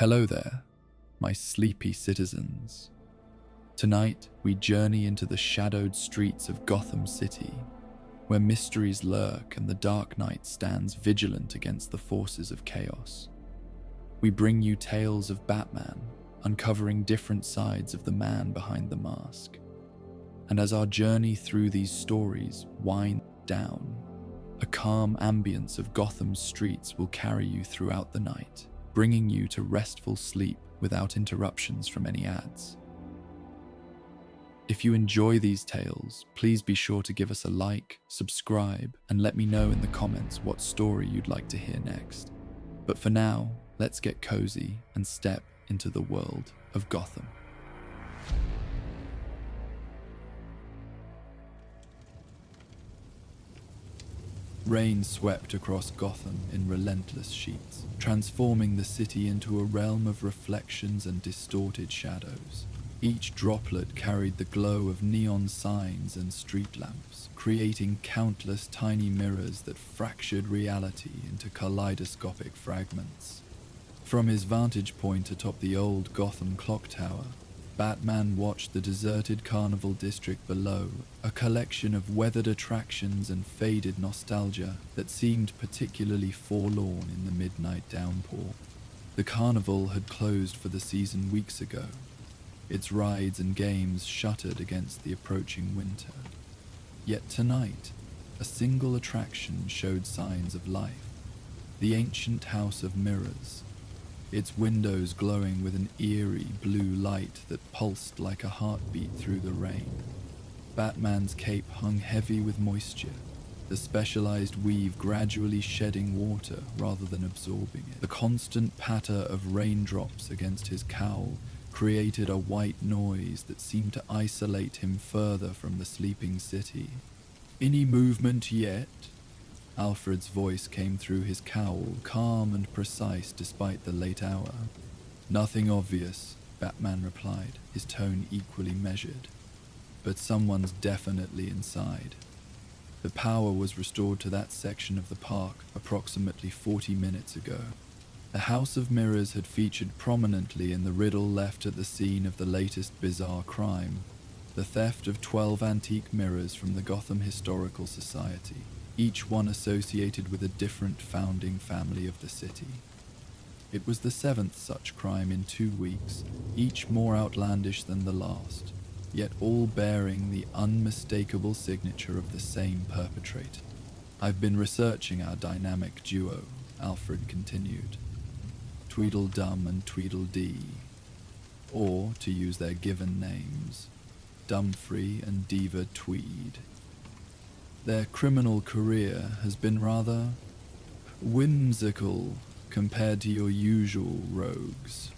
Hello there, my sleepy citizens. Tonight, we journey into the shadowed streets of Gotham City, where mysteries lurk and the Dark Knight stands vigilant against the forces of chaos. We bring you tales of Batman, uncovering different sides of the man behind the mask. And as our journey through these stories winds down, a calm ambience of Gotham's streets will carry you throughout the night, bringing you to restful sleep without interruptions from any ads. If you enjoy these tales, please be sure to give us a like, subscribe, and let me know in the comments what story you'd like to hear next. But for now, let's get cozy and step into the world of Gotham. Rain swept across Gotham in relentless sheets, transforming the city into a realm of reflections and distorted shadows. Each droplet carried the glow of neon signs and street lamps, creating countless tiny mirrors that fractured reality into kaleidoscopic fragments. From his vantage point atop the old Gotham clock tower, Batman watched the deserted carnival district below, a collection of weathered attractions and faded nostalgia that seemed particularly forlorn in the midnight downpour. The carnival had closed for the season weeks ago, its rides and games shuttered against the approaching winter. Yet tonight, a single attraction showed signs of life: the ancient House of Mirrors, its windows glowing with an eerie blue light that pulsed like a heartbeat through the rain. Batman's cape hung heavy with moisture, the specialized weave gradually shedding water rather than absorbing it. The constant patter of raindrops against his cowl created a white noise that seemed to isolate him further from the sleeping city. "Any movement yet?" Alfred's voice came through his cowl, calm and precise despite the late hour. "Nothing obvious," Batman replied, his tone equally measured. "But someone's definitely inside." The power was restored to that section of the park approximately 40 minutes ago. The House of Mirrors had featured prominently in the riddle left at the scene of the latest bizarre crime, the theft of 12 antique mirrors from the Gotham Historical Society, each one associated with a different founding family of the city. It was the 7th such crime in 2 weeks, each more outlandish than the last, yet all bearing the unmistakable signature of the same perpetrator. "I've been researching our dynamic duo," Alfred continued. "Tweedledum and Tweedledee, or, to use their given names, Dumfrey and Diva Tweed. Their criminal career has been rather whimsical compared to your usual rogues.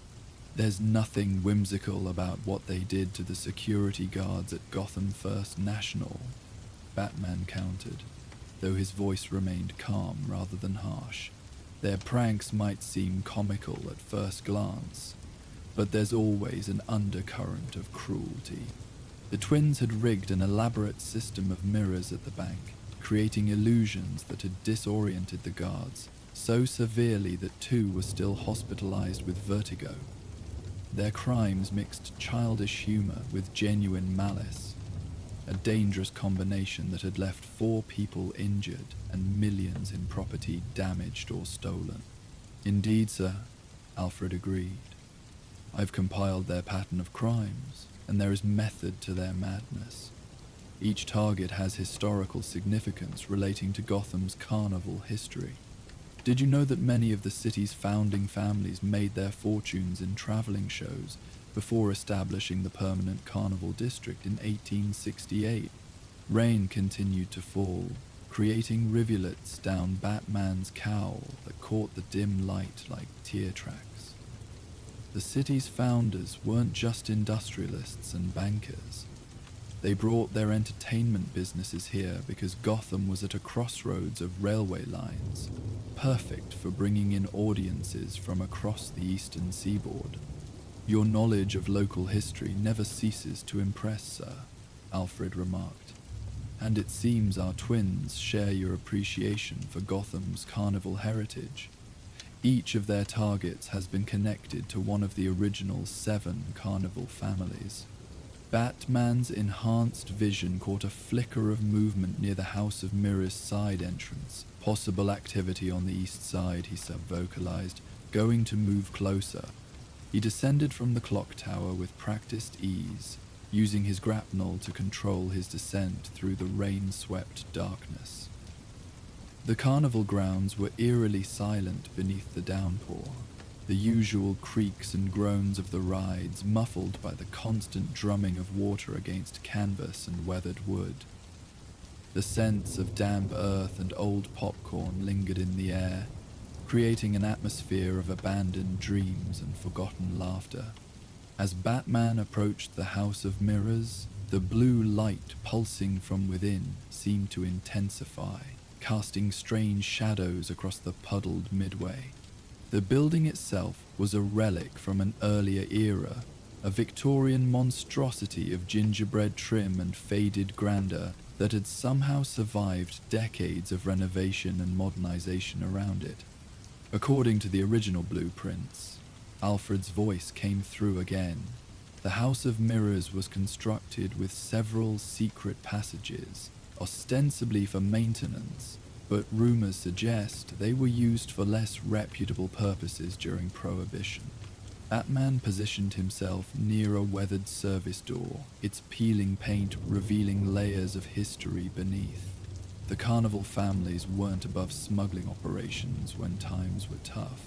There's nothing whimsical about what they did to the security guards at Gotham First National," Batman countered, though his voice remained calm rather than harsh. "Their pranks might seem comical at first glance, but there's always an undercurrent of cruelty." The twins had rigged an elaborate system of mirrors at the bank, creating illusions that had disoriented the guards so severely that 2 were still hospitalized with vertigo. Their crimes mixed childish humor with genuine malice, a dangerous combination that had left 4 people injured and millions in property damaged or stolen. "Indeed, sir," Alfred agreed. "I've compiled their pattern of crimes, and there is method to their madness. Each target has historical significance relating to Gotham's carnival history. Did you know that many of the city's founding families made their fortunes in traveling shows before establishing the permanent carnival district in 1868? Rain continued to fall, creating rivulets down Batman's cowl that caught the dim light like tear tracks. The city's founders weren't just industrialists and bankers. They brought their entertainment businesses here because Gotham was at a crossroads of railway lines, perfect for bringing in audiences from across the eastern seaboard. "Your knowledge of local history never ceases to impress, sir," Alfred remarked. "And it seems our twins share your appreciation for Gotham's carnival heritage. Each of their targets has been connected to one of the original 7 carnival families. Batman's enhanced vision caught a flicker of movement near the House of Mirrors' side entrance. Possible activity on the east side, he sub-vocalized, going to move closer. He descended from the clock tower with practiced ease, using his grapnel to control his descent through the rain-swept darkness. The carnival grounds were eerily silent beneath the downpour, the usual creaks and groans of the rides muffled by the constant drumming of water against canvas and weathered wood. The scents of damp earth and old popcorn lingered in the air, creating an atmosphere of abandoned dreams and forgotten laughter. As Batman approached the House of Mirrors, the blue light pulsing from within seemed to intensify, casting strange shadows across the puddled midway. The building itself was a relic from an earlier era, a Victorian monstrosity of gingerbread trim and faded grandeur that had somehow survived decades of renovation and modernization around it. According to the original blueprints, Alfred's voice came through again. The House of Mirrors was constructed with several secret passages, ostensibly for maintenance, but rumors suggest they were used for less reputable purposes during Prohibition. Batman positioned himself near a weathered service door, its peeling paint revealing layers of history beneath. The carnival families weren't above smuggling operations when times were tough.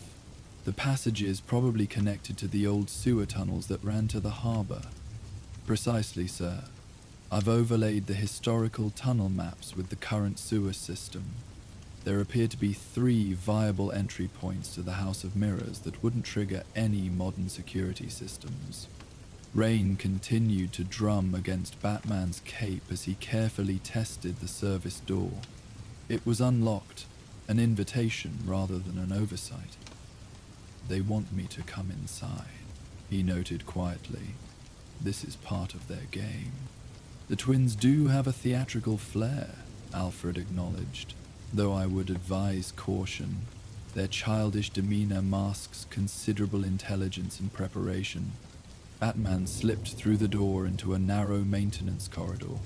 The passages probably connected to the old sewer tunnels that ran to the harbor. Precisely, sir. I've overlaid the historical tunnel maps with the current sewer system. There appear to be 3 viable entry points to the House of Mirrors that wouldn't trigger any modern security systems. Rain continued to drum against Batman's cape as he carefully tested the service door. It was unlocked, an invitation rather than an oversight. They want me to come inside, he noted quietly. This is part of their game. The twins do have a theatrical flair, Alfred acknowledged, though I would advise caution. Their childish demeanor masks considerable intelligence and preparation. Batman slipped through the door into a narrow maintenance corridor,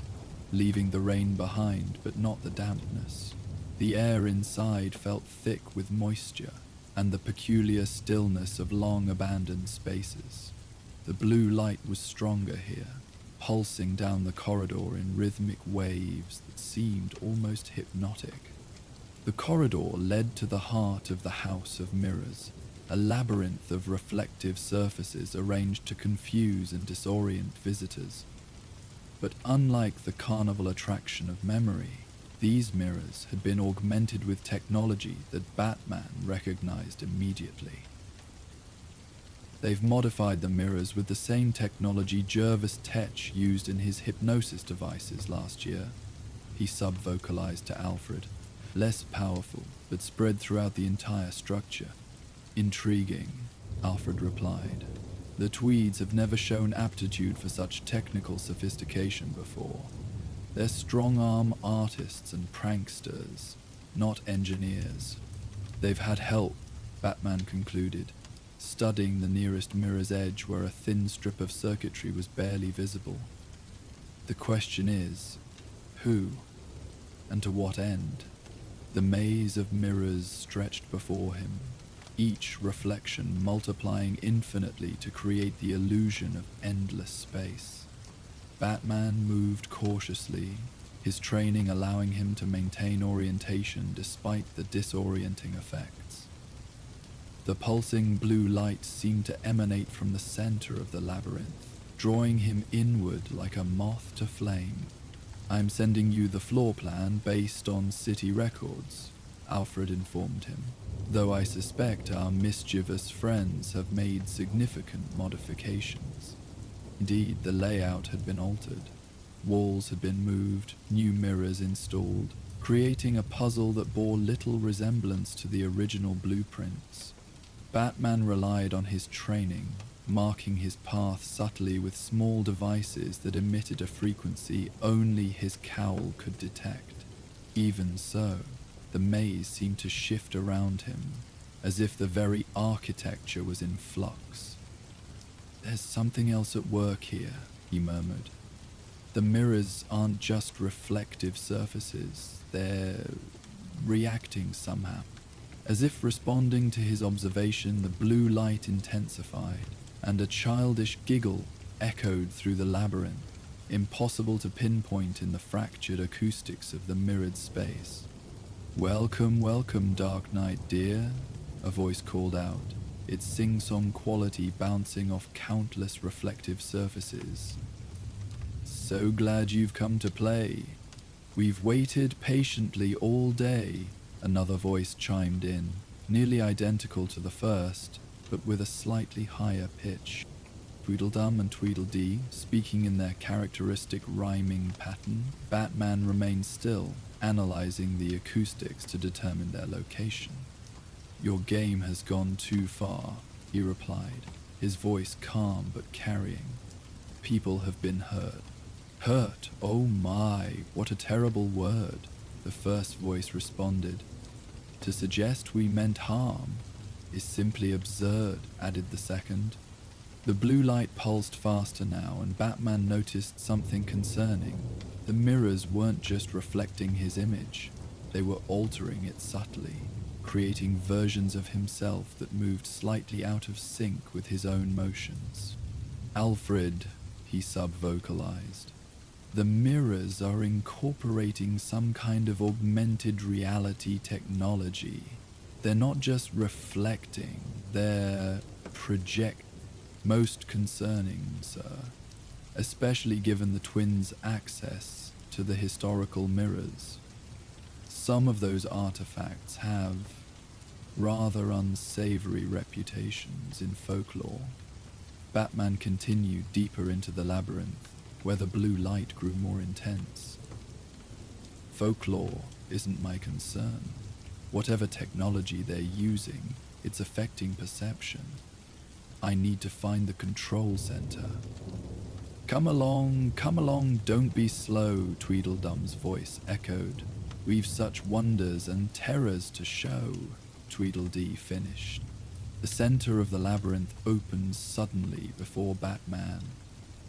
leaving the rain behind but not the dampness. The air inside felt thick with moisture and the peculiar stillness of long-abandoned spaces. The blue light was stronger here, pulsing down the corridor in rhythmic waves that seemed almost hypnotic. The corridor led to the heart of the House of Mirrors, a labyrinth of reflective surfaces arranged to confuse and disorient visitors. But unlike the carnival attraction of memory, these mirrors had been augmented with technology that Batman recognized immediately. They've modified the mirrors with the same technology Jervis Tetch used in his hypnosis devices last year, he sub-vocalized to Alfred. Less powerful, but spread throughout the entire structure. Intriguing, Alfred replied. The Tweeds have never shown aptitude for such technical sophistication before. They're strong-arm artists and pranksters, not engineers. They've had help, Batman concluded, studying the nearest mirror's edge where a thin strip of circuitry was barely visible. The question is, who, and to what end? The maze of mirrors stretched before him, each reflection multiplying infinitely to create the illusion of endless space. Batman moved cautiously, his training allowing him to maintain orientation despite the disorienting effects. The pulsing blue light seemed to emanate from the center of the labyrinth, drawing him inward like a moth to flame. I'm sending you the floor plan based on city records, Alfred informed him, though I suspect our mischievous friends have made significant modifications. Indeed, the layout had been altered. Walls had been moved, new mirrors installed, creating a puzzle that bore little resemblance to the original blueprints. Batman relied on his training, marking his path subtly with small devices that emitted a frequency only his cowl could detect. Even so, the maze seemed to shift around him, as if the very architecture was in flux. "There's something else at work here," he murmured. "The mirrors aren't just reflective surfaces, they're reacting somehow." As if responding to his observation, the blue light intensified, and a childish giggle echoed through the labyrinth, impossible to pinpoint in the fractured acoustics of the mirrored space. "Welcome, welcome, Dark Knight dear," a voice called out, its sing-song quality bouncing off countless reflective surfaces. "So glad you've come to play. We've waited patiently all day," another voice chimed in, nearly identical to the first, but with a slightly higher pitch. Tweedledum and Tweedledee, speaking in their characteristic rhyming pattern, Batman remained still, analyzing the acoustics to determine their location. "Your game has gone too far," he replied, his voice calm but carrying. "People have been hurt." "Hurt? Oh my, what a terrible word," the first voice responded. "To suggest we meant harm is simply absurd," added the second. The blue light pulsed faster now, and Batman noticed something concerning. The mirrors weren't just reflecting his image, they were altering it subtly, creating versions of himself that moved slightly out of sync with his own motions. "Alfred," he sub-vocalized, "the mirrors are incorporating some kind of augmented reality technology. They're not just reflecting, they're projecting. Most concerning, sir, especially given the twins' access to the historical mirrors. Some of those artifacts have rather unsavory reputations in folklore." Batman continued deeper into the labyrinth, where the blue light grew more intense. "Folklore isn't my concern. Whatever technology they're using, it's affecting perception. I need to find the control center." Come along, don't be slow," Tweedledum's voice echoed. "We've such wonders and terrors to show," Tweedledee finished. The center of the labyrinth opened suddenly before Batman,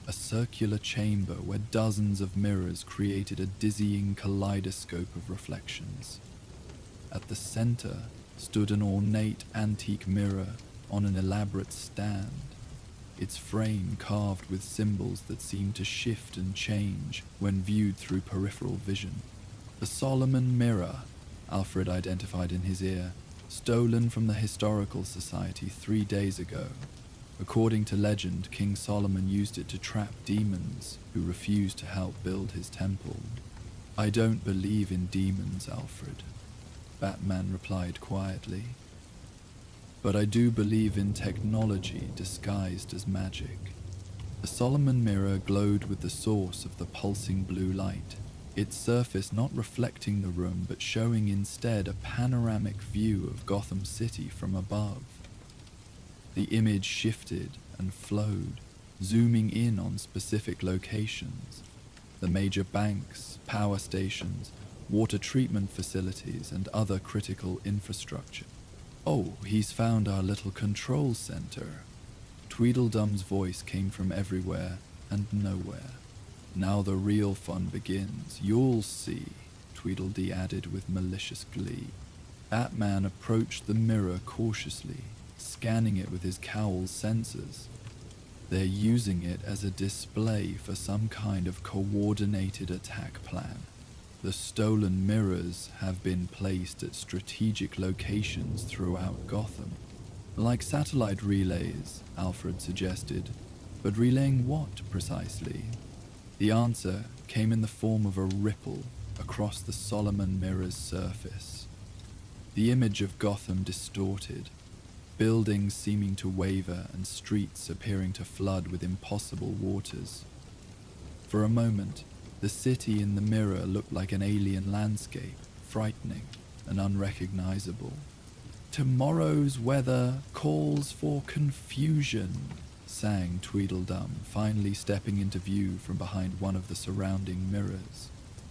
a circular chamber where dozens of mirrors created a dizzying kaleidoscope of reflections. At the center stood an ornate antique mirror on an elaborate stand, its frame carved with symbols that seemed to shift and change when viewed through peripheral vision. "The Solomon mirror," Alfred identified in his ear, "stolen from the Historical Society 3 days ago. According to legend, King Solomon used it to trap demons who refused to help build his temple." "I don't believe in demons, Alfred," Batman replied quietly. "But I do believe in technology disguised as magic." The Solomon mirror glowed with the source of the pulsing blue light, its surface not reflecting the room but showing instead a panoramic view of Gotham City from above. The image shifted and flowed, zooming in on specific locations: the major banks, power stations, water treatment facilities, and other critical infrastructure. "Oh, he's found our little control center." Tweedledum's voice came from everywhere and nowhere. "Now the real fun begins. You'll see," Tweedledee added with malicious glee. Batman approached the mirror cautiously, scanning it with his cowl's sensors. "They're using it as a display for some kind of coordinated attack plan. The stolen mirrors have been placed at strategic locations throughout Gotham." "Like satellite relays," Alfred suggested. "But relaying what, precisely?" The answer came in the form of a ripple across the Solomon mirror's surface. The image of Gotham distorted, buildings seeming to waver and streets appearing to flood with impossible waters. For a moment, the city in the mirror looked like an alien landscape, frightening and unrecognizable. "Tomorrow's weather calls for confusion," sang Tweedledum, finally stepping into view from behind one of the surrounding mirrors.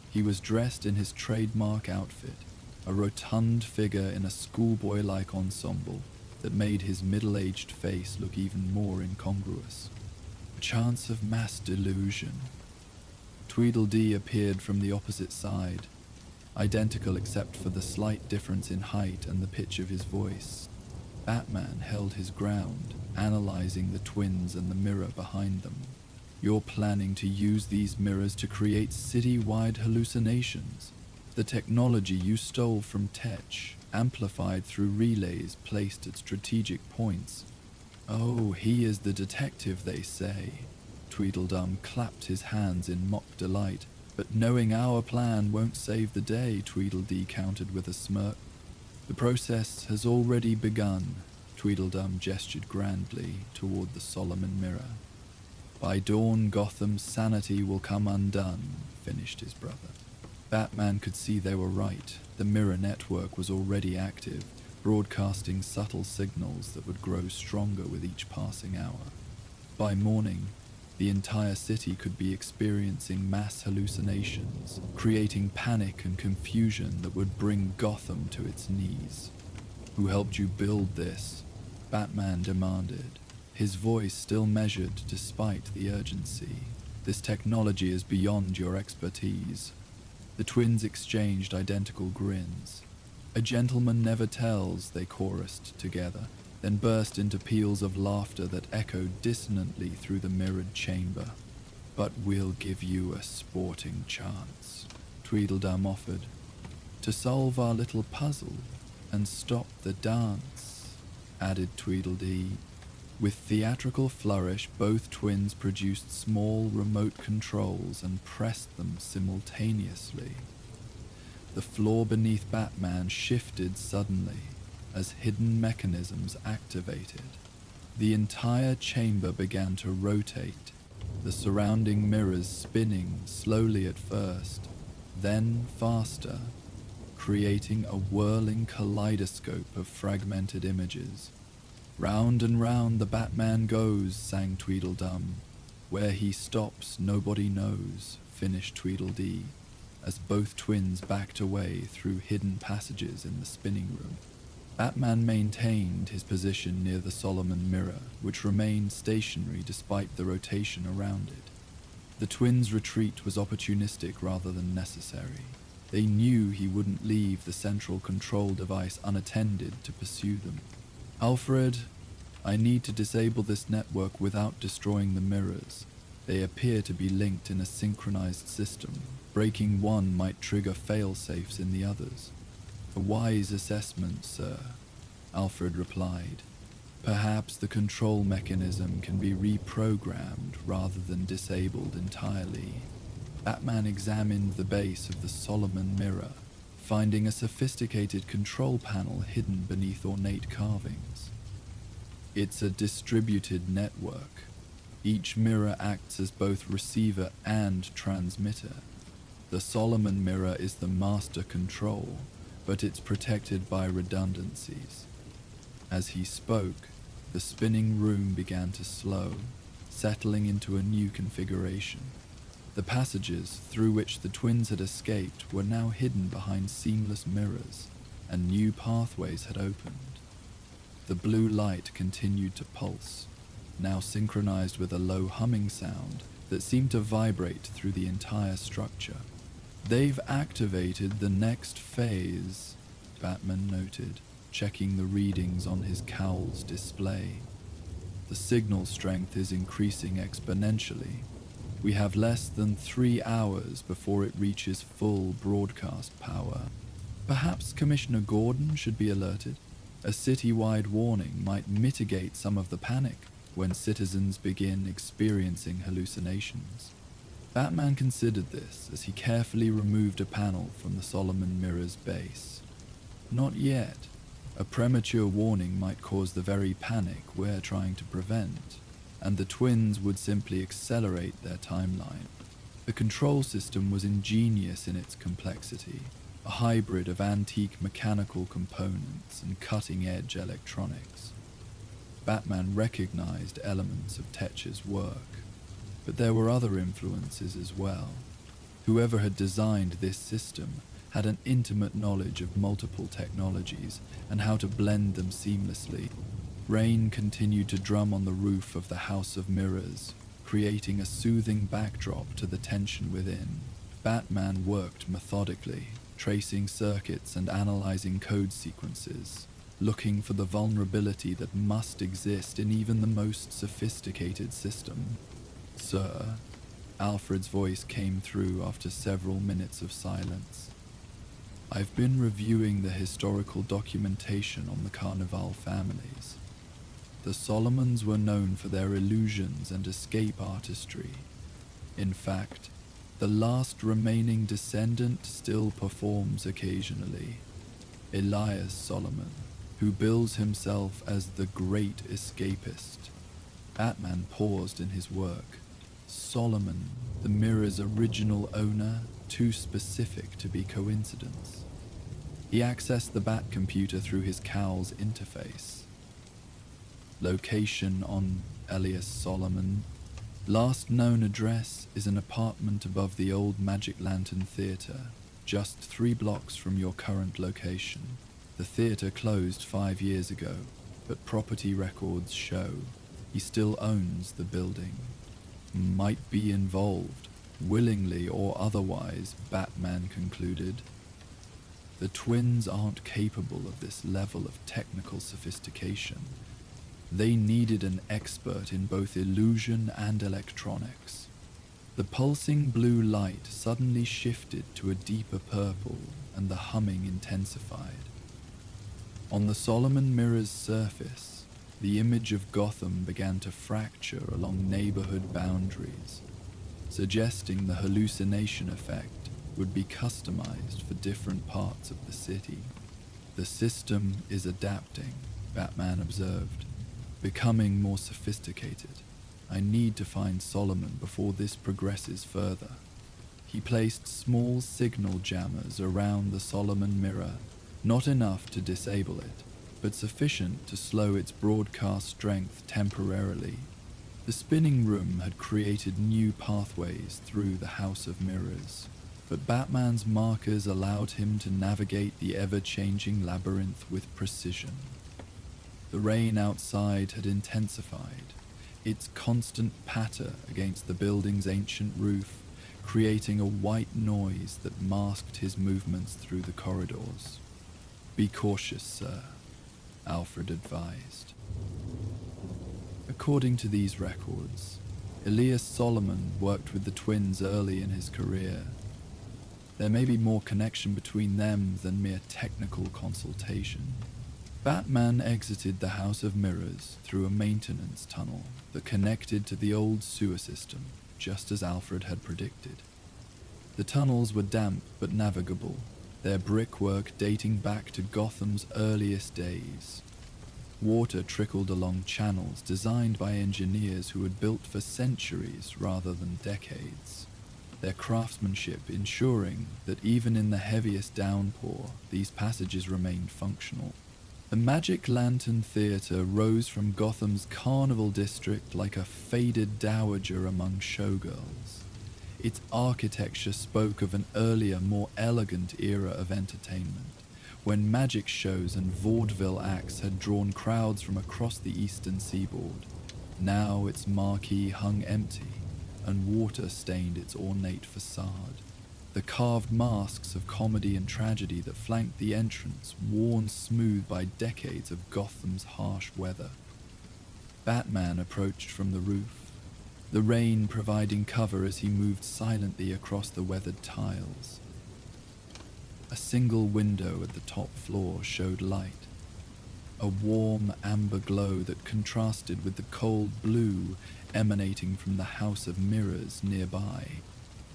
He was dressed in his trademark outfit, a rotund figure in a schoolboy-like ensemble that made his middle-aged face look even more incongruous. A chance of mass delusion. Tweedledee appeared from the opposite side, identical except for the slight difference in height and the pitch of his voice. Batman held his ground, analyzing the twins and the mirror behind them. "You're planning to use these mirrors to create city-wide hallucinations. The technology you stole from Tetch, amplified through relays placed at strategic points." "Oh, he is the detective, they say." Tweedledum clapped his hands in mock delight. "But knowing our plan won't save the day," Tweedledee countered with a smirk. "The process has already begun." Tweedledum gestured grandly toward the Solomon mirror. "By dawn, Gotham's sanity will come undone," finished his brother. Batman could see they were right. The mirror network was already active, broadcasting subtle signals that would grow stronger with each passing hour. By morning, the entire city could be experiencing mass hallucinations, creating panic and confusion that would bring Gotham to its knees. "Who helped you build this?" Batman demanded, his voice still measured despite the urgency. "This technology is beyond your expertise." The twins exchanged identical grins. "A gentleman never tells," they chorused together, then burst into peals of laughter that echoed dissonantly through the mirrored chamber. "But we'll give you a sporting chance," Tweedledum offered, "to solve our little puzzle and stop the dance," added Tweedledee. With theatrical flourish, both twins produced small remote controls and pressed them simultaneously. The floor beneath Batman shifted suddenly as hidden mechanisms activated. The entire chamber began to rotate, the surrounding mirrors spinning slowly at first, then faster, creating a whirling kaleidoscope of fragmented images. "Round and round the Batman goes," sang Tweedledum. "Where he stops, nobody knows," finished Tweedledee, as both twins backed away through hidden passages in the spinning room. Batman maintained his position near the Solomon mirror, which remained stationary despite the rotation around it. The twins' retreat was opportunistic rather than necessary. They knew he wouldn't leave the central control device unattended to pursue them. "Alfred, I need to disable this network without destroying the mirrors. They appear to be linked in a synchronized system. Breaking one might trigger fail-safes in the others." "A wise assessment, sir," Alfred replied. "Perhaps the control mechanism can be reprogrammed rather than disabled entirely." Batman examined the base of the Solomon mirror, finding a sophisticated control panel hidden beneath ornate carvings. "It's a distributed network. Each mirror acts as both receiver and transmitter. The Solomon mirror is the master control, but it's protected by redundancies." As he spoke, the spinning room began to slow, settling into a new configuration. The passages through which the twins had escaped were now hidden behind seamless mirrors, and new pathways had opened. The blue light continued to pulse, now synchronized with a low humming sound that seemed to vibrate through the entire structure. "They've activated the next phase," Batman noted, checking the readings on his cowl's display. "The signal strength is increasing exponentially. We have less than 3 hours before it reaches full broadcast power. Perhaps Commissioner Gordon should be alerted. A city-wide warning might mitigate some of the panic when citizens begin experiencing hallucinations." Batman considered this as he carefully removed a panel from the Solomon mirror's base. "Not yet. A premature warning might cause the very panic we're trying to prevent, and the twins would simply accelerate their timeline." The control system was ingenious in its complexity, a hybrid of antique mechanical components and cutting-edge electronics. Batman recognized elements of Tetch's work, but there were other influences as well. Whoever had designed this system had an intimate knowledge of multiple technologies and how to blend them seamlessly. Rain continued to drum on the roof of the House of Mirrors, creating a soothing backdrop to the tension within. Batman worked methodically, tracing circuits and analyzing code sequences, looking for the vulnerability that must exist in even the most sophisticated system. "Sir," Alfred's voice came through after several minutes of silence. "I've been reviewing the historical documentation on the Carnival families. The Solomons were known for their illusions and escape artistry. In fact, the last remaining descendant still performs occasionally, Elias Solomon, who bills himself as the Great Escapist." Batman paused in his work. Solomon, the mirror's original owner, too specific to be coincidence. He accessed the Bat computer through his cowl's interface. Location on Elias Solomon. Last known address is an apartment above the old Magic Lantern Theater, just 3 blocks from your current location. The theater closed 5 years ago, but property records show he still owns the building. "Might be involved, willingly or otherwise," Batman concluded. "The twins aren't capable of this level of technical sophistication. They needed an expert in both illusion and electronics." The pulsing blue light suddenly shifted to a deeper purple, and the humming intensified. On the Solomon mirror's surface, the image of Gotham began to fracture along neighborhood boundaries, suggesting the hallucination effect would be customized for different parts of the city. "The system is adapting," Batman observed, "becoming more sophisticated. I need to find Solomon before this progresses further." He placed small signal jammers around the Solomon mirror, not enough to disable it, but sufficient to slow its broadcast strength temporarily. The spinning room had created new pathways through the House of Mirrors, but Batman's markers allowed him to navigate the ever-changing labyrinth with precision. The rain outside had intensified, its constant patter against the building's ancient roof, creating a white noise that masked his movements through the corridors. "Be cautious, sir," Alfred advised. According to these records, Elias Solomon worked with the twins early in his career. There may be more connection between them than mere technical consultation. Batman exited the House of Mirrors through a maintenance tunnel that connected to the old sewer system, just as Alfred had predicted. The tunnels were damp but navigable, their brickwork dating back to Gotham's earliest days. Water trickled along channels designed by engineers who had built for centuries rather than decades, their craftsmanship ensuring that even in the heaviest downpour, these passages remained functional. The Magic Lantern Theater rose from Gotham's carnival district like a faded dowager among showgirls. Its architecture spoke of an earlier, more elegant era of entertainment, when magic shows and vaudeville acts had drawn crowds from across the eastern seaboard. Now its marquee hung empty, and water stained its ornate facade. The carved masks of comedy and tragedy that flanked the entrance, worn smooth by decades of Gotham's harsh weather. Batman approached from the roof, the rain providing cover as he moved silently across the weathered tiles. A single window at the top floor showed light, a warm amber glow that contrasted with the cold blue emanating from the House of Mirrors nearby.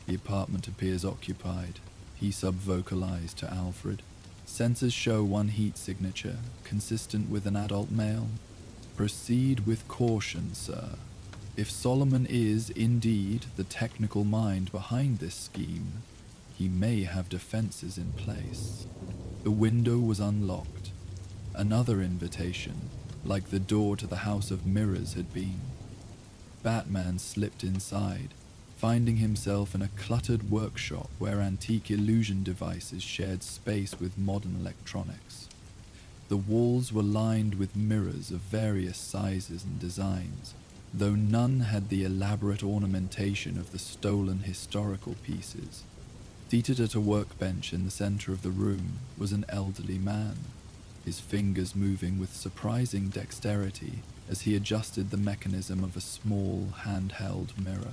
"The apartment appears occupied," he sub-vocalized to Alfred. "Sensors show one heat signature, consistent with an adult male. Proceed with caution, sir. If Solomon is, indeed, the technical mind behind this scheme, he may have defenses in place." The window was unlocked, another invitation, like the door to the House of Mirrors had been. Batman slipped inside, finding himself in a cluttered workshop where antique illusion devices shared space with modern electronics. The walls were lined with mirrors of various sizes and designs, though none had the elaborate ornamentation of the stolen historical pieces. Seated at a workbench in the center of the room was an elderly man, his fingers moving with surprising dexterity as he adjusted the mechanism of a small, handheld mirror.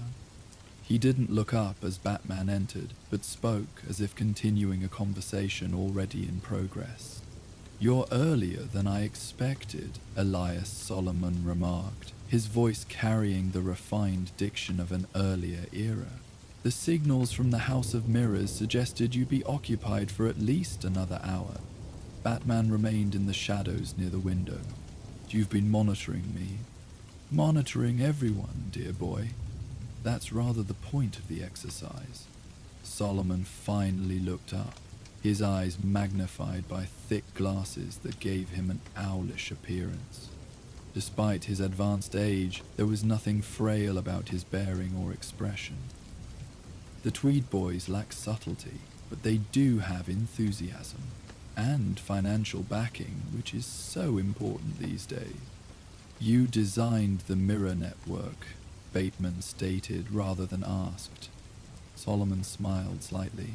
He didn't look up as Batman entered, but spoke as if continuing a conversation already in progress. "You're earlier than I expected," Elias Solomon remarked, his voice carrying the refined diction of an earlier era. "The signals from the House of Mirrors suggested you'd be occupied for at least another hour." Batman remained in the shadows near the window. "You've been monitoring me." "Monitoring everyone, dear boy. That's rather the point of the exercise." Solomon finally looked up, his eyes magnified by thick glasses that gave him an owlish appearance. Despite his advanced age, there was nothing frail about his bearing or expression. The Tweed boys lack subtlety, but they do have enthusiasm and financial backing, which is so important these days. "You designed the mirror network," Bateman stated rather than asked. Solomon smiled slightly.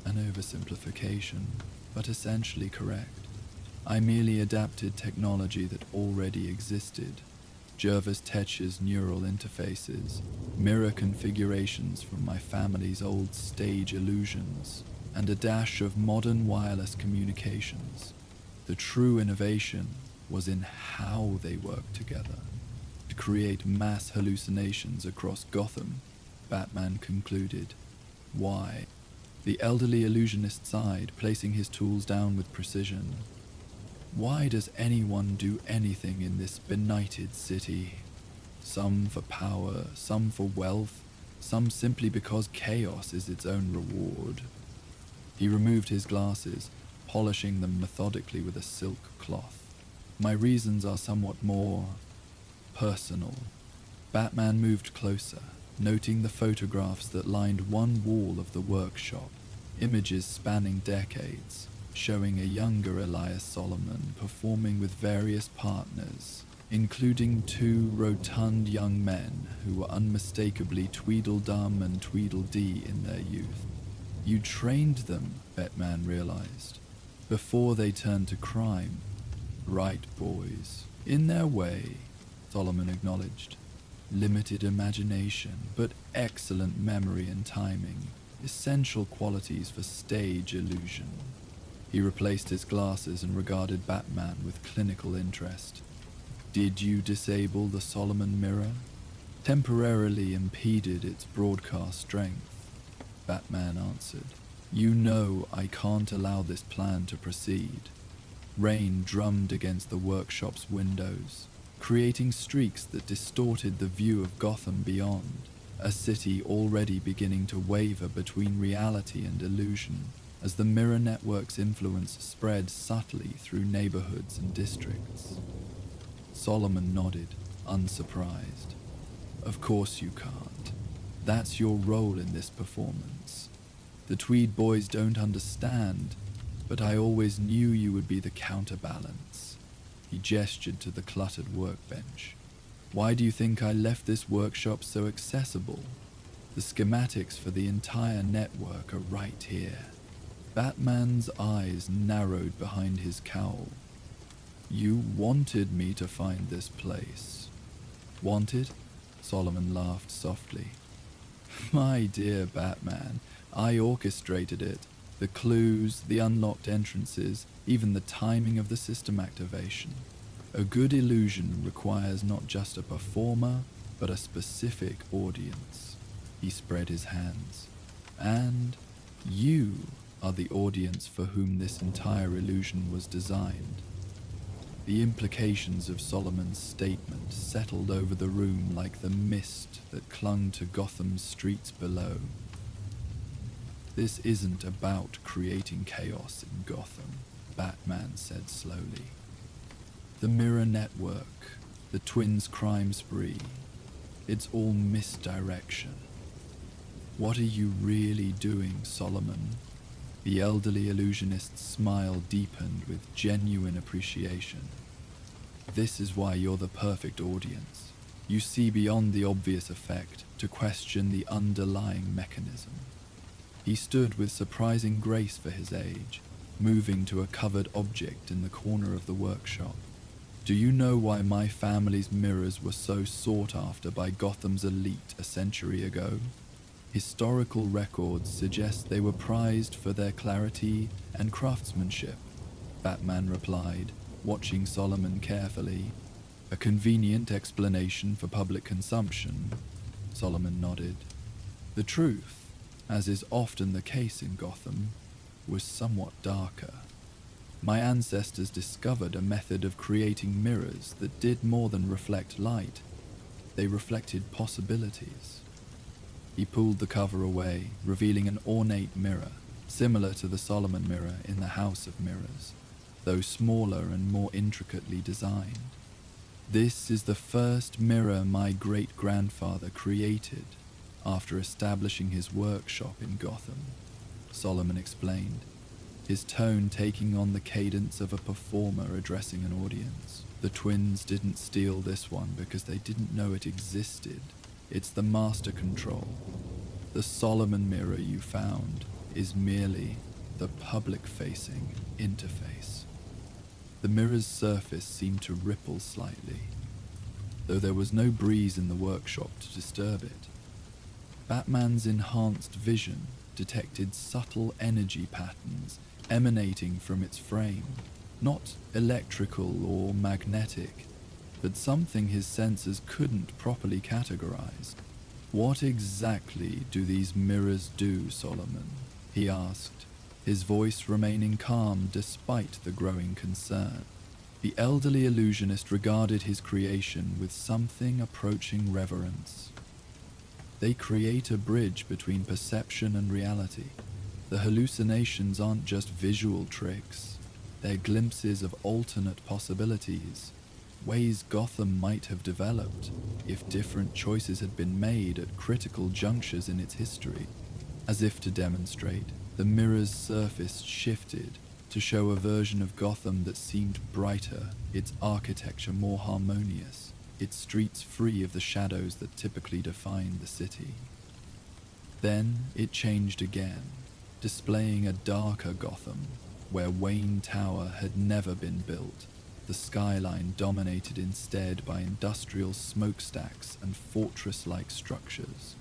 "An oversimplification, but essentially correct. I merely adapted technology that already existed. Jervis Tetcher's neural interfaces, mirror configurations from my family's old stage illusions, and a dash of modern wireless communications. The true innovation was in how they worked together. To create mass hallucinations across Gotham," Batman concluded. "Why?" The elderly illusionist sighed, placing his tools down with precision. "Why does anyone do anything in this benighted city? Some for power, some for wealth, some simply because chaos is its own reward." He removed his glasses, polishing them methodically with a silk cloth. "My reasons are somewhat more personal." Batman moved closer, noting the photographs that lined one wall of the workshop, images spanning decades, showing a younger Elias Solomon performing with various partners, including two rotund young men who were unmistakably Tweedledum and Tweedledee in their youth. "You trained them," Batman realized, "before they turned to crime." "Right, boys. In their way," Solomon acknowledged. "Limited imagination, but excellent memory and timing, essential qualities for stage illusion." He replaced his glasses and regarded Batman with clinical interest. "Did you disable the Solomon mirror?" "Temporarily impeded its broadcast strength," Batman answered. "You know I can't allow this plan to proceed." Rain drummed against the workshop's windows, creating streaks that distorted the view of Gotham beyond, a city already beginning to waver between reality and illusion as the mirror network's influence spread subtly through neighborhoods and districts. Solomon nodded, unsurprised. "Of course you can't. That's your role in this performance. The Tweed boys don't understand, but I always knew you would be the counterbalance." He gestured to the cluttered workbench. "Why do you think I left this workshop so accessible? The schematics for the entire network are right here." Batman's eyes narrowed behind his cowl. "You wanted me to find this place." "Wanted?" Solomon laughed softly. "My dear Batman, I orchestrated it. The clues, the unlocked entrances, even the timing of the system activation. A good illusion requires not just a performer, but a specific audience." He spread his hands. "And you are the audience for whom this entire illusion was designed." The implications of Solomon's statement settled over the room like the mist that clung to Gotham's streets below. "This isn't about creating chaos in Gotham," Batman said slowly. "The mirror network, the twins' crime spree, it's all misdirection. "What are you really doing, Solomon?" The elderly illusionist's smile deepened with genuine appreciation. "This is why you're the perfect audience. You see beyond the obvious effect to question the underlying mechanism." He stood with surprising grace for his age, moving to a covered object in the corner of the workshop. "Do you know why my family's mirrors were so sought after by Gotham's elite a century ago? Historical records suggest they were prized for their clarity and craftsmanship," Batman replied, watching Solomon carefully. "A convenient explanation for public consumption," Solomon nodded. "The truth, as is often the case in Gotham, was somewhat darker. My ancestors discovered a method of creating mirrors that did more than reflect light. They reflected possibilities." He pulled the cover away, revealing an ornate mirror, similar to the Solomon mirror in the House of Mirrors, though smaller and more intricately designed. "This is the first mirror my great-grandfather created after establishing his workshop in Gotham," Solomon explained, his tone taking on the cadence of a performer addressing an audience. "The twins didn't steal this one because they didn't know it existed. It's the master control. The Solomon mirror you found is merely the public-facing interface." The mirror's surface seemed to ripple slightly, though there was no breeze in the workshop to disturb it. Batman's enhanced vision detected subtle energy patterns emanating from its frame, not electrical or magnetic, but something his senses couldn't properly categorize. "What exactly do these mirrors do, Solomon?" he asked, his voice remaining calm despite the growing concern. The elderly illusionist regarded his creation with something approaching reverence. "They create a bridge between perception and reality. The hallucinations aren't just visual tricks, they're glimpses of alternate possibilities, ways Gotham might have developed if different choices had been made at critical junctures in its history." As if to demonstrate, the mirror's surface shifted to show a version of Gotham that seemed brighter, its architecture more harmonious, its streets free of the shadows that typically defined the city. Then it changed again, displaying a darker Gotham, where Wayne Tower had never been built, the skyline dominated instead by industrial smokestacks and fortress-like structures.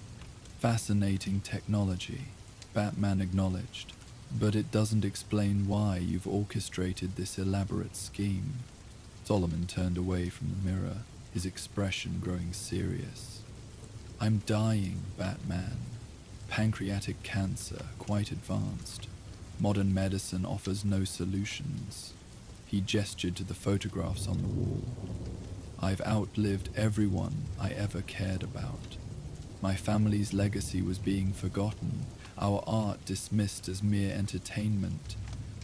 "Fascinating technology," Batman acknowledged, "but it doesn't explain why you've orchestrated this elaborate scheme." Solomon turned away from the mirror, his expression growing serious. "I'm dying, Batman. Pancreatic cancer, quite advanced. Modern medicine offers no solutions." He gestured to the photographs on the wall. "I've outlived everyone I ever cared about. My family's legacy was being forgotten, our art dismissed as mere entertainment.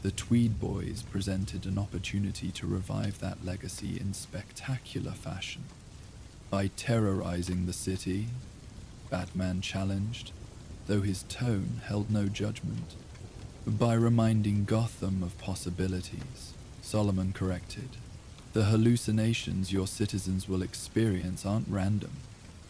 The Tweed Boys presented an opportunity to revive that legacy in spectacular fashion. By terrorizing the city," Batman challenged, though his tone held no judgment. "By reminding Gotham of possibilities," Solomon corrected. "The hallucinations your citizens will experience aren't random.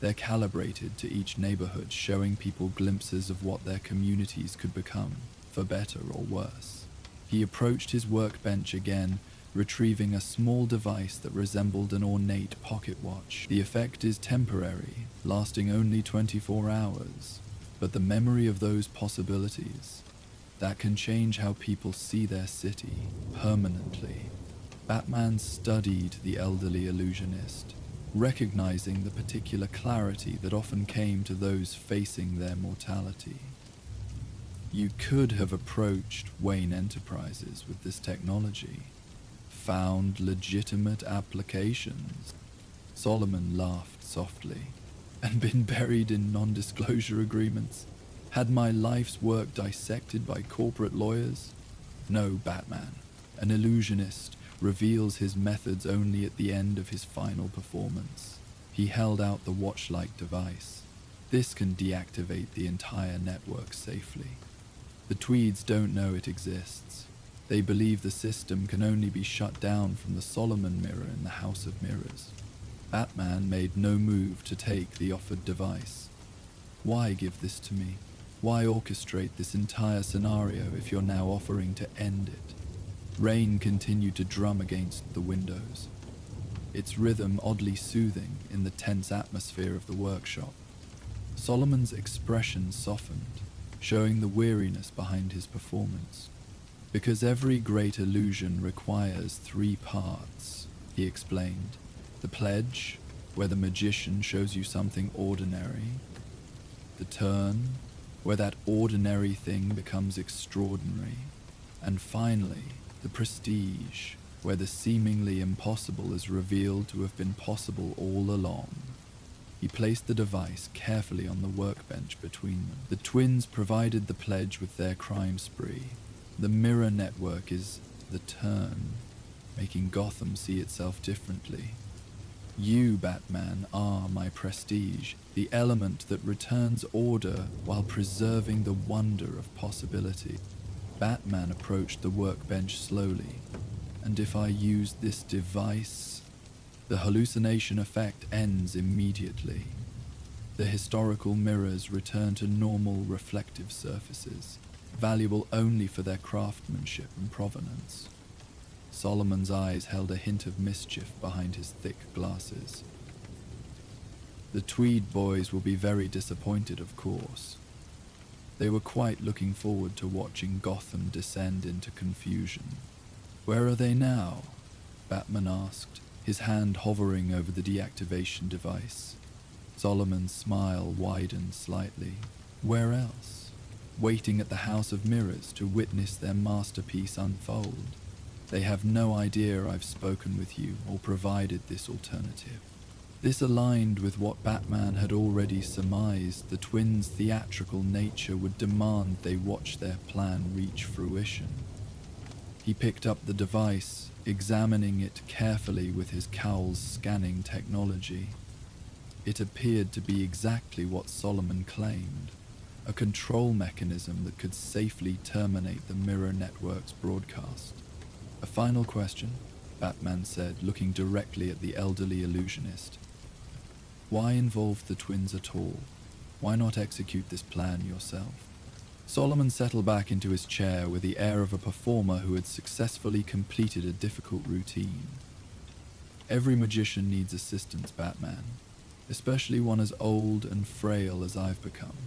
They're calibrated to each neighborhood, showing people glimpses of what their communities could become, for better or worse." He approached his workbench again, retrieving a small device that resembled an ornate pocket watch. "The effect is temporary, lasting only 24 hours, but the memory of those possibilities, that can change how people see their city permanently." Batman studied the elderly illusionist, recognizing the particular clarity that often came to those facing their mortality. "You could have approached Wayne Enterprises with this technology, found legitimate applications," Solomon laughed softly, "and been buried in non-disclosure agreements. Had my life's work dissected by corporate lawyers? No, Batman. An illusionist reveals his methods only at the end of his final performance." He held out the watch-like device. This can deactivate the entire network safely. The Tweeds don't know it exists. They believe the system can only be shut down from the Solomon mirror in the House of Mirrors. Batman made no move to take the offered device. Why give this to me? Why orchestrate this entire scenario if you're now offering to end it? Rain continued to drum against the windows, its rhythm oddly soothing in the tense atmosphere of the workshop. Solomon's expression softened, showing the weariness behind his performance. Because every great illusion requires 3 parts, he explained. The pledge, where the magician shows you something ordinary. The turn, where that ordinary thing becomes extraordinary. And finally, the prestige, where the seemingly impossible is revealed to have been possible all along. He placed the device carefully on the workbench between them. The twins provided the pledge with their crime spree. The mirror network is the turn, making Gotham see itself differently. You, Batman, are my prestige, the element that returns order while preserving the wonder of possibility. Batman approached the workbench slowly, and if I use this device, the hallucination effect ends immediately. The historical mirrors return to normal reflective surfaces, valuable only for their craftsmanship and provenance. Solomon's eyes held a hint of mischief behind his thick glasses. The Tweed boys will be very disappointed, of course. They were quite looking forward to watching Gotham descend into confusion. Where are they now? Batman asked, his hand hovering over the deactivation device. Solomon's smile widened slightly. Where else? Waiting at the House of Mirrors to witness their masterpiece unfold. They have no idea I've spoken with you or provided this alternative. This aligned with what Batman had already surmised. The twins' theatrical nature would demand they watch their plan reach fruition. He picked up the device, examining it carefully with his cowl's scanning technology. It appeared to be exactly what Solomon claimed, a control mechanism that could safely terminate the mirror network's broadcast. A final question, Batman said, looking directly at the elderly illusionist. Why involve the twins at all? Why not execute this plan yourself? Solomon settled back into his chair with the air of a performer who had successfully completed a difficult routine. Every magician needs assistance, Batman, especially one as old and frail as I've become.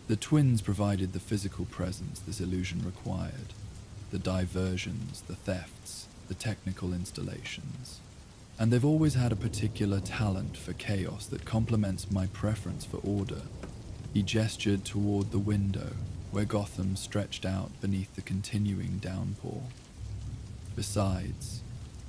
The twins provided the physical presence this illusion required. The diversions, the thefts, the technical installations. And they've always had a particular talent for chaos that complements my preference for order. He gestured toward the window, where Gotham stretched out beneath the continuing downpour. Besides,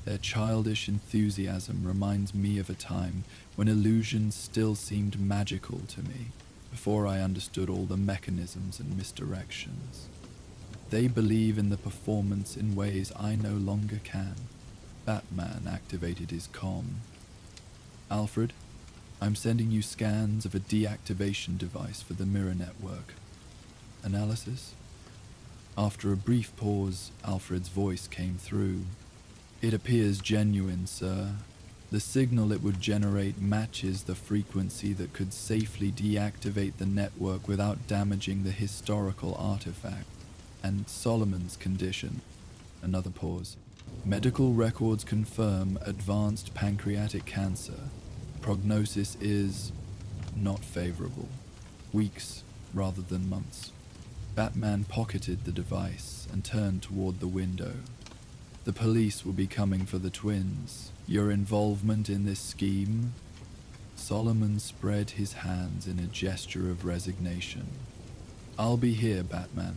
their childish enthusiasm reminds me of a time when illusions still seemed magical to me, before I understood all the mechanisms and misdirections. They believe in the performance in ways I no longer can. Batman activated his comm. Alfred, I'm sending you scans of a deactivation device for the mirror network. Analysis? After a brief pause, Alfred's voice came through. It appears genuine, sir. The signal it would generate matches the frequency that could safely deactivate the network without damaging the historical artifact. And Solomon's condition. Another pause. Medical records confirm advanced pancreatic cancer. Prognosis is not favorable. Weeks rather than months. Batman pocketed the device and turned toward the window. The police will be coming for the twins. Your involvement in this scheme? Solomon spread his hands in a gesture of resignation. I'll be here, Batman.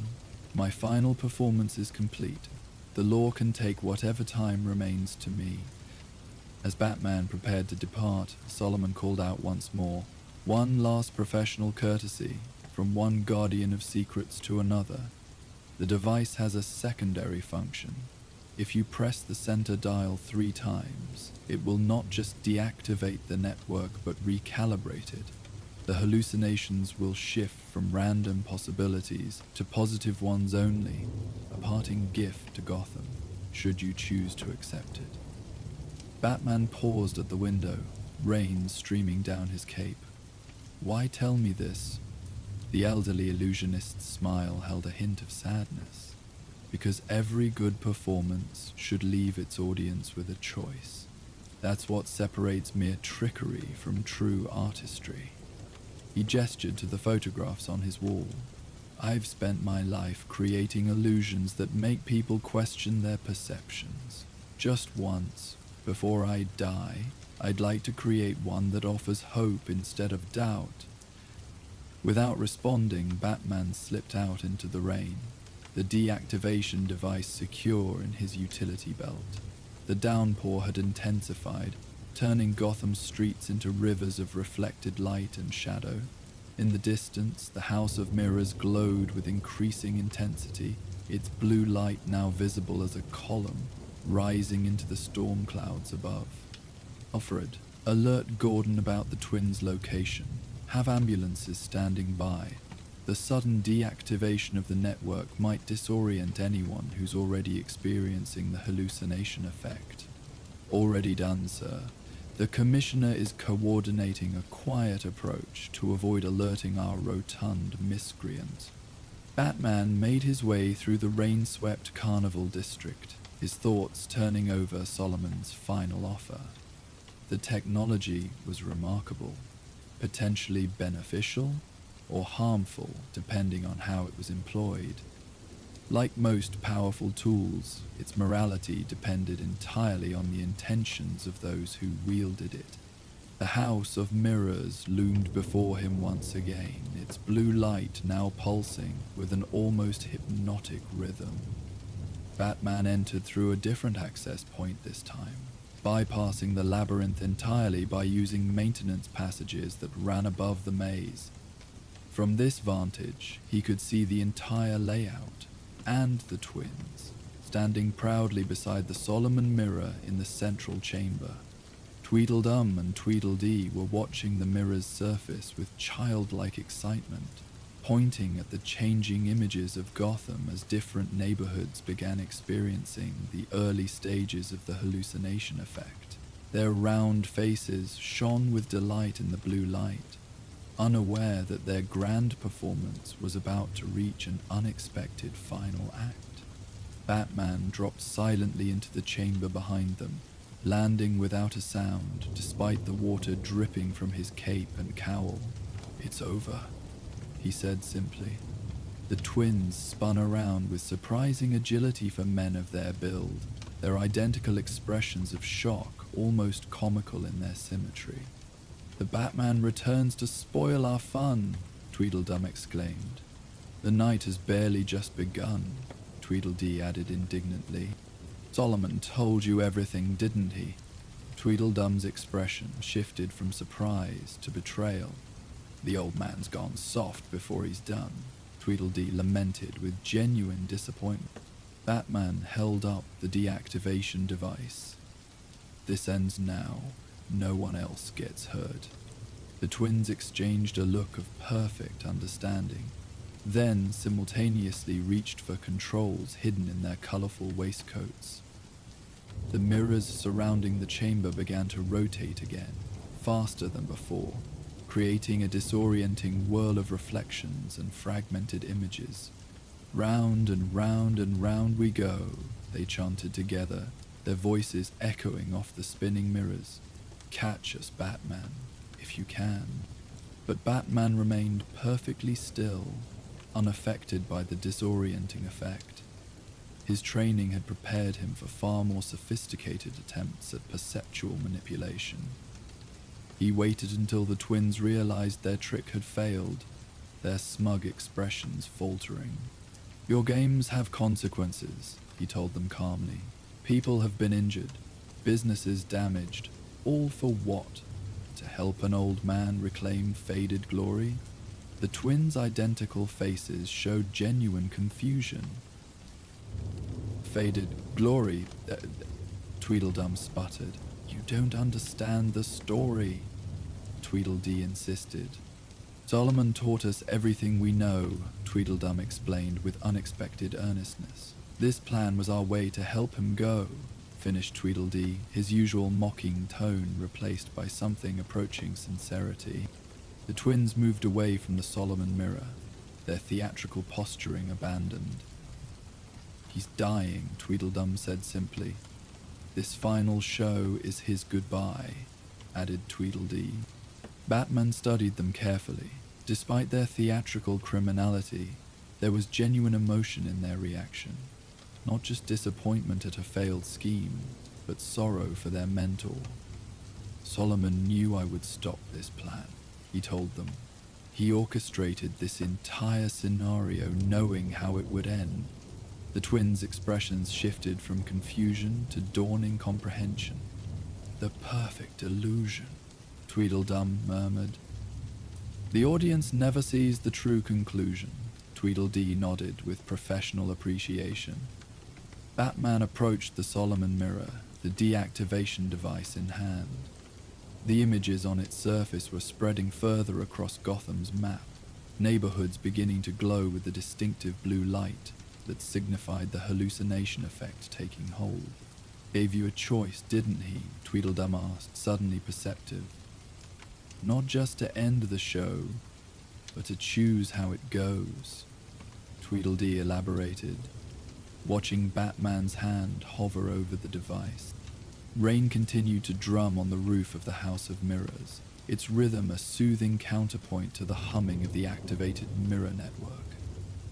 My final performance is complete. The law can take whatever time remains to me. As Batman prepared to depart, Solomon called out once more. One last professional courtesy, from one guardian of secrets to another. The device has a secondary function. If you press the center dial 3 times, it will not just deactivate the network but recalibrate it. The hallucinations will shift from random possibilities to positive ones only, a parting gift to Gotham, should you choose to accept it. Batman paused at the window, rain streaming down his cape. Why tell me this? The elderly illusionist's smile held a hint of sadness. Because every good performance should leave its audience with a choice. That's what separates mere trickery from true artistry. He gestured to the photographs on his wall. I've spent my life creating illusions that make people question their perceptions. Just once, before I die, I'd like to create one that offers hope instead of doubt. Without responding, Batman slipped out into the rain, the deactivation device secure in his utility belt. The downpour had intensified, turning Gotham's streets into rivers of reflected light and shadow. In the distance, the House of Mirrors glowed with increasing intensity, its blue light now visible as a column, rising into the storm clouds above. Alfred, alert Gordon about the twins' location. Have ambulances standing by. The sudden deactivation of the network might disorient anyone who's already experiencing the hallucination effect. Already done, sir. The Commissioner is coordinating a quiet approach to avoid alerting our rotund miscreant. Batman made his way through the rain-swept carnival district, his thoughts turning over Solomon's final offer. The technology was remarkable, potentially beneficial or harmful depending on how it was employed. Like most powerful tools, its morality depended entirely on the intentions of those who wielded it. The House of Mirrors loomed before him once again, its blue light now pulsing with an almost hypnotic rhythm. Batman entered through a different access point this time, bypassing the labyrinth entirely by using maintenance passages that ran above the maze. From this vantage, he could see the entire layout, and the twins, standing proudly beside the Solomon mirror in the central chamber. Tweedledum and Tweedledee were watching the mirror's surface with childlike excitement, pointing at the changing images of Gotham as different neighborhoods began experiencing the early stages of the hallucination effect. Their round faces shone with delight in the blue light, unaware that their grand performance was about to reach an unexpected final act. Batman dropped silently into the chamber behind them, landing without a sound despite the water dripping from his cape and cowl. "It's over," he said simply. The twins spun around with surprising agility for men of their build, their identical expressions of shock almost comical in their symmetry. "The Batman returns to spoil our fun," Tweedledum exclaimed. "The night has barely just begun," Tweedledee added indignantly. "Solomon told you everything, didn't he?" Tweedledum's expression shifted from surprise to betrayal. "The old man's gone soft before he's done," Tweedledee lamented with genuine disappointment. Batman held up the deactivation device. "This ends now. No one else gets hurt." The twins exchanged a look of perfect understanding, then simultaneously reached for controls hidden in their colorful waistcoats. The mirrors surrounding the chamber began to rotate again, faster than before, creating a disorienting whirl of reflections and fragmented images. "Round and round and round we go," they chanted together, their voices echoing off the spinning mirrors. "Catch us, Batman, if you can." But Batman remained perfectly still, unaffected by the disorienting effect. His training had prepared him for far more sophisticated attempts at perceptual manipulation. He waited until the twins realized their trick had failed, their smug expressions faltering. "Your games have consequences," he told them calmly. "People have been injured, businesses damaged. All for what? To help an old man reclaim faded glory?" The twins' identical faces showed genuine confusion. "Faded glory," Tweedledum sputtered. "You don't understand the story," Tweedledee insisted. Solomon taught us everything we know, Tweedledum explained with unexpected earnestness. This plan was our way to help him go, finished Tweedledee, his usual mocking tone replaced by something approaching sincerity. The twins moved away from the Solomon mirror, their theatrical posturing abandoned. He's dying, Tweedledum said simply. This final show is his goodbye, added Tweedledee. Batman studied them carefully. Despite their theatrical criminality, there was genuine emotion in their reaction. Not just disappointment at a failed scheme, but sorrow for their mentor. Solomon knew I would stop this plan, he told them. He orchestrated this entire scenario knowing how it would end. The twins' expressions shifted from confusion to dawning comprehension. The perfect illusion, Tweedledum murmured. The audience never sees the true conclusion, Tweedledee nodded with professional appreciation. Batman approached the Solomon mirror, the deactivation device in hand. The images on its surface were spreading further across Gotham's map, neighborhoods beginning to glow with the distinctive blue light that signified the hallucination effect taking hold. Gave you a choice, didn't he? Tweedledum asked, suddenly perceptive. Not just to end the show, but to choose how it goes, Tweedledee elaborated, watching Batman's hand hover over the device. Rain continued to drum on the roof of the House of Mirrors, its rhythm a soothing counterpoint to the humming of the activated mirror network.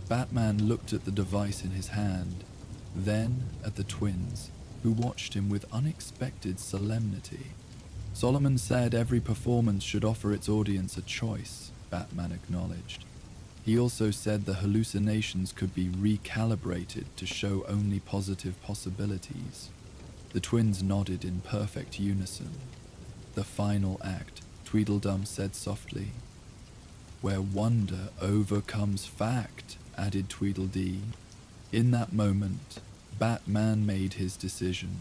Batman looked at the device in his hand, then at the twins, who watched him with unexpected solemnity. Solomon said every performance should offer its audience a choice, Batman acknowledged. He also said the hallucinations could be recalibrated to show only positive possibilities. The twins nodded in perfect unison. The final act, Tweedledum said softly. Where wonder overcomes fact, added Tweedledee. In that moment, Batman made his decision.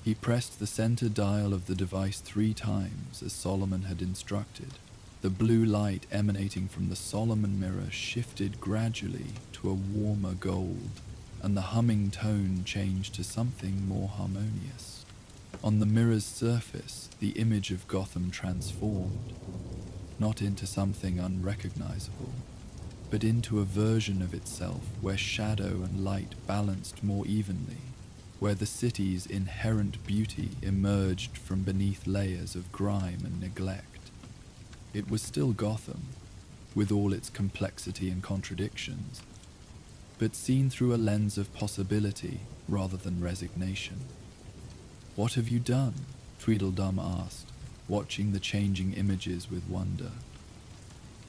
He pressed the center dial of the device 3 times, as Solomon had instructed. The blue light emanating from the Solomon mirror shifted gradually to a warmer gold, and the humming tone changed to something more harmonious. On the mirror's surface, the image of Gotham transformed, not into something unrecognizable, but into a version of itself where shadow and light balanced more evenly, where the city's inherent beauty emerged from beneath layers of grime and neglect. It was still Gotham, with all its complexity and contradictions, but seen through a lens of possibility rather than resignation. What have you done? Tweedledum asked, watching the changing images with wonder.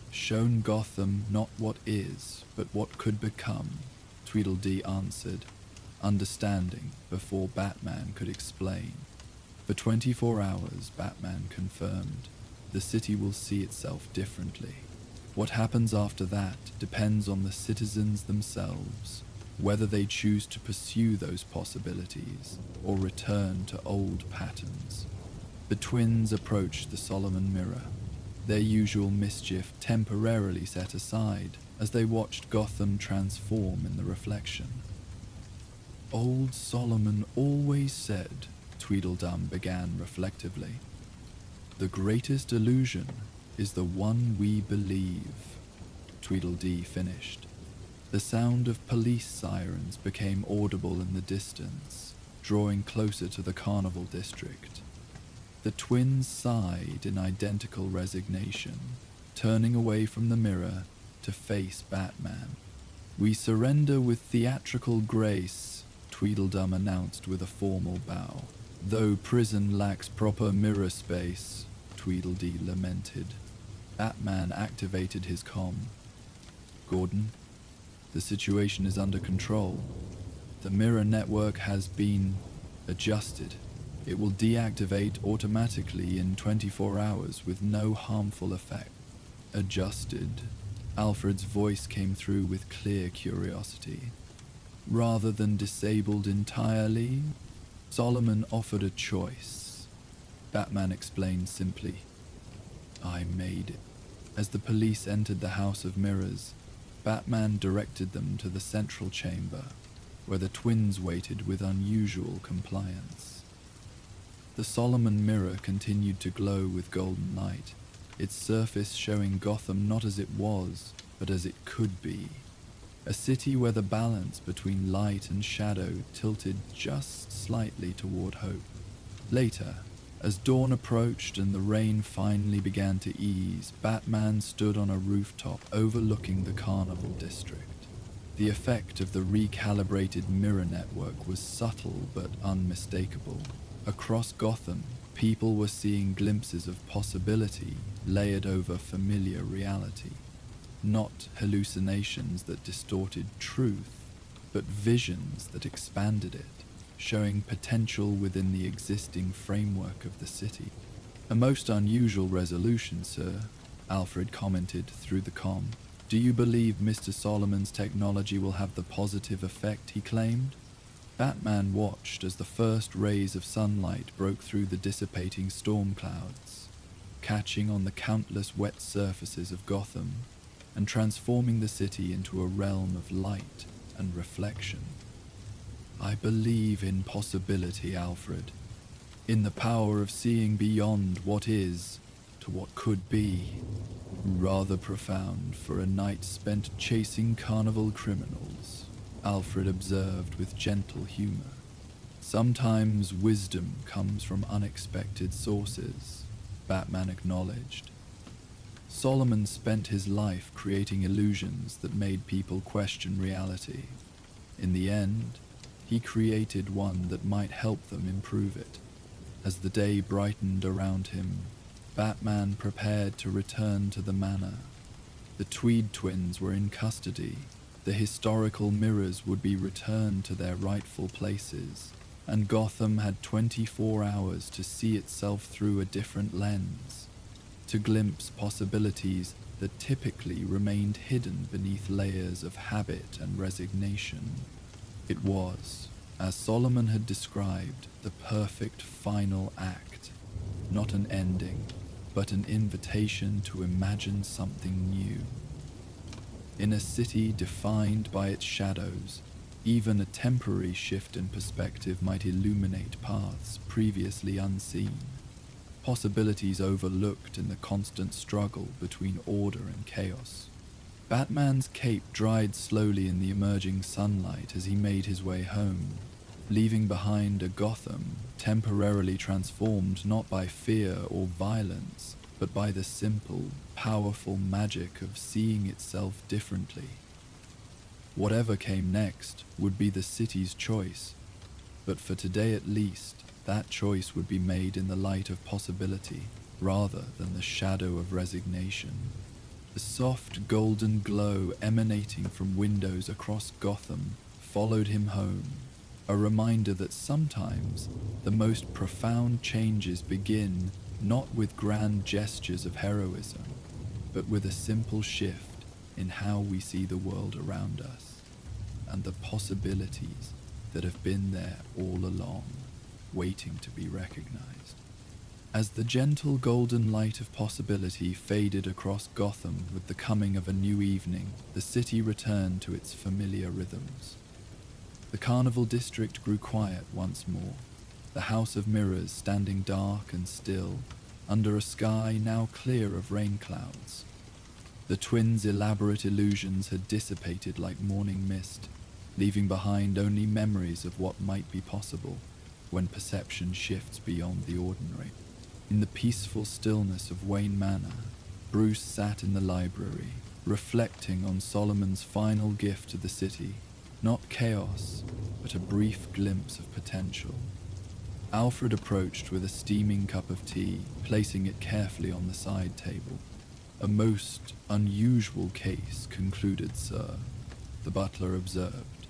Shown Gotham not what is, but what could become, Tweedledee answered, understanding before Batman could explain. For 24 hours, Batman confirmed, the city will see itself differently. What happens after that depends on the citizens themselves, whether they choose to pursue those possibilities or return to old patterns. The twins approached the Solomon mirror, their usual mischief temporarily set aside as they watched Gotham transform in the reflection. Old Solomon always said, Tweedledum began reflectively, the greatest illusion is the one we believe, Tweedledee finished. The sound of police sirens became audible in the distance, drawing closer to the carnival district. The twins sighed in identical resignation, turning away from the mirror to face Batman. We surrender with theatrical grace, Tweedledum announced with a formal bow. Though prison lacks proper mirror space, Tweedledee lamented. Batman activated his comm. Gordon, the situation is under control. The mirror network has been adjusted. It will deactivate automatically in 24 hours with no harmful effect. Adjusted. Alfred's voice came through with clear curiosity. Rather than disabled entirely, Solomon offered a choice. Batman explained simply, I made it. As the police entered the House of Mirrors, Batman directed them to the central chamber, where the twins waited with unusual compliance. The Solomon mirror continued to glow with golden light, its surface showing Gotham not as it was, but as it could be. A city where the balance between light and shadow tilted just slightly toward hope. Later, as dawn approached and the rain finally began to ease, Batman stood on a rooftop overlooking the Carnival district. The effect of the recalibrated mirror network was subtle but unmistakable. Across Gotham, people were seeing glimpses of possibility layered over familiar reality. Not hallucinations that distorted truth, but visions that expanded it, showing potential within the existing framework of the city. "A most unusual resolution, sir," Alfred commented through the comm. "Do you believe Mr. Solomon's technology will have the positive effect he claimed?" Batman watched as the first rays of sunlight broke through the dissipating storm clouds, catching on the countless wet surfaces of Gotham and transforming the city into a realm of light and reflection. "I believe in possibility, Alfred, in the power of seeing beyond what is to what could be." "Rather profound for a night spent chasing carnival criminals," Alfred observed with gentle humor. "Sometimes wisdom comes from unexpected sources," Batman acknowledged. "Solomon spent his life creating illusions that made people question reality. In the end, he created one that might help them improve it." As the day brightened around him, Batman prepared to return to the manor. The Tweed twins were in custody, the historical mirrors would be returned to their rightful places, and Gotham had 24 hours to see itself through a different lens, to glimpse possibilities that typically remained hidden beneath layers of habit and resignation. It was, as Solomon had described, the perfect final act, not an ending, but an invitation to imagine something new. In a city defined by its shadows, even a temporary shift in perspective might illuminate paths previously unseen, possibilities overlooked in the constant struggle between order and chaos. Batman's cape dried slowly in the emerging sunlight as he made his way home, leaving behind a Gotham temporarily transformed not by fear or violence, but by the simple, powerful magic of seeing itself differently. Whatever came next would be the city's choice, but for today at least, that choice would be made in the light of possibility rather than the shadow of resignation. The soft golden glow emanating from windows across Gotham followed him home, a reminder that sometimes the most profound changes begin not with grand gestures of heroism, but with a simple shift in how we see the world around us, and the possibilities that have been there all along, waiting to be recognized. As the gentle golden light of possibility faded across Gotham with the coming of a new evening, the city returned to its familiar rhythms. The Carnival district grew quiet once more, the House of Mirrors standing dark and still, under a sky now clear of rain clouds. The twins' elaborate illusions had dissipated like morning mist, leaving behind only memories of what might be possible when perception shifts beyond the ordinary. In the peaceful stillness of Wayne Manor, Bruce sat in the library, reflecting on Solomon's final gift to the city, not chaos, but a brief glimpse of potential. Alfred approached with a steaming cup of tea, placing it carefully on the side table. "A most unusual case concluded, sir," the butler observed,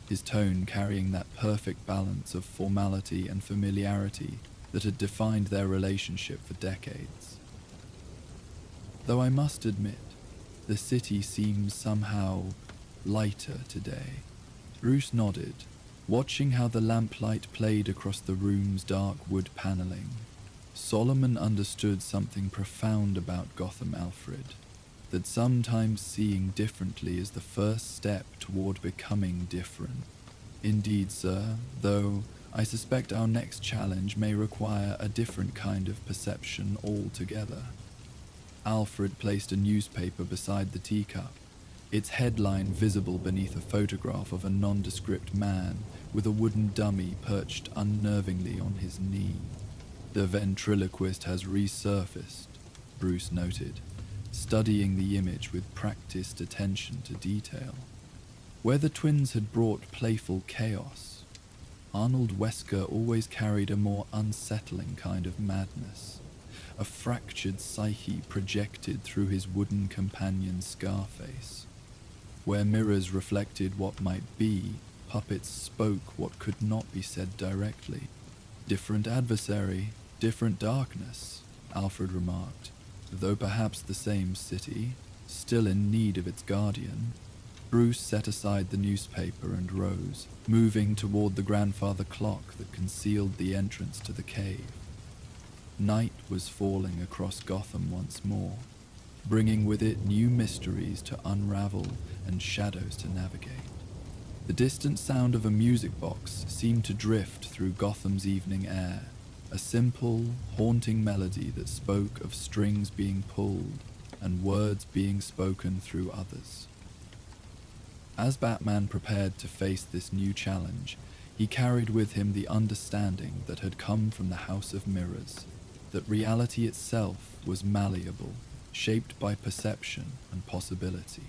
his tone carrying that perfect balance of formality and familiarity that had defined their relationship for decades. "Though I must admit, the city seems somehow lighter today." Bruce nodded, watching how the lamplight played across the room's dark wood paneling. Solomon understood something profound about Gotham, Alfred, that sometimes seeing differently is the first step toward becoming different. Indeed, sir, though I suspect our next challenge may require a different kind of perception altogether. Alfred placed a newspaper beside the teacup, its headline visible beneath a photograph of a nondescript man with a wooden dummy perched unnervingly on his knee. The ventriloquist has resurfaced, Bruce noted, studying the image with practiced attention to detail. Where the twins had brought playful chaos, Arnold Wesker always carried a more unsettling kind of madness, a fractured psyche projected through his wooden companion Scarface. Where mirrors reflected what might be, puppets spoke what could not be said directly. Different adversary, different darkness, Alfred remarked, though perhaps the same city, still in need of its guardian. Bruce set aside the newspaper and rose, moving toward the grandfather clock that concealed the entrance to the cave. Night was falling across Gotham once more, bringing with it new mysteries to unravel and shadows to navigate. The distant sound of a music box seemed to drift through Gotham's evening air, a simple, haunting melody that spoke of strings being pulled and words being spoken through others. As Batman prepared to face this new challenge, he carried with him the understanding that had come from the House of Mirrors, that reality itself was malleable, shaped by perception and possibility.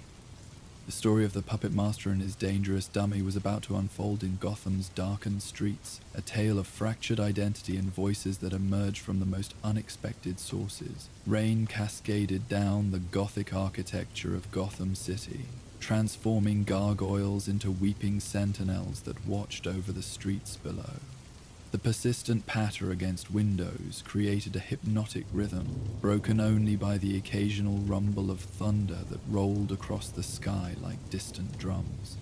The story of the puppet master and his dangerous dummy was about to unfold in Gotham's darkened streets, a tale of fractured identity and voices that emerged from the most unexpected sources. Rain cascaded down the Gothic architecture of Gotham City, transforming gargoyles into weeping sentinels that watched over the streets below. The persistent patter against windows created a hypnotic rhythm, broken only by the occasional rumble of thunder that rolled across the sky like distant drums.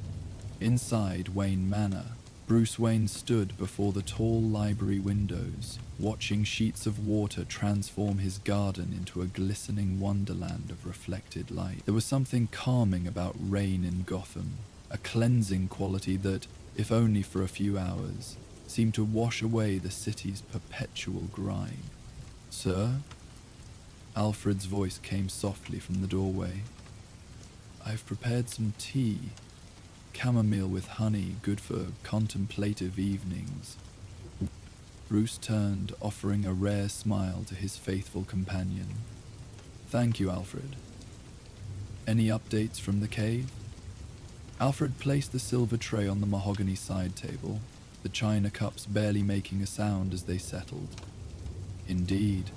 Inside Wayne Manor, Bruce Wayne stood before the tall library windows, watching sheets of water transform his garden into a glistening wonderland of reflected light. There was something calming about rain in Gotham, a cleansing quality that, if only for a few hours, seemed to wash away the city's perpetual grime. "Sir?" Alfred's voice came softly from the doorway. "I've prepared some tea. Chamomile with honey, good for contemplative evenings." Bruce turned, offering a rare smile to his faithful companion. "Thank you, Alfred. Any updates from the cave?" Alfred placed the silver tray on the mahogany side table, the china cups barely making a sound as they settled. "Indeed.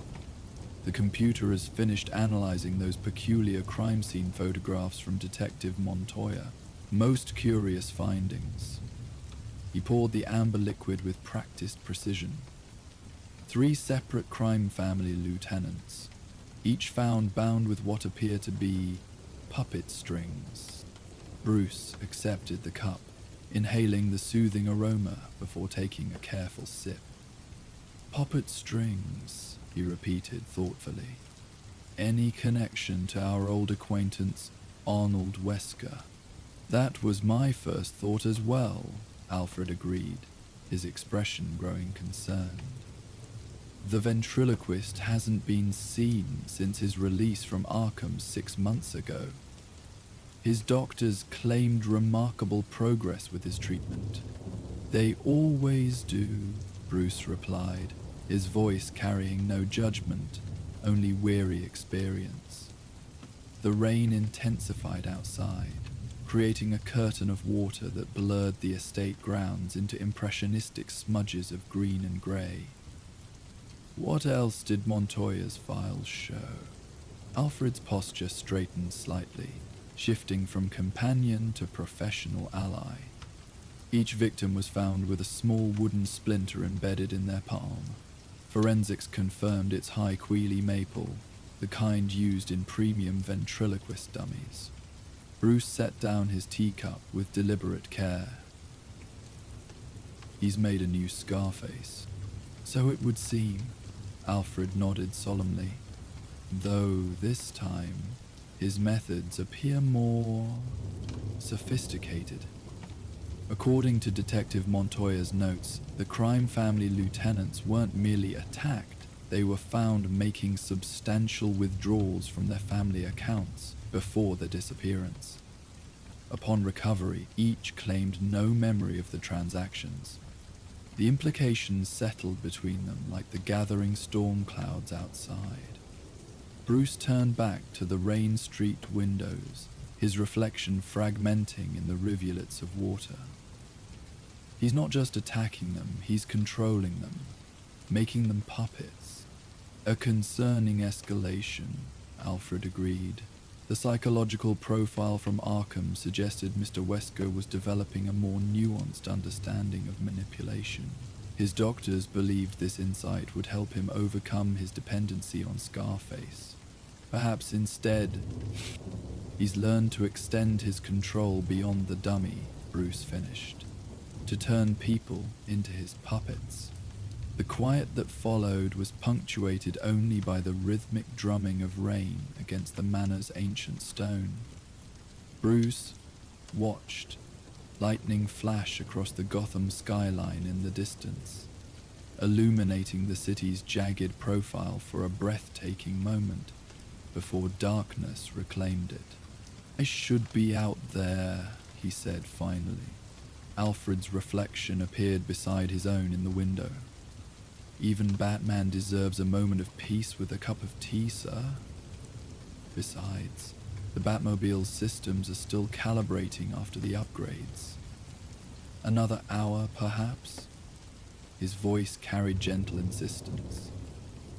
The computer has finished analyzing those peculiar crime scene photographs from Detective Montoya. Most curious findings." He poured the amber liquid with practiced precision. 3 separate crime family lieutenants, each found bound with what appear to be puppet strings. Bruce accepted the cup, inhaling the soothing aroma before taking a careful sip. "Puppet strings," he repeated thoughtfully. "Any connection to our old acquaintance, Arnold Wesker?" "That was my first thought as well," Alfred agreed, his expression growing concerned. "The ventriloquist hasn't been seen since his release from Arkham 6 months ago. His doctors claimed remarkable progress with his treatment." "They always do," Bruce replied, his voice carrying no judgment, only weary experience. The rain intensified outside, creating a curtain of water that blurred the estate grounds into impressionistic smudges of green and grey. "What else did Montoya's files show?" Alfred's posture straightened slightly, shifting from companion to professional ally. Each victim was found with a small wooden splinter embedded in their palm. Forensics confirmed its high queely maple, the kind used in premium ventriloquist dummies. Bruce set down his teacup with deliberate care. "He's made a new Scarface, so it would seem. Alfred nodded solemnly, though this time his methods appear more sophisticated. According to Detective Montoya's notes, the crime family lieutenants weren't merely attacked, they were found making substantial withdrawals from their family accounts before their disappearance. Upon recovery, each claimed no memory of the transactions. The implications settled between them like the gathering storm clouds outside. Bruce turned back to the rain-streaked windows, his reflection fragmenting in the rivulets of water. He's not just attacking them, he's controlling them, making them puppets. A concerning escalation, Alfred agreed. The psychological profile from Arkham suggested Mr. Wesker was developing a more nuanced understanding of manipulation. His doctors believed this insight would help him overcome his dependency on Scarface. Perhaps instead, he's learned to extend his control beyond the dummy, Bruce finished, to turn people into his puppets. The quiet that followed was punctuated only by the rhythmic drumming of rain against the manor's ancient stone. Bruce watched lightning flash across the Gotham skyline in the distance, illuminating the city's jagged profile for a breathtaking moment before darkness reclaimed it. "I should be out there," he said finally. Alfred's reflection appeared beside his own in the window. "Even Batman deserves a moment of peace with a cup of tea, sir. Besides, the Batmobile's systems are still calibrating after the upgrades. Another hour, perhaps?" His voice carried gentle insistence.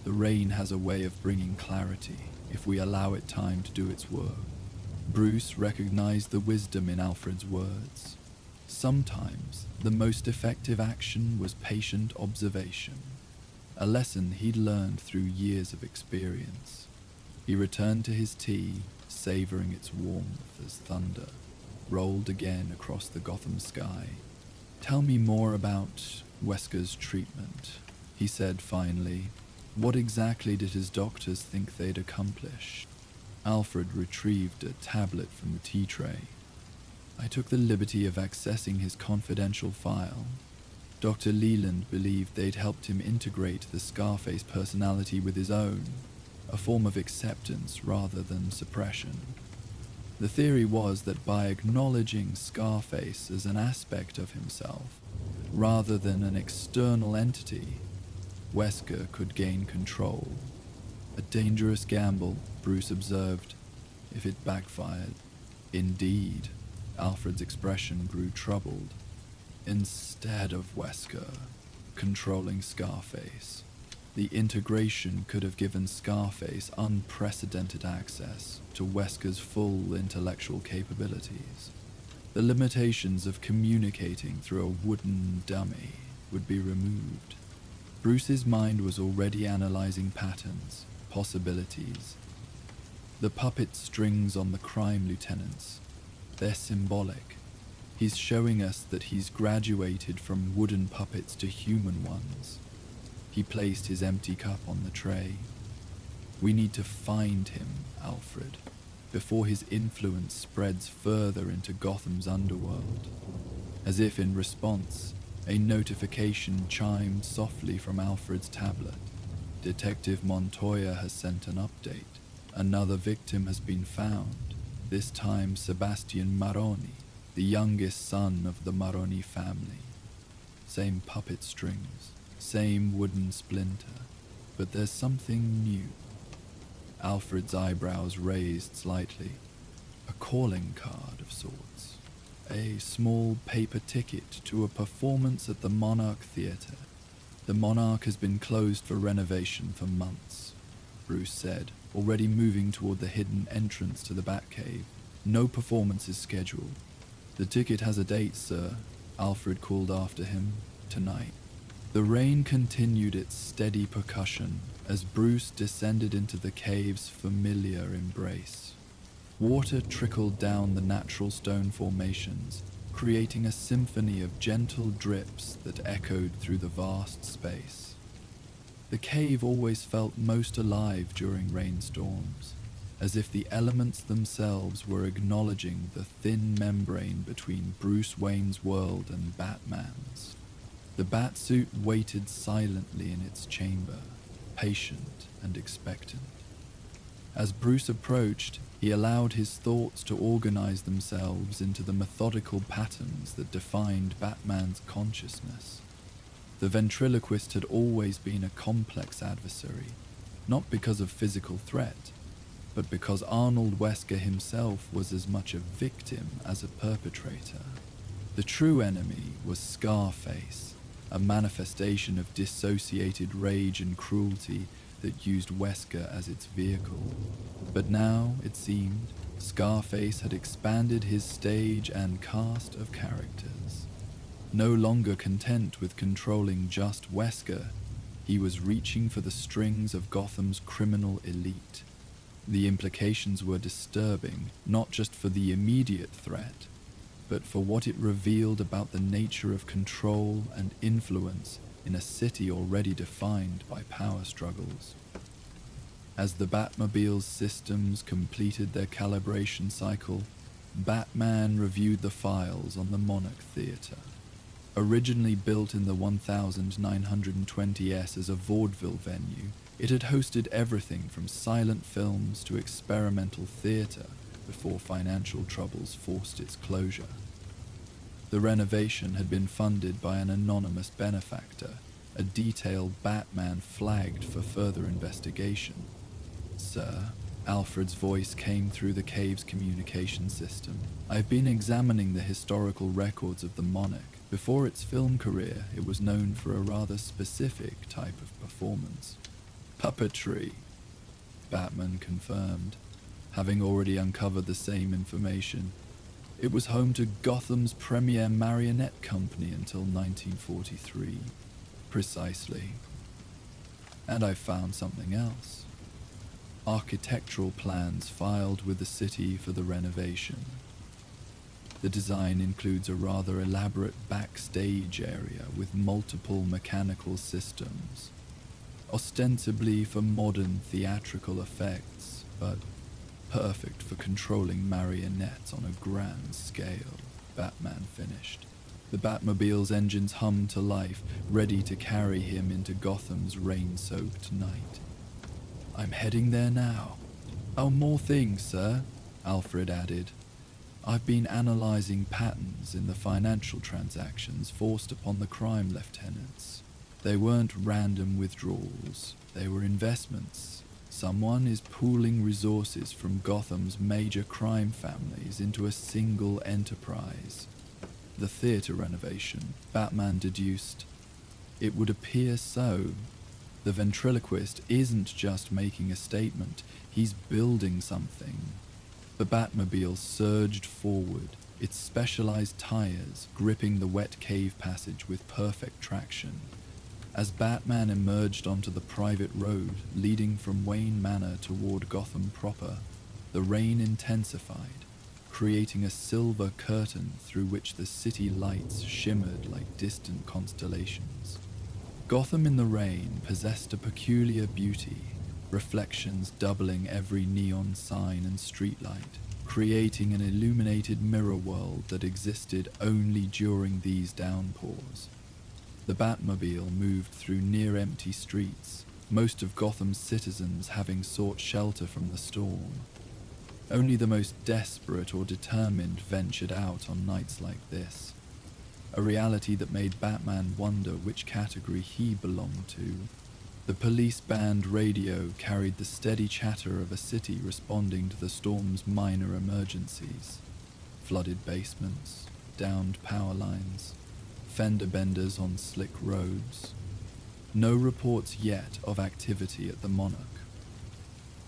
"The rain has a way of bringing clarity, if we allow it time to do its work." Bruce recognized the wisdom in Alfred's words. Sometimes, the most effective action was patient observation, a lesson he'd learned through years of experience. He returned to his tea, savoring its warmth as thunder rolled again across the Gotham sky. "Tell me more about Wesker's treatment," he said finally. "What exactly did his doctors think they'd accomplished?" Alfred retrieved a tablet from the tea tray. "I took the liberty of accessing his confidential file. Dr. Leland believed they'd helped him integrate the Scarface personality with his own, a form of acceptance rather than suppression. The theory was that by acknowledging Scarface as an aspect of himself, rather than an external entity, Wesker could gain control. A dangerous gamble, Bruce observed, if it backfired. Indeed, Alfred's expression grew troubled. Instead of Wesker controlling Scarface, the integration could have given Scarface unprecedented access to Wesker's full intellectual capabilities. The limitations of communicating through a wooden dummy would be removed. Bruce's mind was already analyzing patterns, possibilities. The puppet strings on the crime lieutenants, they're symbolic. He's showing us that he's graduated from wooden puppets to human ones. He placed his empty cup on the tray. "We need to find him, Alfred, before his influence spreads further into Gotham's underworld." As if in response, a notification chimed softly from Alfred's tablet. "Detective Montoya has sent an update. Another victim has been found, this time Sebastian Maroni, the youngest son of the Maroni family. Same puppet strings, same wooden splinter, but there's something new." Alfred's eyebrows raised slightly. "A calling card of sorts. A small paper ticket to a performance at the Monarch Theatre. The Monarch has been closed for renovation for months," Bruce said, already moving toward the hidden entrance to the Batcave. "No performance is scheduled." "The ticket has a date, sir," Alfred called after him. "Tonight." The rain continued its steady percussion as Bruce descended into the cave's familiar embrace. Water trickled down the natural stone formations, creating a symphony of gentle drips that echoed through the vast space. The cave always felt most alive during rainstorms, as if the elements themselves were acknowledging the thin membrane between Bruce Wayne's world and Batman's. The Batsuit waited silently in its chamber, patient and expectant. As Bruce approached, he allowed his thoughts to organize themselves into the methodical patterns that defined Batman's consciousness. The ventriloquist had always been a complex adversary, not because of physical threat, but because Arnold Wesker himself was as much a victim as a perpetrator. The true enemy was Scarface, a manifestation of dissociated rage and cruelty that used Wesker as its vehicle. But now, it seemed, Scarface had expanded his stage and cast of characters. No longer content with controlling just Wesker, he was reaching for the strings of Gotham's criminal elite. The implications were disturbing, not just for the immediate threat, but for what it revealed about the nature of control and influence in a city already defined by power struggles. As the Batmobile's systems completed their calibration cycle, Batman reviewed the files on the Monarch Theatre. Originally built in the 1920s as a vaudeville venue, it had hosted everything from silent films to experimental theatre before financial troubles forced its closure. The renovation had been funded by an anonymous benefactor, a detail Batman flagged for further investigation. "Sir," Alfred's voice came through the cave's communication system. "I've been examining the historical records of the Monarch. Before its film career, it was known for a rather specific type of performance. Puppetry," Batman confirmed, having already uncovered the same information. "It was home to Gotham's premier marionette company until 1943. Precisely. And I found something else. Architectural plans filed with the city for the renovation. The design includes a rather elaborate backstage area with multiple mechanical systems, ostensibly for modern theatrical effects, but perfect for controlling marionettes on a grand scale," Batman finished. The Batmobile's engines hummed to life, ready to carry him into Gotham's rain-soaked night. "I'm heading there now." "Oh, more things, sir," Alfred added. "I've been analyzing patterns in the financial transactions forced upon the crime lieutenants. They weren't random withdrawals, they were investments. Someone is pooling resources from Gotham's major crime families into a single enterprise." The theater renovation, Batman deduced. It would appear so. The ventriloquist isn't just making a statement, he's building something. The Batmobile surged forward, its specialized tires gripping the wet cave passage with perfect traction. As Batman emerged onto the private road leading from Wayne Manor toward Gotham proper, the rain intensified, creating a silver curtain through which the city lights shimmered like distant constellations. Gotham in the rain possessed a peculiar beauty, reflections doubling every neon sign and streetlight, creating an illuminated mirror world that existed only during these downpours. The Batmobile moved through near-empty streets, most of Gotham's citizens having sought shelter from the storm. Only the most desperate or determined ventured out on nights like this, a reality that made Batman wonder which category he belonged to. The police band radio carried the steady chatter of a city responding to the storm's minor emergencies. Flooded basements, downed power lines, fender benders on slick roads. No reports yet of activity at the Monarch.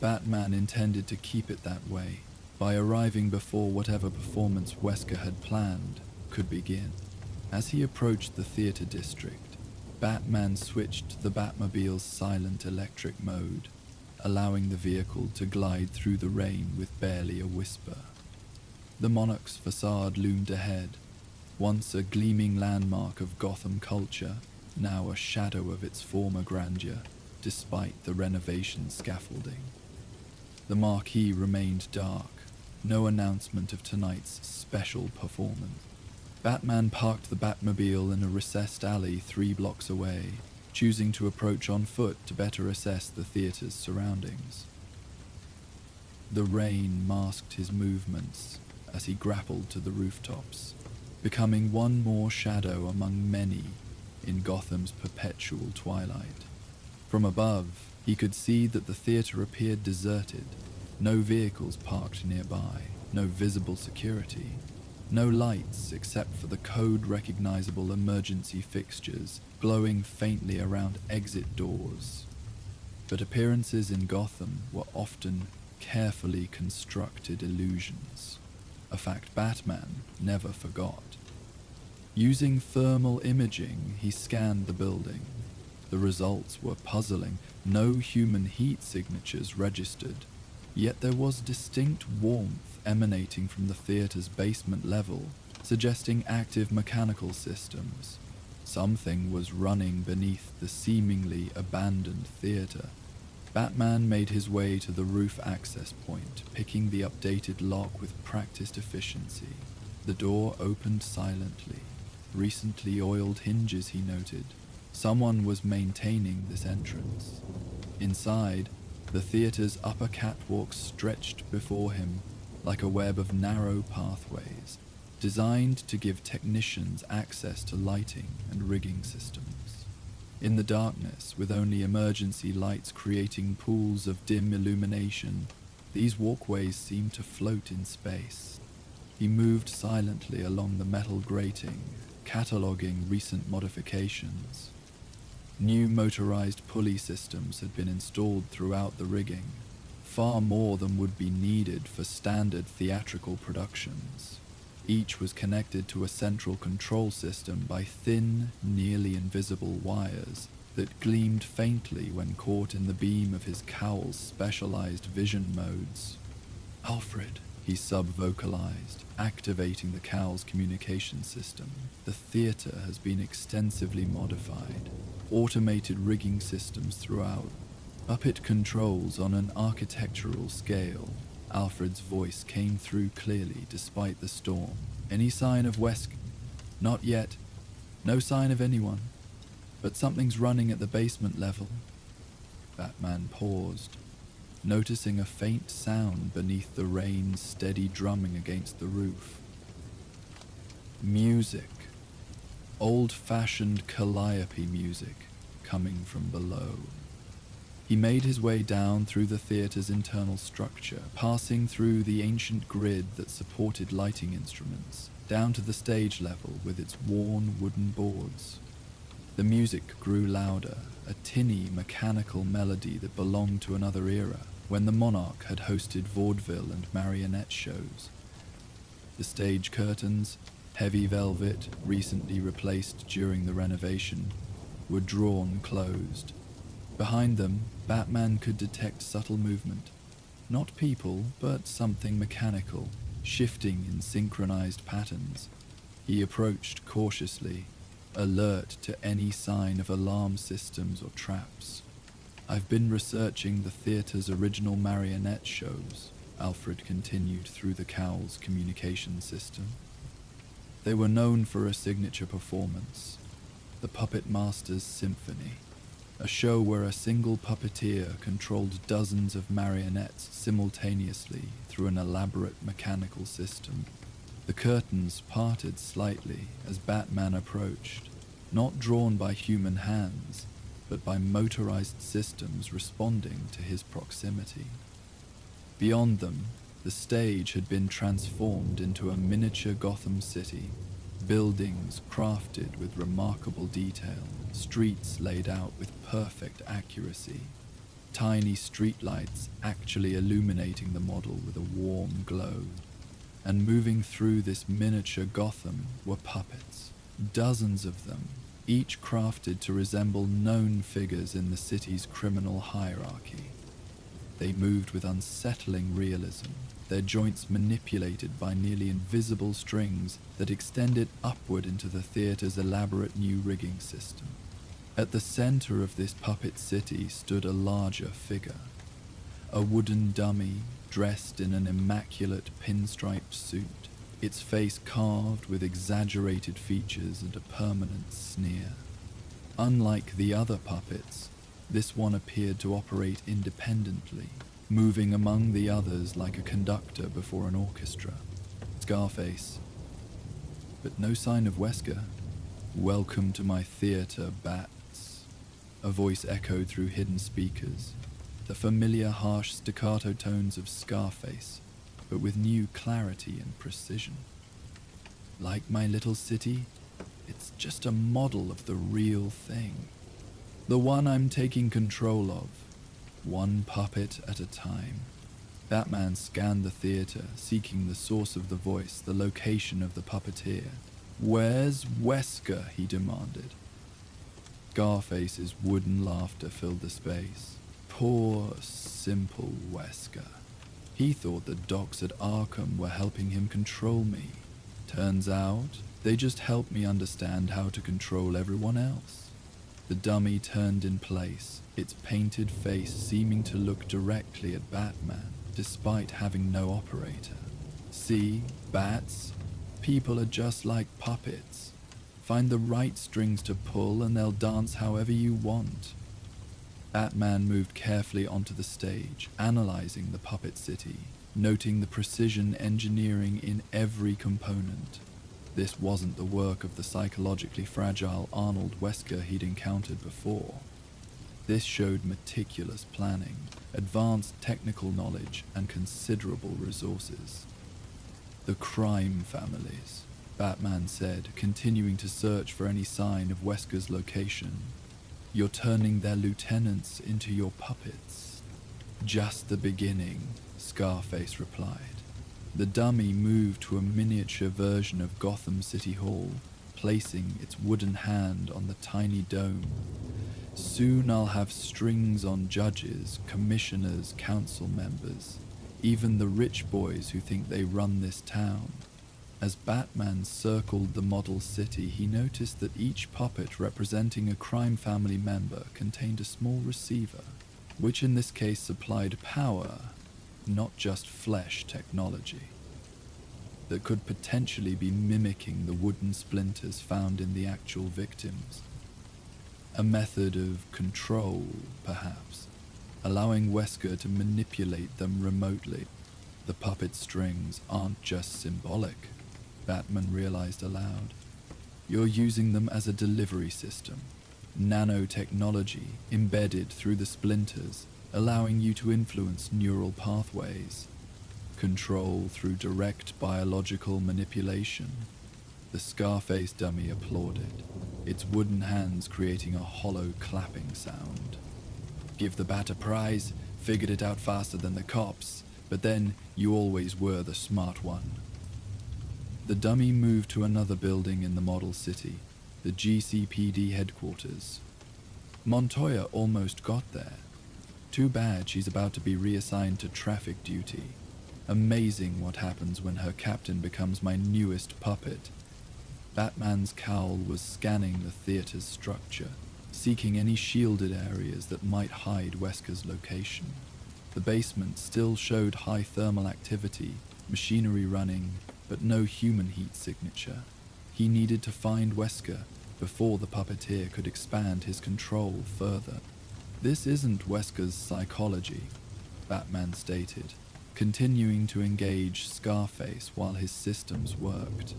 Batman intended to keep it that way, by arriving before whatever performance Wesker had planned could begin. As he approached the theater district, Batman switched the Batmobile's silent electric mode, allowing the vehicle to glide through the rain with barely a whisper. The Monarch's facade loomed ahead, once a gleaming landmark of Gotham culture, now a shadow of its former grandeur. despite the renovation scaffolding. The marquee remained dark, no announcement of tonight's special performance. Batman parked the Batmobile in a recessed alley 3 blocks away, choosing to approach on foot to better assess the theater's surroundings. The rain masked his movements as he grappled to the rooftops, becoming one more shadow among many in Gotham's perpetual twilight. From above, he could see that the theater appeared deserted, no vehicles parked nearby, no visible security, no lights except for the code-recognizable emergency fixtures glowing faintly around exit doors. But appearances in Gotham were often carefully constructed illusions, a fact Batman never forgot. Using thermal imaging, he scanned the building. The results were puzzling. No human heat signatures registered, yet there was distinct warmth emanating from the theater's basement level, suggesting active mechanical systems. Something was running beneath the seemingly abandoned theater. Batman made his way to the roof access point, picking the updated lock with practiced efficiency. The door opened silently. Recently oiled hinges, he noted. Someone was maintaining this entrance. Inside, the theater's upper catwalk stretched before him like a web of narrow pathways, designed to give technicians access to lighting and rigging systems. In the darkness, with only emergency lights creating pools of dim illumination, these walkways seemed to float in space. He moved silently along the metal grating, cataloging recent modifications. New motorized pulley systems had been installed throughout the rigging, far more than would be needed for standard theatrical productions. Each was connected to a central control system by thin, nearly invisible wires that gleamed faintly when caught in the beam of his cowl's specialized vision modes. "Alfred," he sub-vocalized, activating the cowl's communication system. "The theater has been extensively modified. Automated rigging systems throughout. Puppet controls on an architectural scale." Alfred's voice came through clearly despite the storm. "Any sign of Wesk?" "Not yet. No sign of anyone. But something's running at the basement level." Batman paused, noticing a faint sound beneath the rain's steady drumming against the roof. Music. Old-fashioned calliope music coming from below. He made his way down through the theater's internal structure, passing through the ancient grid that supported lighting instruments, down to the stage level with its worn wooden boards. The music grew louder, a tinny, mechanical melody that belonged to another era, when the monarch had hosted vaudeville and marionette shows. The stage curtains, heavy velvet, recently replaced during the renovation, were drawn closed. Behind them, Batman could detect subtle movement. Not people, but something mechanical, shifting in synchronized patterns. He approached cautiously, alert to any sign of alarm systems or traps. "I've been researching the theater's original marionette shows," Alfred continued through the cowl's communication system. "They were known for a signature performance, the Puppet Master's Symphony. A show where a single puppeteer controlled dozens of marionettes simultaneously through an elaborate mechanical system." The curtains parted slightly as Batman approached, not drawn by human hands, but by motorized systems responding to his proximity. Beyond them, the stage had been transformed into a miniature Gotham City, buildings crafted with remarkable detail, streets laid out with perfect accuracy, tiny streetlights actually illuminating the model with a warm glow. And moving through this miniature Gotham were puppets, dozens of them, each crafted to resemble known figures in the city's criminal hierarchy. They moved with unsettling realism, their joints manipulated by nearly invisible strings that extended upward into the theater's elaborate new rigging system. At the center of this puppet city stood a larger figure, a wooden dummy dressed in an immaculate pinstriped suit, its face carved with exaggerated features and a permanent sneer. Unlike the other puppets, this one appeared to operate independently, moving among the others like a conductor before an orchestra. Scarface. But no sign of Wesker. "Welcome to my theater, Bats," a voice echoed through hidden speakers, the familiar harsh staccato tones of Scarface, but with new clarity and precision. "Like my little city, it's just a model of the real thing. The one I'm taking control of, one puppet at a time." Batman scanned the theater, seeking the source of the voice, the location of the puppeteer. "Where's Wesker?" he demanded. Scarface's wooden laughter filled the space. Poor, simple Wesker. He thought the docs at Arkham were helping him control me. Turns out, they just helped me understand how to control everyone else. The dummy turned in place, its painted face seeming to look directly at Batman, despite having no operator. "See, Bats? People are just like puppets. Find the right strings to pull and they'll dance however you want." Batman moved carefully onto the stage, analyzing the puppet city, noting the precision engineering in every component. This wasn't the work of the psychologically fragile Arnold Wesker he'd encountered before. This showed meticulous planning, advanced technical knowledge, and considerable resources. "The crime families," Batman said, continuing to search for any sign of Wesker's location. "You're turning their lieutenants into your puppets." "Just the beginning," Scarface replied. The dummy moved to a miniature version of Gotham City Hall, placing its wooden hand on the tiny dome. "Soon I'll have strings on judges, commissioners, council members, even the rich boys who think they run this town." As Batman circled the model city, he noticed that each puppet representing a crime family member contained a small receiver, which in this case supplied power, not just flesh technology, that could potentially be mimicking the wooden splinters found in the actual victims. A method of control, perhaps, allowing Wesker to manipulate them remotely. The puppet strings aren't just symbolic, Batman realized aloud. You're using them as a delivery system, nanotechnology embedded through the splinters, allowing you to influence neural pathways. Control through direct biological manipulation. The Scarface dummy applauded, its wooden hands creating a hollow clapping sound. "Give the Bat a prize, figured it out faster than the cops, but then you always were the smart one." The dummy moved to another building in the model city, the GCPD headquarters. Montoya almost got there. Too bad she's about to be reassigned to traffic duty. Amazing what happens when her captain becomes my newest puppet. Batman's cowl was scanning the theater's structure, seeking any shielded areas that might hide Wesker's location. The basement still showed high thermal activity, machinery running, but no human heat signature. He needed to find Wesker before the puppeteer could expand his control further. "This isn't Wesker's psychology," Batman stated, continuing to engage Scarface while his systems worked.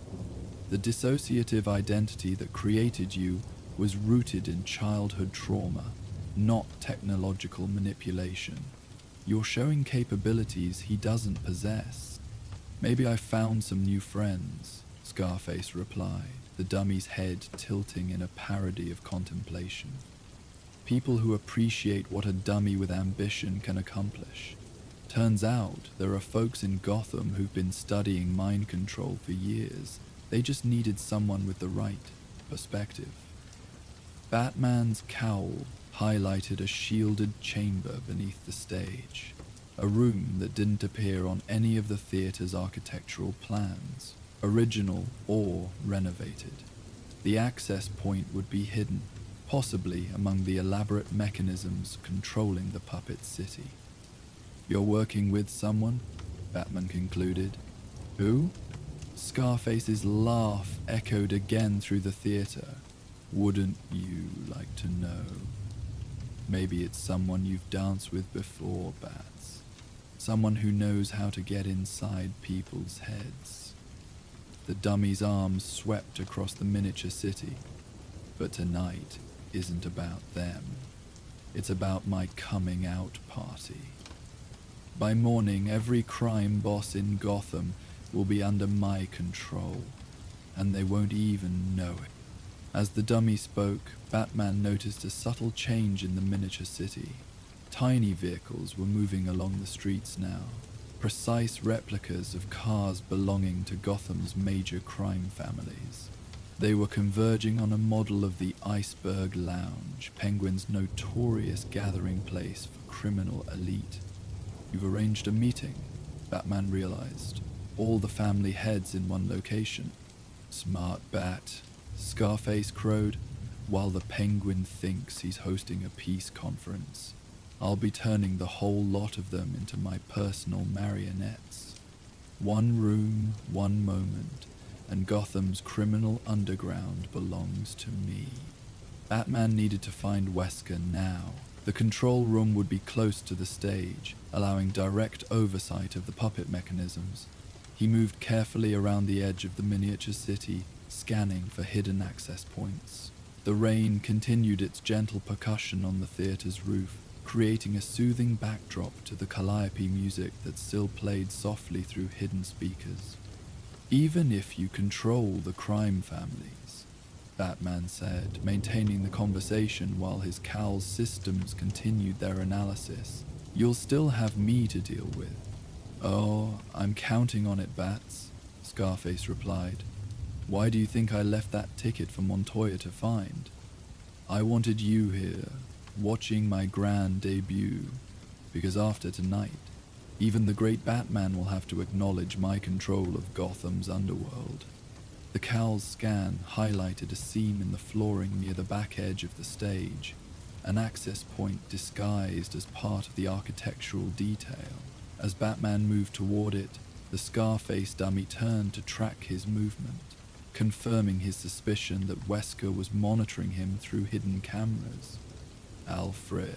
"The dissociative identity that created you was rooted in childhood trauma, not technological manipulation. You're showing capabilities he doesn't possess." "Maybe I found some new friends," Scarface replied, the dummy's head tilting in a parody of contemplation. "People who appreciate what a dummy with ambition can accomplish. Turns out there are folks in Gotham who've been studying mind control for years. They just needed someone with the right perspective." Batman's cowl highlighted a shielded chamber beneath the stage, a room that didn't appear on any of the theater's architectural plans, original or renovated. The access point would be hidden, possibly among the elaborate mechanisms controlling the puppet city. "You're working with someone?" Batman concluded. "Who?" Scarface's laugh echoed again through the theater. "Wouldn't you like to know? Maybe it's someone you've danced with before, Bats. Someone who knows how to get inside people's heads." The dummy's arms swept across the miniature city. "But tonight isn't about them. It's about my coming out party. By morning, every crime boss in Gotham will be under my control, and they won't even know it." As the dummy spoke, Batman noticed a subtle change in the miniature city. Tiny vehicles were moving along the streets now, precise replicas of cars belonging to Gotham's major crime families. They were converging on a model of the Iceberg Lounge, Penguin's notorious gathering place for criminal elite. "You've arranged a meeting," Batman realized. "All the family heads in one location." "Smart Bat," Scarface crowed. "While the Penguin thinks he's hosting a peace conference, I'll be turning the whole lot of them into my personal marionettes. One room, one moment, and Gotham's criminal underground belongs to me." Batman needed to find Wesker now. The control room would be close to the stage, allowing direct oversight of the puppet mechanisms. He moved carefully around the edge of the miniature city, scanning for hidden access points. The rain continued its gentle percussion on the theater's roof, creating a soothing backdrop to the calliope music that still played softly through hidden speakers. "Even if you control the crime families," Batman said, maintaining the conversation while his cowl's systems continued their analysis, "you'll still have me to deal with." "Oh, I'm counting on it, Bats," Scarface replied. "Why do you think I left that ticket for Montoya to find? I wanted you here, watching my grand debut, because after tonight, even the great Batman will have to acknowledge my control of Gotham's underworld." The cowl's scan highlighted a seam in the flooring near the back edge of the stage, an access point disguised as part of the architectural detail. As Batman moved toward it, the Scarface dummy turned to track his movement, confirming his suspicion that Wesker was monitoring him through hidden cameras. "Alfred,"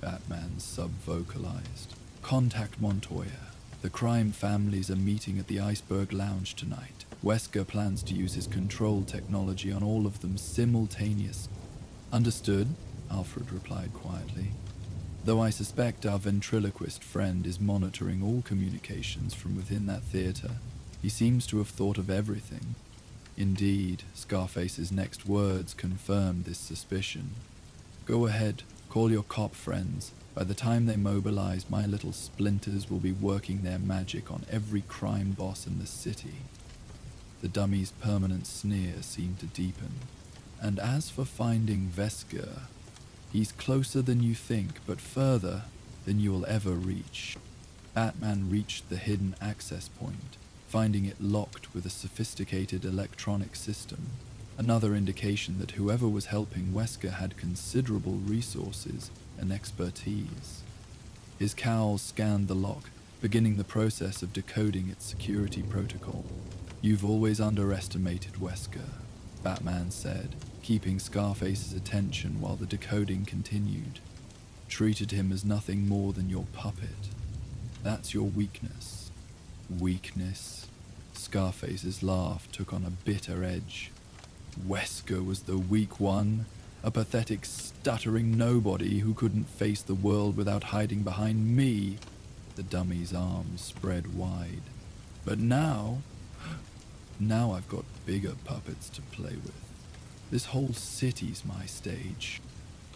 Batman sub-vocalized. "Contact Montoya. The crime families are meeting at the Iceberg Lounge tonight. Wesker plans to use his control technology on all of them simultaneously." "Understood," Alfred replied quietly. "Though I suspect our ventriloquist friend is monitoring all communications from within that theater. He seems to have thought of everything." Indeed, Scarface's next words confirmed this suspicion. "Go ahead, call your cop friends. By the time they mobilize, my little splinters will be working their magic on every crime boss in the city." The dummy's permanent sneer seemed to deepen. "And as for finding Wesker, he's closer than you think, but further than you'll ever reach." Batman reached the hidden access point, finding it locked with a sophisticated electronic system, another indication that whoever was helping Wesker had considerable resources and expertise. His cowl scanned the lock, beginning the process of decoding its security protocol. "You've always underestimated Wesker," Batman said, keeping Scarface's attention while the decoding continued. "Treated him as nothing more than your puppet. That's your weakness." "Weakness?" Scarface's laugh took on a bitter edge. "Wesker was the weak one, a pathetic, stuttering nobody who couldn't face the world without hiding behind me." The dummy's arms spread wide. "But now I've got bigger puppets to play with. This whole city's my stage."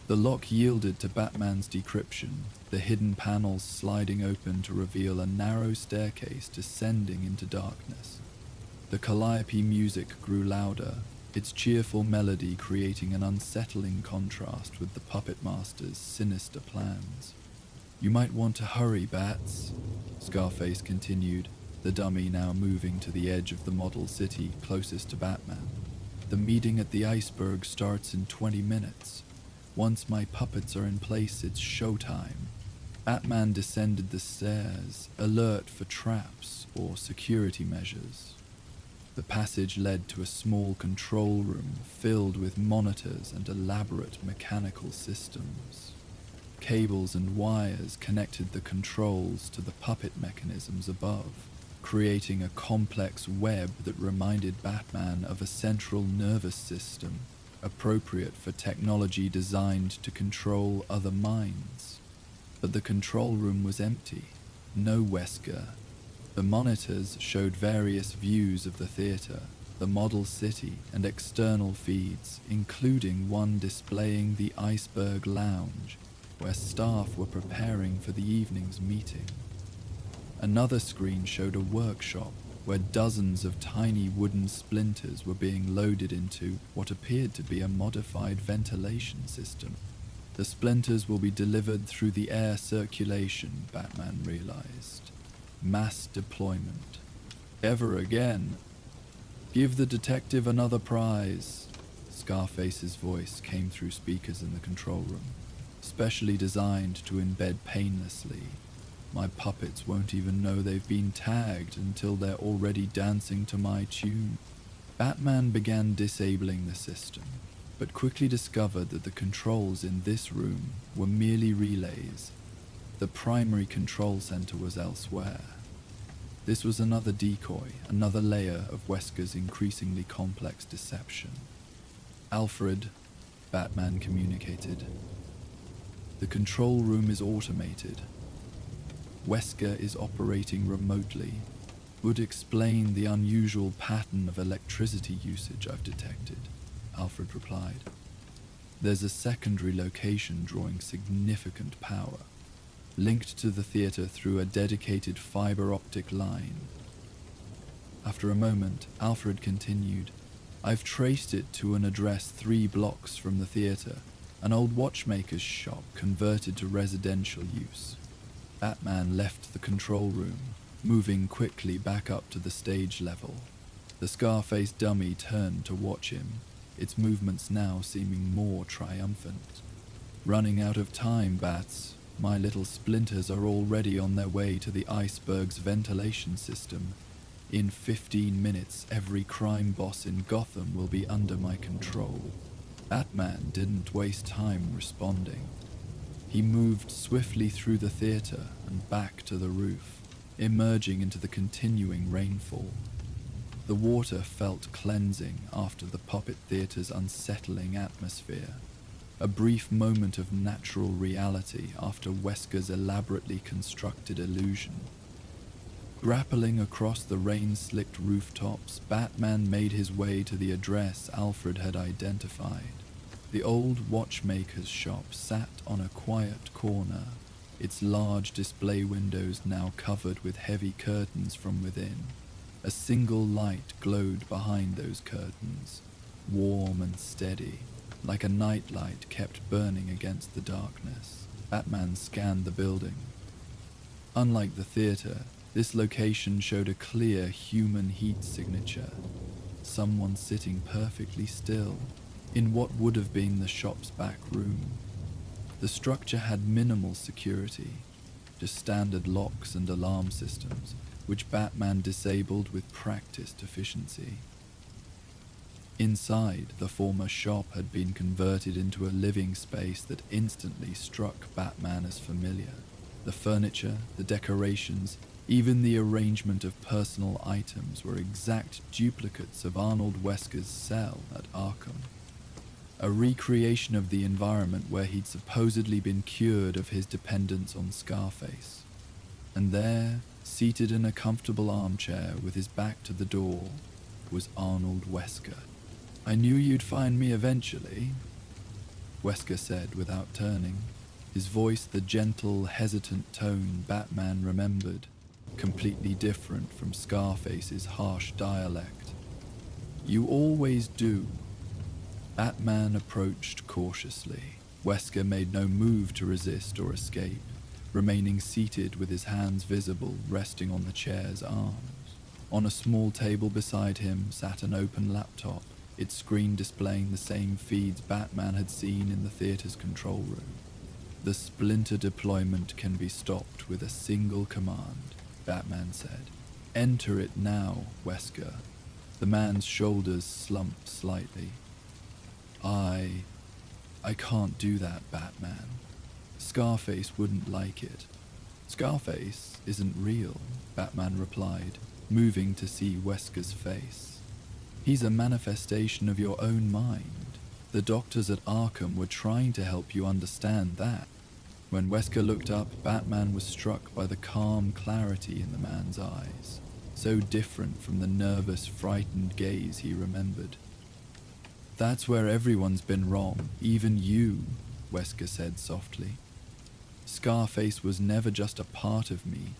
The lock yielded to Batman's decryption, the hidden panels sliding open to reveal a narrow staircase descending into darkness. The calliope music grew louder, its cheerful melody creating an unsettling contrast with the puppet master's sinister plans. "You might want to hurry, Bats," Scarface continued, the dummy now moving to the edge of the model city closest to Batman. The meeting at the iceberg starts in 20 minutes. Once my puppets are in place, it's showtime. Batman descended the stairs, alert for traps or security measures. The passage led to a small control room filled with monitors and elaborate mechanical systems. Cables and wires connected the controls to the puppet mechanisms above, creating a complex web that reminded Batman of a central nervous system appropriate for technology designed to control other minds. But the control room was empty. No Wesker. The monitors showed various views of the theater, the model city, and external feeds, including one displaying the iceberg lounge, where staff were preparing for the evening's meeting. Another screen showed a workshop where dozens of tiny wooden splinters were being loaded into what appeared to be a modified ventilation system. The splinters will be delivered through the air circulation, Batman realized. Mass deployment. Ever again. Give the detective another prize. Scarface's voice came through speakers in the control room, specially designed to embed painlessly. My puppets won't even know they've been tagged until they're already dancing to my tune. Batman began disabling the system, but quickly discovered that the controls in this room were merely relays. The primary control center was elsewhere. This was another decoy, another layer of Wesker's increasingly complex deception. Alfred, Batman communicated. The control room is automated. Wesker is operating remotely. Would explain the unusual pattern of electricity usage I've detected, Alfred replied. There's a secondary location drawing significant power, linked to the theater through a dedicated fiber optic line. After a moment, Alfred continued, I've traced it to an address 3 blocks from the theater, an old watchmaker's shop converted to residential use. Batman left the control room, moving quickly back up to the stage level. The Scarface dummy turned to watch him, its movements now seeming more triumphant. Running out of time, Bats. My little splinters are already on their way to the iceberg's ventilation system. In 15 minutes, every crime boss in Gotham will be under my control. Batman didn't waste time responding. He moved swiftly through the theater and back to the roof, emerging into the continuing rainfall. The water felt cleansing after the puppet theater's unsettling atmosphere, a brief moment of natural reality after Wesker's elaborately constructed illusion. Grappling across the rain-slicked rooftops, Batman made his way to the address Alfred had identified. The old watchmaker's shop sat on a quiet corner, its large display windows now covered with heavy curtains from within. A single light glowed behind those curtains, warm and steady, like a nightlight kept burning against the darkness. Batman scanned the building. Unlike the theater, this location showed a clear human heat signature. Someone sitting perfectly still, in what would have been the shop's back room. The structure had minimal security, just standard locks and alarm systems, which Batman disabled with practiced efficiency. Inside, the former shop had been converted into a living space that instantly struck Batman as familiar. The furniture, the decorations, even the arrangement of personal items were exact duplicates of Arnold Wesker's cell at Arkham. A recreation of the environment where he'd supposedly been cured of his dependence on Scarface. And there, seated in a comfortable armchair with his back to the door, was Arnold Wesker. I knew you'd find me eventually, Wesker said without turning, his voice the gentle, hesitant tone Batman remembered, completely different from Scarface's harsh dialect. You always do. Batman approached cautiously. Wesker made no move to resist or escape, remaining seated with his hands visible resting on the chair's arms. On a small table beside him sat an open laptop, its screen displaying the same feeds Batman had seen in the theater's control room. "The Splinter deployment can be stopped with a single command," Batman said. "Enter it now, Wesker." The man's shoulders slumped slightly. I can't do that, Batman. Scarface wouldn't like it." "Scarface isn't real," Batman replied, moving to see Wesker's face. "He's a manifestation of your own mind. The doctors at Arkham were trying to help you understand that." When Wesker looked up, Batman was struck by the calm clarity in the man's eyes, so different from the nervous, frightened gaze he remembered. "That's where everyone's been wrong, even you," Wesker said softly. "Scarface was never just a part of me.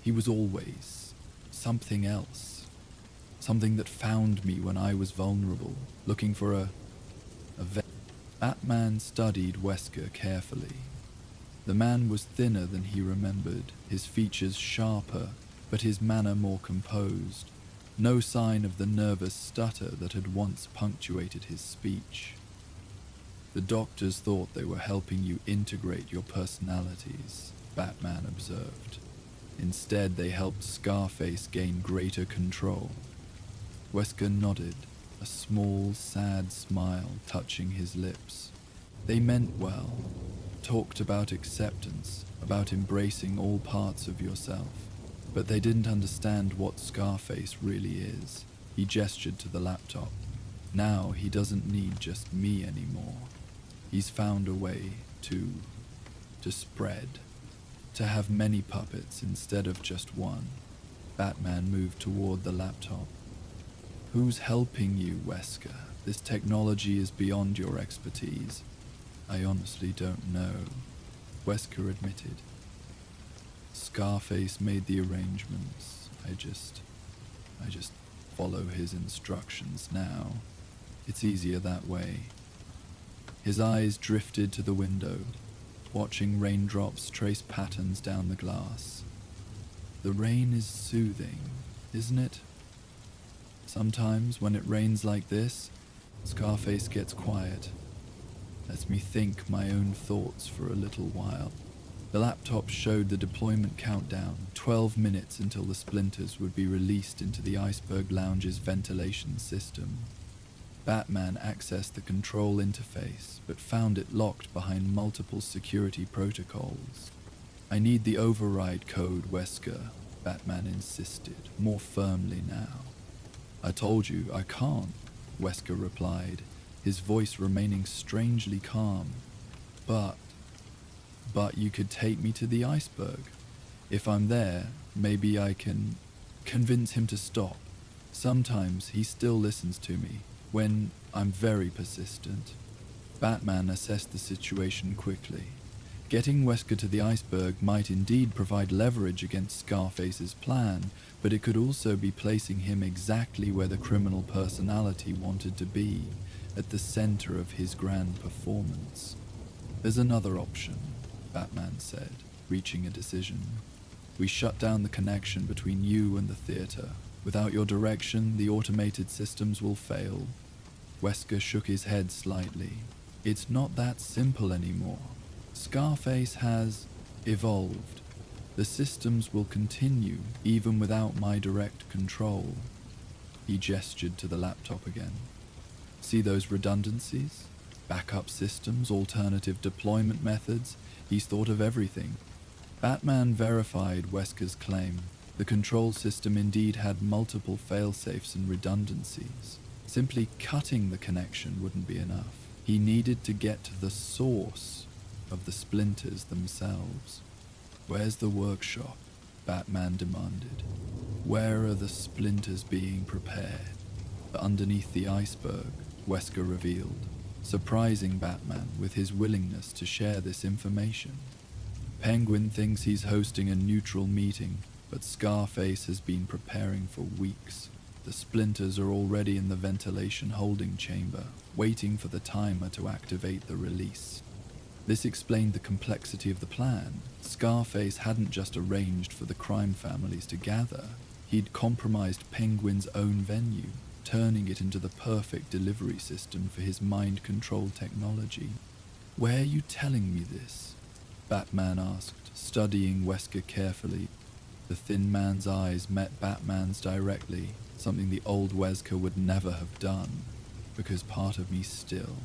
He was always something else. Something that found me when I was vulnerable, looking for a Batman studied Wesker carefully. The man was thinner than he remembered, his features sharper, but his manner more composed. No sign of the nervous stutter that had once punctuated his speech. "The doctors thought they were helping you integrate your personalities," Batman observed. "Instead, they helped Scarface gain greater control." Wesker nodded, a small, sad smile touching his lips. "They meant well, talked about acceptance, about embracing all parts of yourself. But they didn't understand what Scarface really is." He gestured to the laptop. "Now he doesn't need just me anymore. He's found a way to spread, to have many puppets instead of just one." Batman moved toward the laptop. "Who's helping you, Wesker? This technology is beyond your expertise." "I honestly don't know," Wesker admitted. "Scarface made the arrangements. I just follow his instructions now. It's easier that way." His eyes drifted to the window, watching raindrops trace patterns down the glass. "The rain is soothing, isn't it? Sometimes when it rains like this, Scarface gets quiet. Lets me think my own thoughts for a little while." The laptop showed the deployment countdown, 12 minutes until the splinters would be released into the Iceberg Lounge's ventilation system. Batman accessed the control interface, but found it locked behind multiple security protocols. "I need the override code, Wesker," Batman insisted, more firmly now. "I told you I can't," Wesker replied, his voice remaining strangely calm. But you could take me to the iceberg. If I'm there, maybe I can convince him to stop. Sometimes he still listens to me, when I'm very persistent." Batman assessed the situation quickly. Getting Wesker to the iceberg might indeed provide leverage against Scarface's plan, but it could also be placing him exactly where the criminal personality wanted to be, at the center of his grand performance. "There's another option," Batman said, reaching a decision. "We shut down the connection between you and the theater. Without your direction, the automated systems will fail." Wesker shook his head slightly. "It's not that simple anymore. Scarface has evolved. The systems will continue, even without my direct control." He gestured to the laptop again. "See those redundancies? Backup systems, alternative deployment methods. He's thought of everything." Batman verified Wesker's claim. The control system indeed had multiple failsafes and redundancies. Simply cutting the connection wouldn't be enough. He needed to get to the source of the splinters themselves. "Where's the workshop?" Batman demanded. "Where are the splinters being prepared?" "Underneath the iceberg," Wesker revealed, surprising Batman with his willingness to share this information. "Penguin thinks he's hosting a neutral meeting, but Scarface has been preparing for weeks. The splinters are already in the ventilation holding chamber, waiting for the timer to activate the release." This explained the complexity of the plan. Scarface hadn't just arranged for the crime families to gather. He'd compromised Penguin's own venue. turning it into the perfect delivery system for his mind-controlled technology. "Why are you telling me this?" Batman asked, studying Wesker carefully. The thin man's eyes met Batman's directly, something the old Wesker would never have done, because part of me still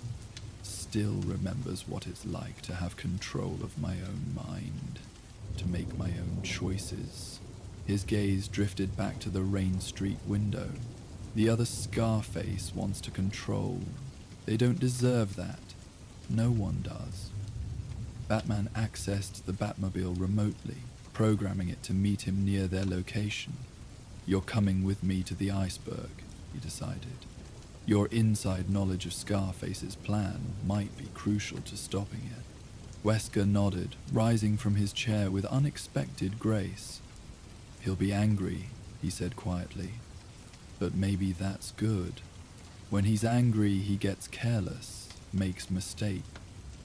remembers what it's like to have control of my own mind, to make my own choices. His gaze drifted back to the Rain Street window. "The other Scarface wants to control. They don't deserve that. No one does." Batman accessed the Batmobile remotely, programming it to meet him near their location. "You're coming with me to the iceberg," he decided. "Your inside knowledge of Scarface's plan might be crucial to stopping it." Wesker nodded, rising from his chair with unexpected grace. "He'll be angry," he said quietly. "But maybe that's good. When he's angry, he gets careless, makes mistakes."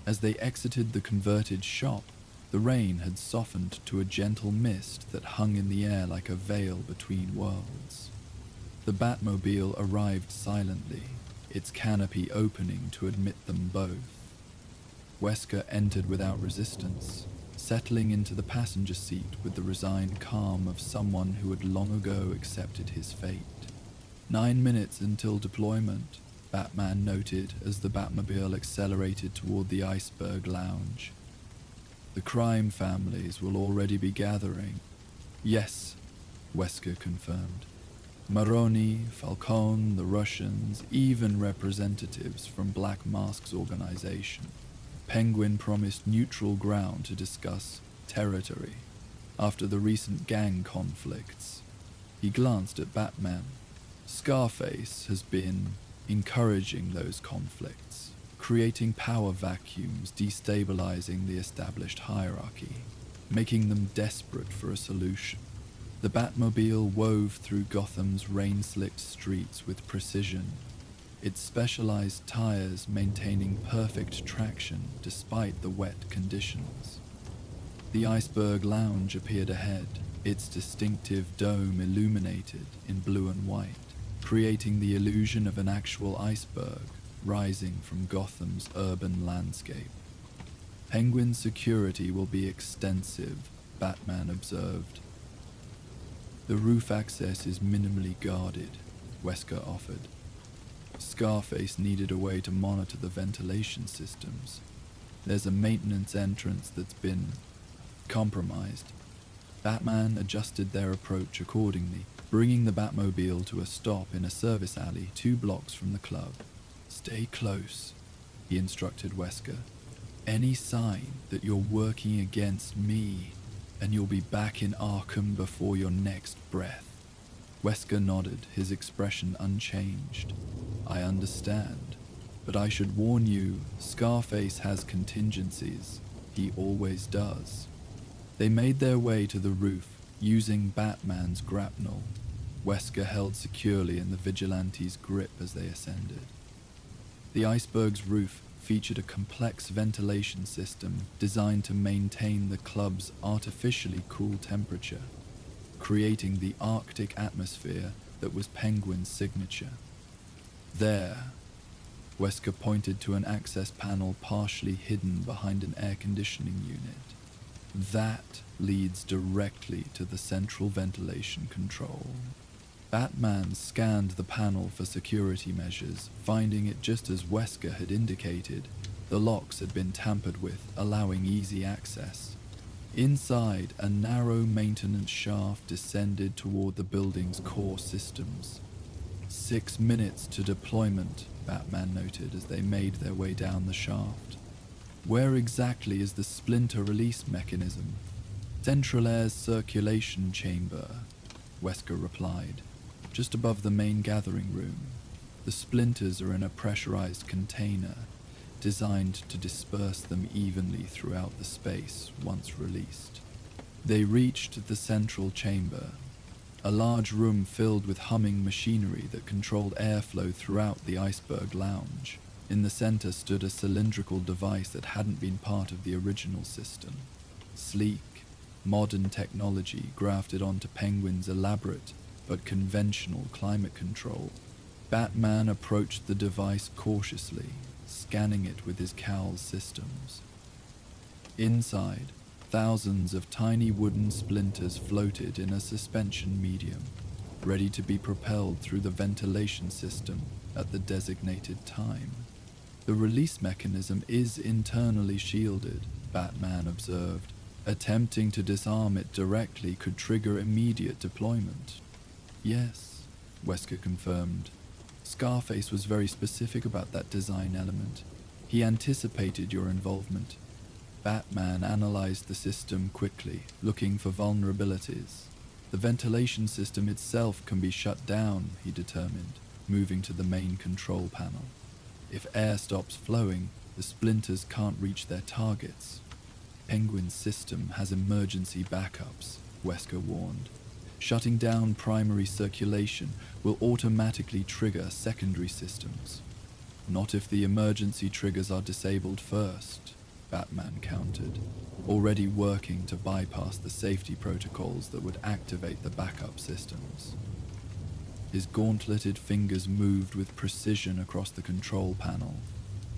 As they exited the converted shop, the rain had softened to a gentle mist that hung in the air like a veil between worlds. The Batmobile arrived silently, its canopy opening to admit them both. Wesker entered without resistance, settling into the passenger seat with the resigned calm of someone who had long ago accepted his fate. 9 minutes until deployment, Batman noted as the Batmobile accelerated toward the iceberg lounge. "The crime families will already be gathering." "Yes," Wesker confirmed. "Maroni, Falcone, the Russians, even representatives from Black Mask's organization. Penguin promised neutral ground to discuss territory after the recent gang conflicts." He glanced at Batman. "Scarface has been encouraging those conflicts, creating power vacuums, destabilizing the established hierarchy, making them desperate for a solution." The Batmobile wove through Gotham's rain-slicked streets with precision, its specialized tires maintaining perfect traction despite the wet conditions. The iceberg lounge appeared ahead, its distinctive dome illuminated in blue and white, creating the illusion of an actual iceberg rising from Gotham's urban landscape. "Penguin security will be extensive," Batman observed. "The roof access is minimally guarded," Wesker offered. "Scarface needed a way to monitor the ventilation systems. There's a maintenance entrance that's been compromised." Batman adjusted their approach accordingly, bringing the Batmobile to a stop in a service alley 2 blocks from the club. "Stay close," he instructed Wesker. "Any sign that you're working against me, and you'll be back in Arkham before your next breath." Wesker nodded, his expression unchanged. "I understand, but I should warn you, Scarface has contingencies. He always does." They made their way to the roof, using Batman's grapnel. Wesker held securely in the vigilante's grip as they ascended. The iceberg's roof featured a complex ventilation system designed to maintain the club's artificially cool temperature, creating the Arctic atmosphere that was Penguin's signature. "There," Wesker pointed to an access panel partially hidden behind an air conditioning unit. "That leads directly to the central ventilation control." Batman scanned the panel for security measures, finding it just as Wesker had indicated. The locks had been tampered with, allowing easy access. Inside, a narrow maintenance shaft descended toward the building's core systems. 6 minutes to deployment, Batman noted as they made their way down the shaft. "Where exactly is the splinter release mechanism?" "Central Air's circulation chamber," Wesker replied. "Just above the main gathering room. The splinters are in a pressurized container, designed to disperse them evenly throughout the space once released." They reached the central chamber, a large room filled with humming machinery that controlled airflow throughout the iceberg lounge. In the center stood a cylindrical device that hadn't been part of the original system. Sleek, modern technology grafted onto Penguin's elaborate but conventional climate control. Batman approached the device cautiously, scanning it with his cowl's systems. Inside, thousands of tiny wooden splinters floated in a suspension medium, ready to be propelled through the ventilation system at the designated time. The release mechanism is internally shielded, Batman observed. Attempting to disarm it directly could trigger immediate deployment. Yes, Wesker confirmed. Scarface was very specific about that design element. He anticipated your involvement. Batman analyzed the system quickly, looking for vulnerabilities. The ventilation system itself can be shut down, he determined, moving to the main control panel. If air stops flowing, the splinters can't reach their targets. Penguin's system has emergency backups, Wesker warned. Shutting down primary circulation will automatically trigger secondary systems. Not if the emergency triggers are disabled first, Batman countered, already working to bypass the safety protocols that would activate the backup systems. His gauntleted fingers moved with precision across the control panel,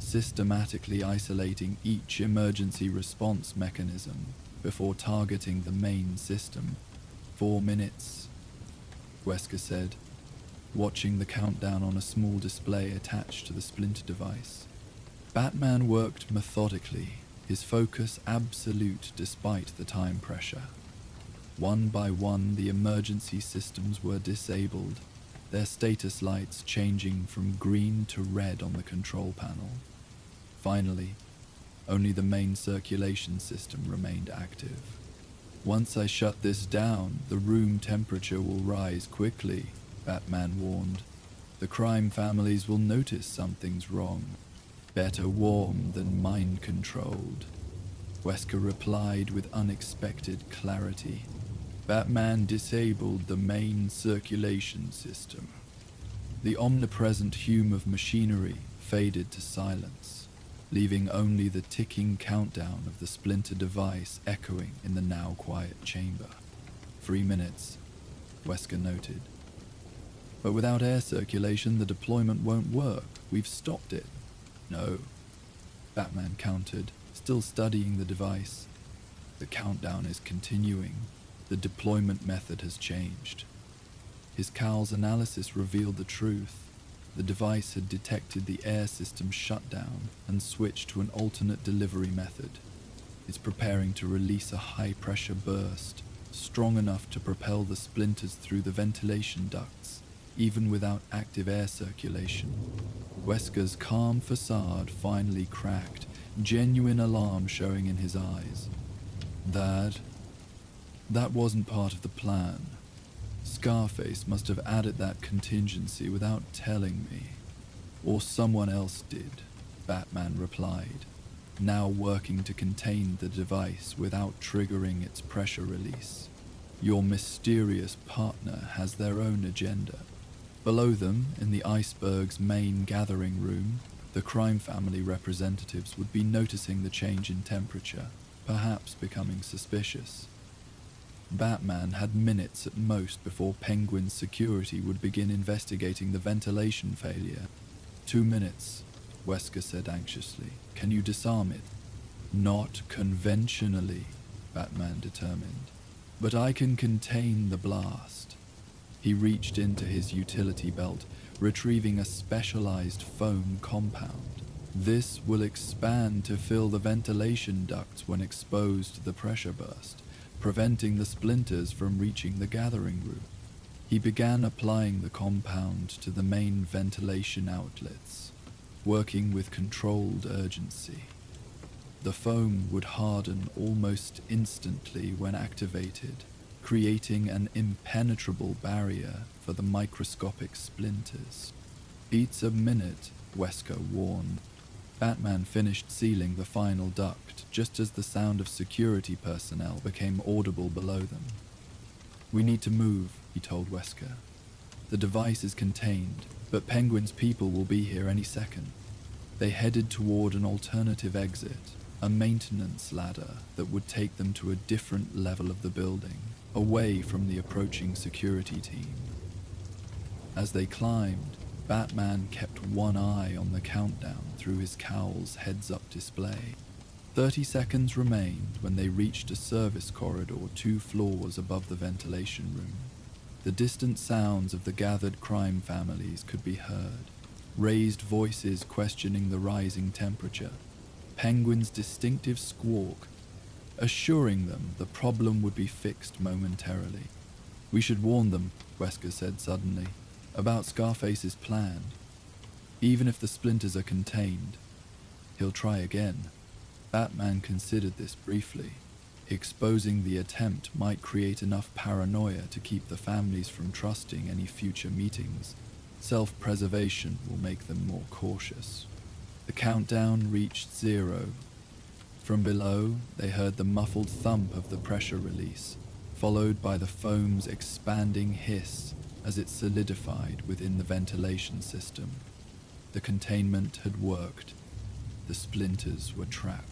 systematically isolating each emergency response mechanism before targeting the main system. 4 minutes, Wesker said, watching the countdown on a small display attached to the splinter device. Batman worked methodically, his focus absolute despite the time pressure. One by one, the emergency systems were disabled, their status lights changing from green to red on the control panel. Finally, only the main circulation system remained active. Once I shut this down, the room temperature will rise quickly, Batman warned. The crime families will notice something's wrong. Better warm than mind-controlled. Wesker replied with unexpected clarity. Batman disabled the main circulation system. The omnipresent hum of machinery faded to silence, leaving only the ticking countdown of the splinter device echoing in the now quiet chamber. 3 minutes, Wesker noted. But without air circulation, the deployment won't work. We've stopped it. No, Batman countered, still studying the device. The countdown is continuing. The deployment method has changed. His cowl's analysis revealed the truth. The device had detected the air system shutdown and switched to an alternate delivery method. It's preparing to release a high-pressure burst, strong enough to propel the splinters through the ventilation ducts, even without active air circulation. Wesker's calm facade finally cracked, genuine alarm showing in his eyes. That wasn't part of the plan. Scarface must have added that contingency without telling me. Or someone else did, Batman replied, now working to contain the device without triggering its pressure release. Your mysterious partner has their own agenda. Below them, in the iceberg's main gathering room, the crime family representatives would be noticing the change in temperature, perhaps becoming suspicious. Batman had minutes at most before Penguin's security would begin investigating the ventilation failure. 2 minutes, Wesker said anxiously. Can you disarm it? Not conventionally, Batman determined. But I can contain the blast. He reached into his utility belt, retrieving a specialized foam compound. This will expand to fill the ventilation ducts when exposed to the pressure burst, preventing the splinters from reaching the gathering room. He began applying the compound to the main ventilation outlets, working with controlled urgency. The foam would harden almost instantly when activated, creating an impenetrable barrier for the microscopic splinters. Beats a minute, Wesker warned. Batman finished sealing the final duct just as the sound of security personnel became audible below them. We need to move, he told Wesker. The device is contained, but Penguin's people will be here any second. They headed toward an alternative exit, a maintenance ladder that would take them to a different level of the building, away from the approaching security team. As they climbed, Batman kept one eye on the countdown through his cowl's heads-up display. 30 seconds remained when they reached a service corridor 2 floors above the ventilation room. The distant sounds of the gathered crime families could be heard, raised voices questioning the rising temperature, Penguin's distinctive squawk, assuring them the problem would be fixed momentarily. "We should warn them," Wesker said suddenly, "about Scarface's plan. Even if the splinters are contained, he'll try again." Batman considered this briefly. Exposing the attempt might create enough paranoia to keep the families from trusting any future meetings. Self-preservation will make them more cautious. The countdown reached 0. From below, they heard the muffled thump of the pressure release, followed by the foam's expanding hiss as it solidified within the ventilation system. The containment had worked. The splinters were trapped.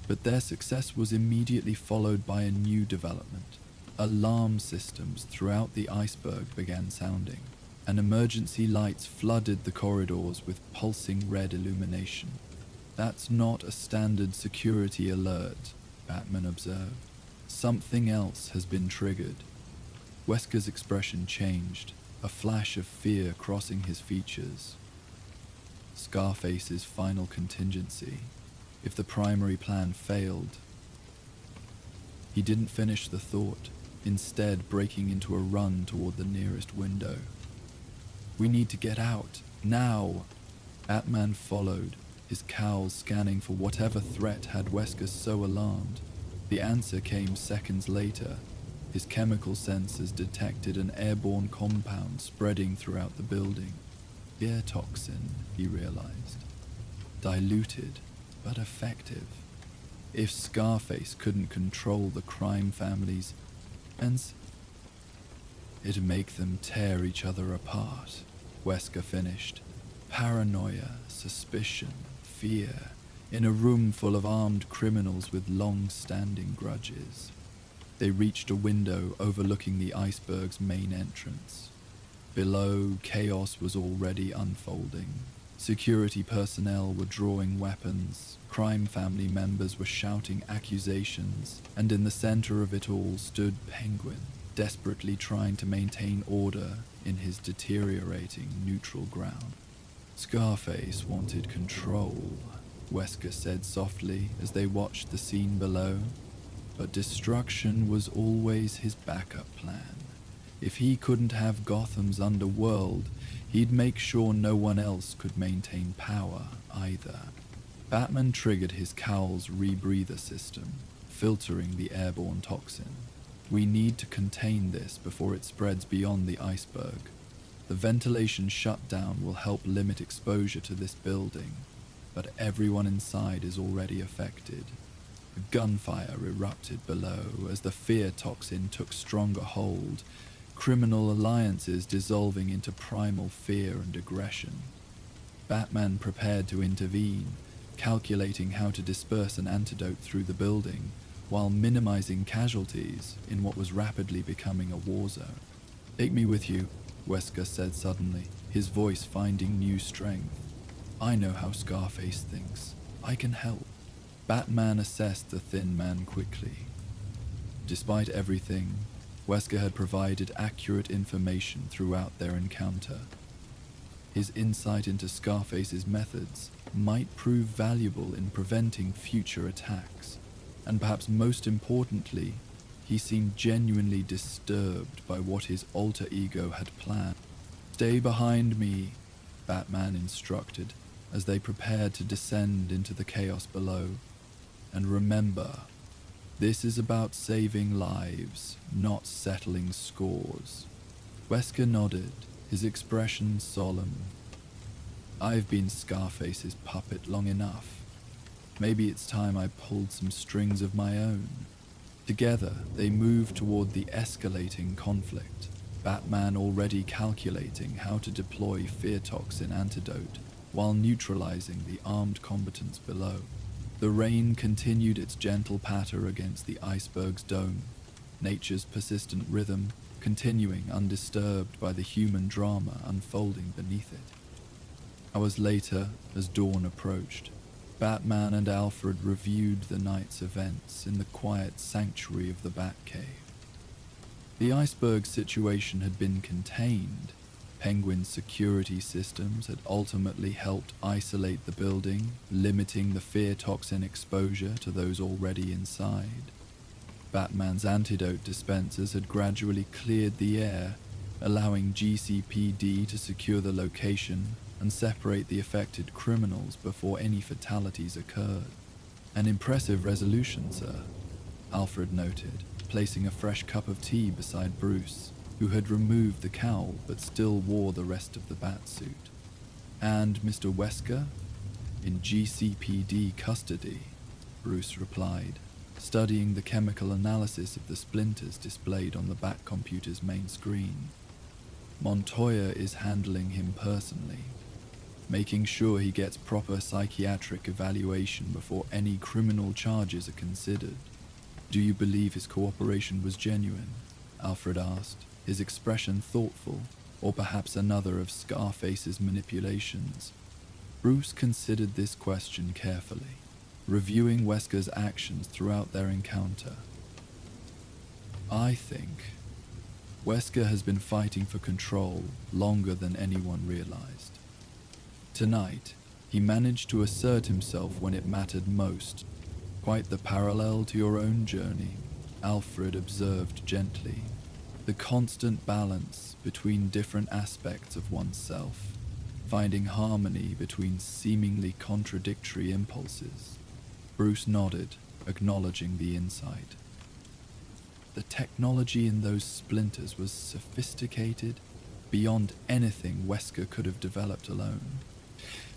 But their success was immediately followed by a new development. Alarm systems throughout the iceberg began sounding, and emergency lights flooded the corridors with pulsing red illumination. "That's not a standard security alert," Batman observed. "Something else has been triggered." Wesker's expression changed, a flash of fear crossing his features. Scarface's final contingency. If the primary plan failed. He didn't finish the thought, instead breaking into a run toward the nearest window. "We need to get out, now!" Batman followed, his cowl scanning for whatever threat had Wesker so alarmed. The answer came seconds later. His chemical sensors detected an airborne compound spreading throughout the building. Fear toxin, he realized. Diluted, but effective. If Scarface couldn't control the crime families, it'd make them tear each other apart, Wesker finished. Paranoia, suspicion, fear, in a room full of armed criminals with long-standing grudges. They reached a window overlooking the iceberg's main entrance. Below, chaos was already unfolding. Security personnel were drawing weapons, crime family members were shouting accusations, and in the center of it all stood Penguin, desperately trying to maintain order in his deteriorating neutral ground. Scarface wanted control, Wesker said softly as they watched the scene below, but destruction was always his backup plan. If he couldn't have Gotham's underworld, he'd make sure no one else could maintain power either. Batman triggered his cowl's rebreather system, filtering the airborne toxin. "We need to contain this before it spreads beyond the iceberg. The ventilation shutdown will help limit exposure to this building, but everyone inside is already affected." Gunfire erupted below as the fear toxin took stronger hold, criminal alliances dissolving into primal fear and aggression. Batman prepared to intervene, calculating how to disperse an antidote through the building, while minimizing casualties in what was rapidly becoming a war zone. "Take me with you," Wesker said suddenly, his voice finding new strength. "I know how Scarface thinks. I can help." Batman assessed the thin man quickly. Despite everything, Wesker had provided accurate information throughout their encounter. His insight into Scarface's methods might prove valuable in preventing future attacks, and perhaps most importantly, he seemed genuinely disturbed by what his alter ego had planned. "Stay behind me," Batman instructed as they prepared to descend into the chaos below. "And remember, this is about saving lives, not settling scores." Wesker nodded, his expression solemn. "I've been Scarface's puppet long enough. Maybe it's time I pulled some strings of my own." Together, they moved toward the escalating conflict, Batman already calculating how to deploy fear toxin antidote while neutralizing the armed combatants below. The rain continued its gentle patter against the iceberg's dome, nature's persistent rhythm continuing undisturbed by the human drama unfolding beneath it. Hours later, as dawn approached, Batman and Alfred reviewed the night's events in the quiet sanctuary of the Batcave. The iceberg situation had been contained. Penguin's security systems had ultimately helped isolate the building, limiting the fear toxin exposure to those already inside. Batman's antidote dispensers had gradually cleared the air, allowing GCPD to secure the location and separate the affected criminals before any fatalities occurred. An impressive resolution, sir, Alfred noted, placing a fresh cup of tea beside Bruce, who had removed the cowl but still wore the rest of the batsuit. And Mr. Wesker? In GCPD custody, Bruce replied, studying the chemical analysis of the splinters displayed on the Batcomputer's main screen. Montoya is handling him personally, making sure he gets proper psychiatric evaluation before any criminal charges are considered. Do you believe his cooperation was genuine? Alfred asked, his expression thoughtful, or perhaps another of Scarface's manipulations. Bruce considered this question carefully, reviewing Wesker's actions throughout their encounter. I think Wesker has been fighting for control longer than anyone realized. Tonight, he managed to assert himself when it mattered most. Quite the parallel to your own journey, Alfred observed gently. The constant balance between different aspects of oneself, finding harmony between seemingly contradictory impulses. Bruce nodded, acknowledging the insight. The technology in those splinters was sophisticated, beyond anything Wesker could have developed alone.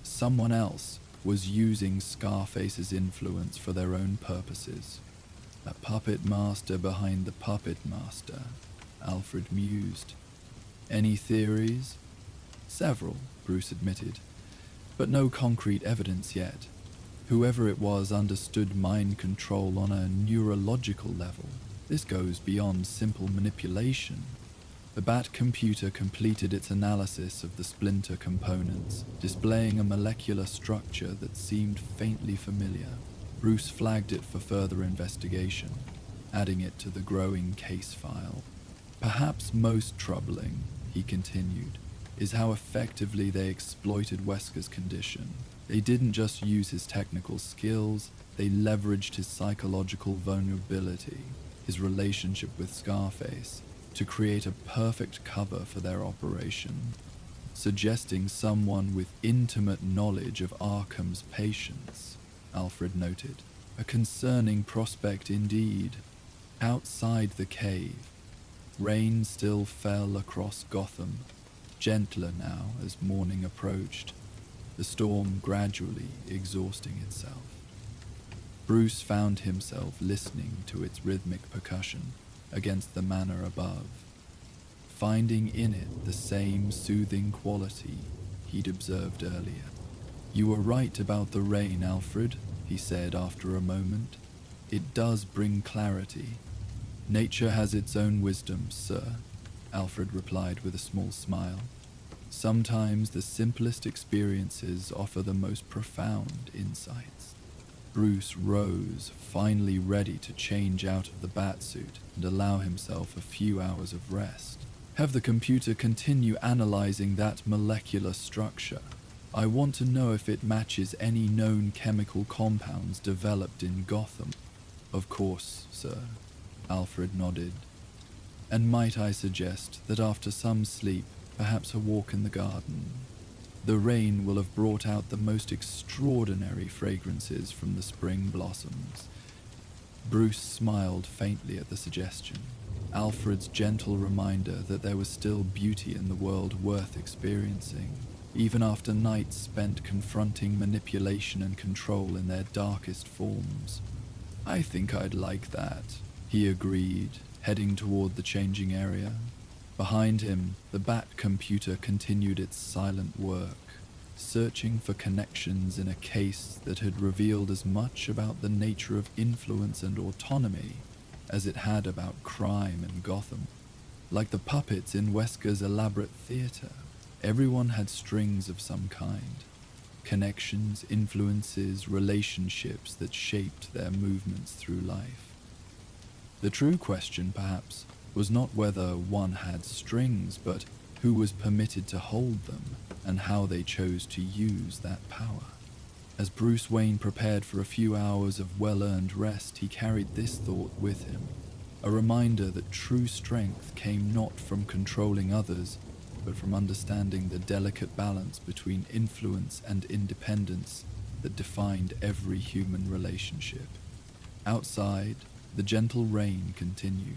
Someone else was using Scarface's influence for their own purposes. A puppet master behind the puppet master, Alfred mused. Any theories? Several, Bruce admitted, but no concrete evidence yet. Whoever it was understood mind control on a neurological level. This goes beyond simple manipulation. The Batcomputer completed its analysis of the splinter components, displaying a molecular structure that seemed faintly familiar. Bruce flagged it for further investigation, adding it to the growing case file. Perhaps most troubling, he continued, is how effectively they exploited Wesker's condition. They didn't just use his technical skills, they leveraged his psychological vulnerability, his relationship with Scarface, to create a perfect cover for their operation, suggesting someone with intimate knowledge of Arkham's patients, Alfred noted. A concerning prospect indeed. Outside the cave, rain still fell across Gotham, gentler now as morning approached, the storm gradually exhausting itself. Bruce found himself listening to its rhythmic percussion against the manor above, finding in it the same soothing quality he'd observed earlier. You were right about the rain, Alfred, he said after a moment. It does bring clarity. Nature has its own wisdom, sir, Alfred replied with a small smile. Sometimes the simplest experiences offer the most profound insights. Bruce rose, finally ready to change out of the batsuit and allow himself a few hours of rest. Have the computer continue analyzing that molecular structure. I want to know if it matches any known chemical compounds developed in Gotham. Of course, sir, Alfred nodded. And might I suggest that after some sleep, perhaps a walk in the garden? The rain will have brought out the most extraordinary fragrances from the spring blossoms. Bruce smiled faintly at the suggestion, Alfred's gentle reminder that there was still beauty in the world worth experiencing, even after nights spent confronting manipulation and control in their darkest forms. I think I'd like that, he agreed, heading toward the changing area. Behind him, the Batcomputer continued its silent work, searching for connections in a case that had revealed as much about the nature of influence and autonomy as it had about crime and Gotham. Like the puppets in Wesker's elaborate theater, Everyone had strings of some kind, connections, influences, relationships that shaped their movements through life. The true question, perhaps, was not whether one had strings, but who was permitted to hold them and how they chose to use that power. As Bruce Wayne prepared for a few hours of well-earned rest, he carried this thought with him, a reminder that true strength came not from controlling others, but from understanding the delicate balance between influence and independence that defined every human relationship. Outside, the gentle rain continued,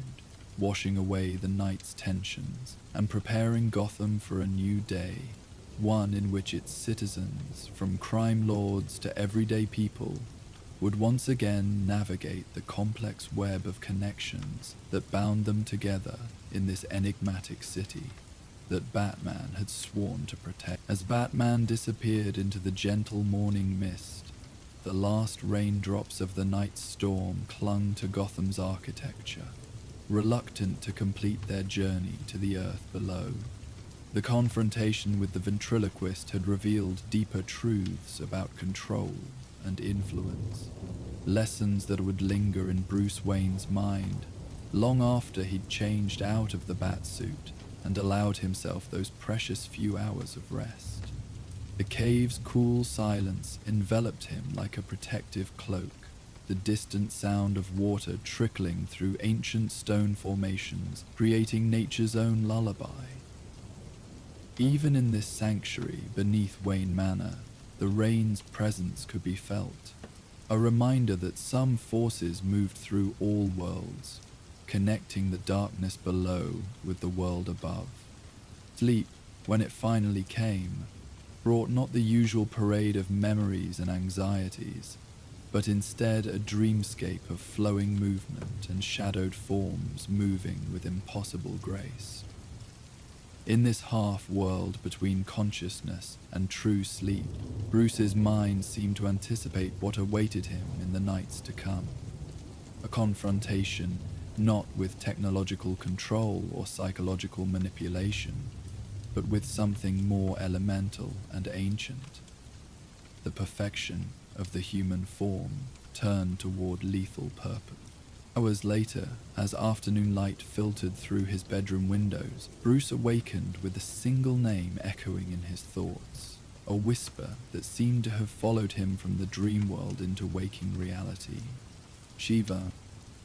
washing away the night's tensions and preparing Gotham for a new day, one in which its citizens, from crime lords to everyday people, would once again navigate the complex web of connections that bound them together in this enigmatic city that Batman had sworn to protect. As Batman disappeared into the gentle morning mist, the last raindrops of the night's storm clung to Gotham's architecture, reluctant to complete their journey to the earth below. The confrontation with the ventriloquist had revealed deeper truths about control and influence, lessons that would linger in Bruce Wayne's mind long after he'd changed out of the Batsuit and allowed himself those precious few hours of rest. The cave's cool silence enveloped him like a protective cloak, the distant sound of water trickling through ancient stone formations, creating nature's own lullaby. Even in this sanctuary beneath Wayne Manor, the rain's presence could be felt, a reminder that some forces moved through all worlds, connecting the darkness below with the world above. Sleep, when it finally came, brought not the usual parade of memories and anxieties, but instead a dreamscape of flowing movement and shadowed forms moving with impossible grace. In this half-world between consciousness and true sleep, Bruce's mind seemed to anticipate what awaited him in the nights to come. A confrontation not with technological control or psychological manipulation, but with something more elemental and ancient. The perfection of the human form turned toward lethal purpose. Hours later, as afternoon light filtered through his bedroom windows, Bruce awakened with a single name echoing in his thoughts, a whisper that seemed to have followed him from the dream world into waking reality. Shiva.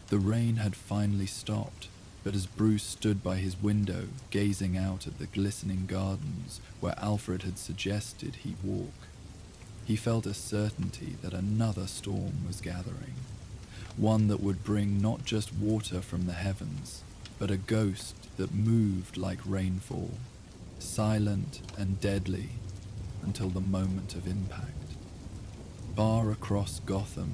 The rain had finally stopped, but as Bruce stood by his window, gazing out at the glistening gardens where Alfred had suggested he walk, he felt a certainty that another storm was gathering. One that would bring not just water from the heavens, but a ghost that moved like rainfall, silent and deadly until the moment of impact. Far across Gotham,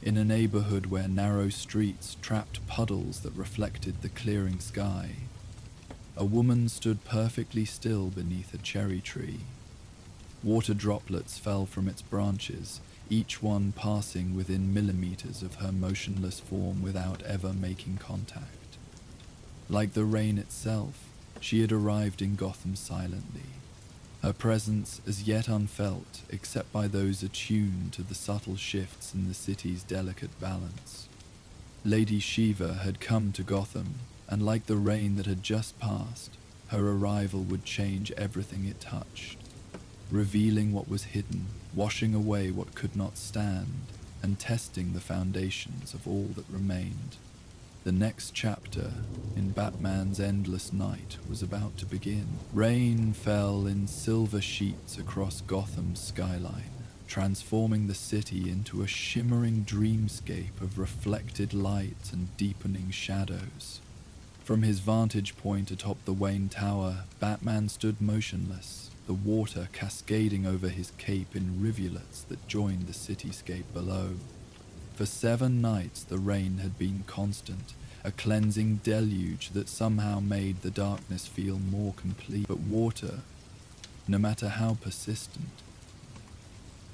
in a neighborhood where narrow streets trapped puddles that reflected the clearing sky, a woman stood perfectly still beneath a cherry tree. Water droplets fell from its branches, each one passing within millimeters of her motionless form without ever making contact. Like the rain itself, she had arrived in Gotham silently, her presence as yet unfelt except by those attuned to the subtle shifts in the city's delicate balance. Lady Shiva had come to Gotham, and like the rain that had just passed, her arrival would change everything it touched, revealing what was hidden, washing away what could not stand, and testing the foundations of all that remained. The next chapter in Batman's endless night was about to begin. Rain fell in silver sheets across Gotham's skyline, transforming the city into a shimmering dreamscape of reflected light and deepening shadows. From his vantage point atop the Wayne Tower, Batman stood motionless, the water cascading over his cape in rivulets that joined the cityscape below. For 7 nights the rain had been constant, a cleansing deluge that somehow made the darkness feel more complete. But water, no matter how persistent,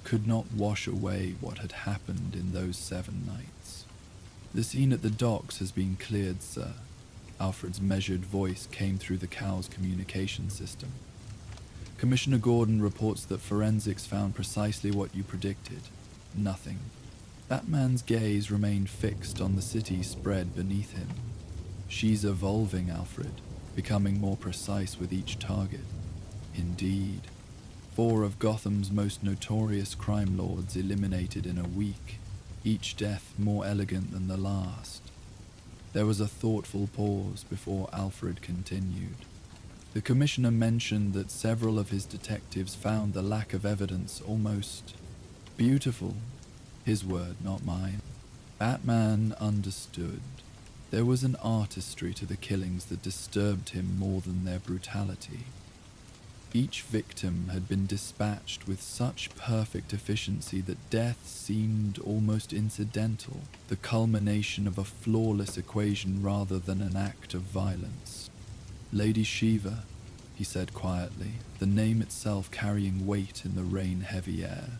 could not wash away what had happened in those 7 nights. "The scene at the docks has been cleared, sir." Alfred's measured voice came through the cow's communication system. Commissioner Gordon reports that forensics found precisely what you predicted. Nothing. Batman's gaze remained fixed on the city spread beneath him. She's evolving, Alfred, becoming more precise with each target. Indeed. 4 of Gotham's most notorious crime lords eliminated in a week, each death more elegant than the last. There was a thoughtful pause before Alfred continued. The commissioner mentioned that several of his detectives found the lack of evidence almost beautiful. His word, not mine. Batman understood. There was an artistry to the killings that disturbed him more than their brutality. Each victim had been dispatched with such perfect efficiency that death seemed almost incidental, the culmination of a flawless equation rather than an act of violence. Lady Shiva, he said quietly, the name itself carrying weight in the rain-heavy air.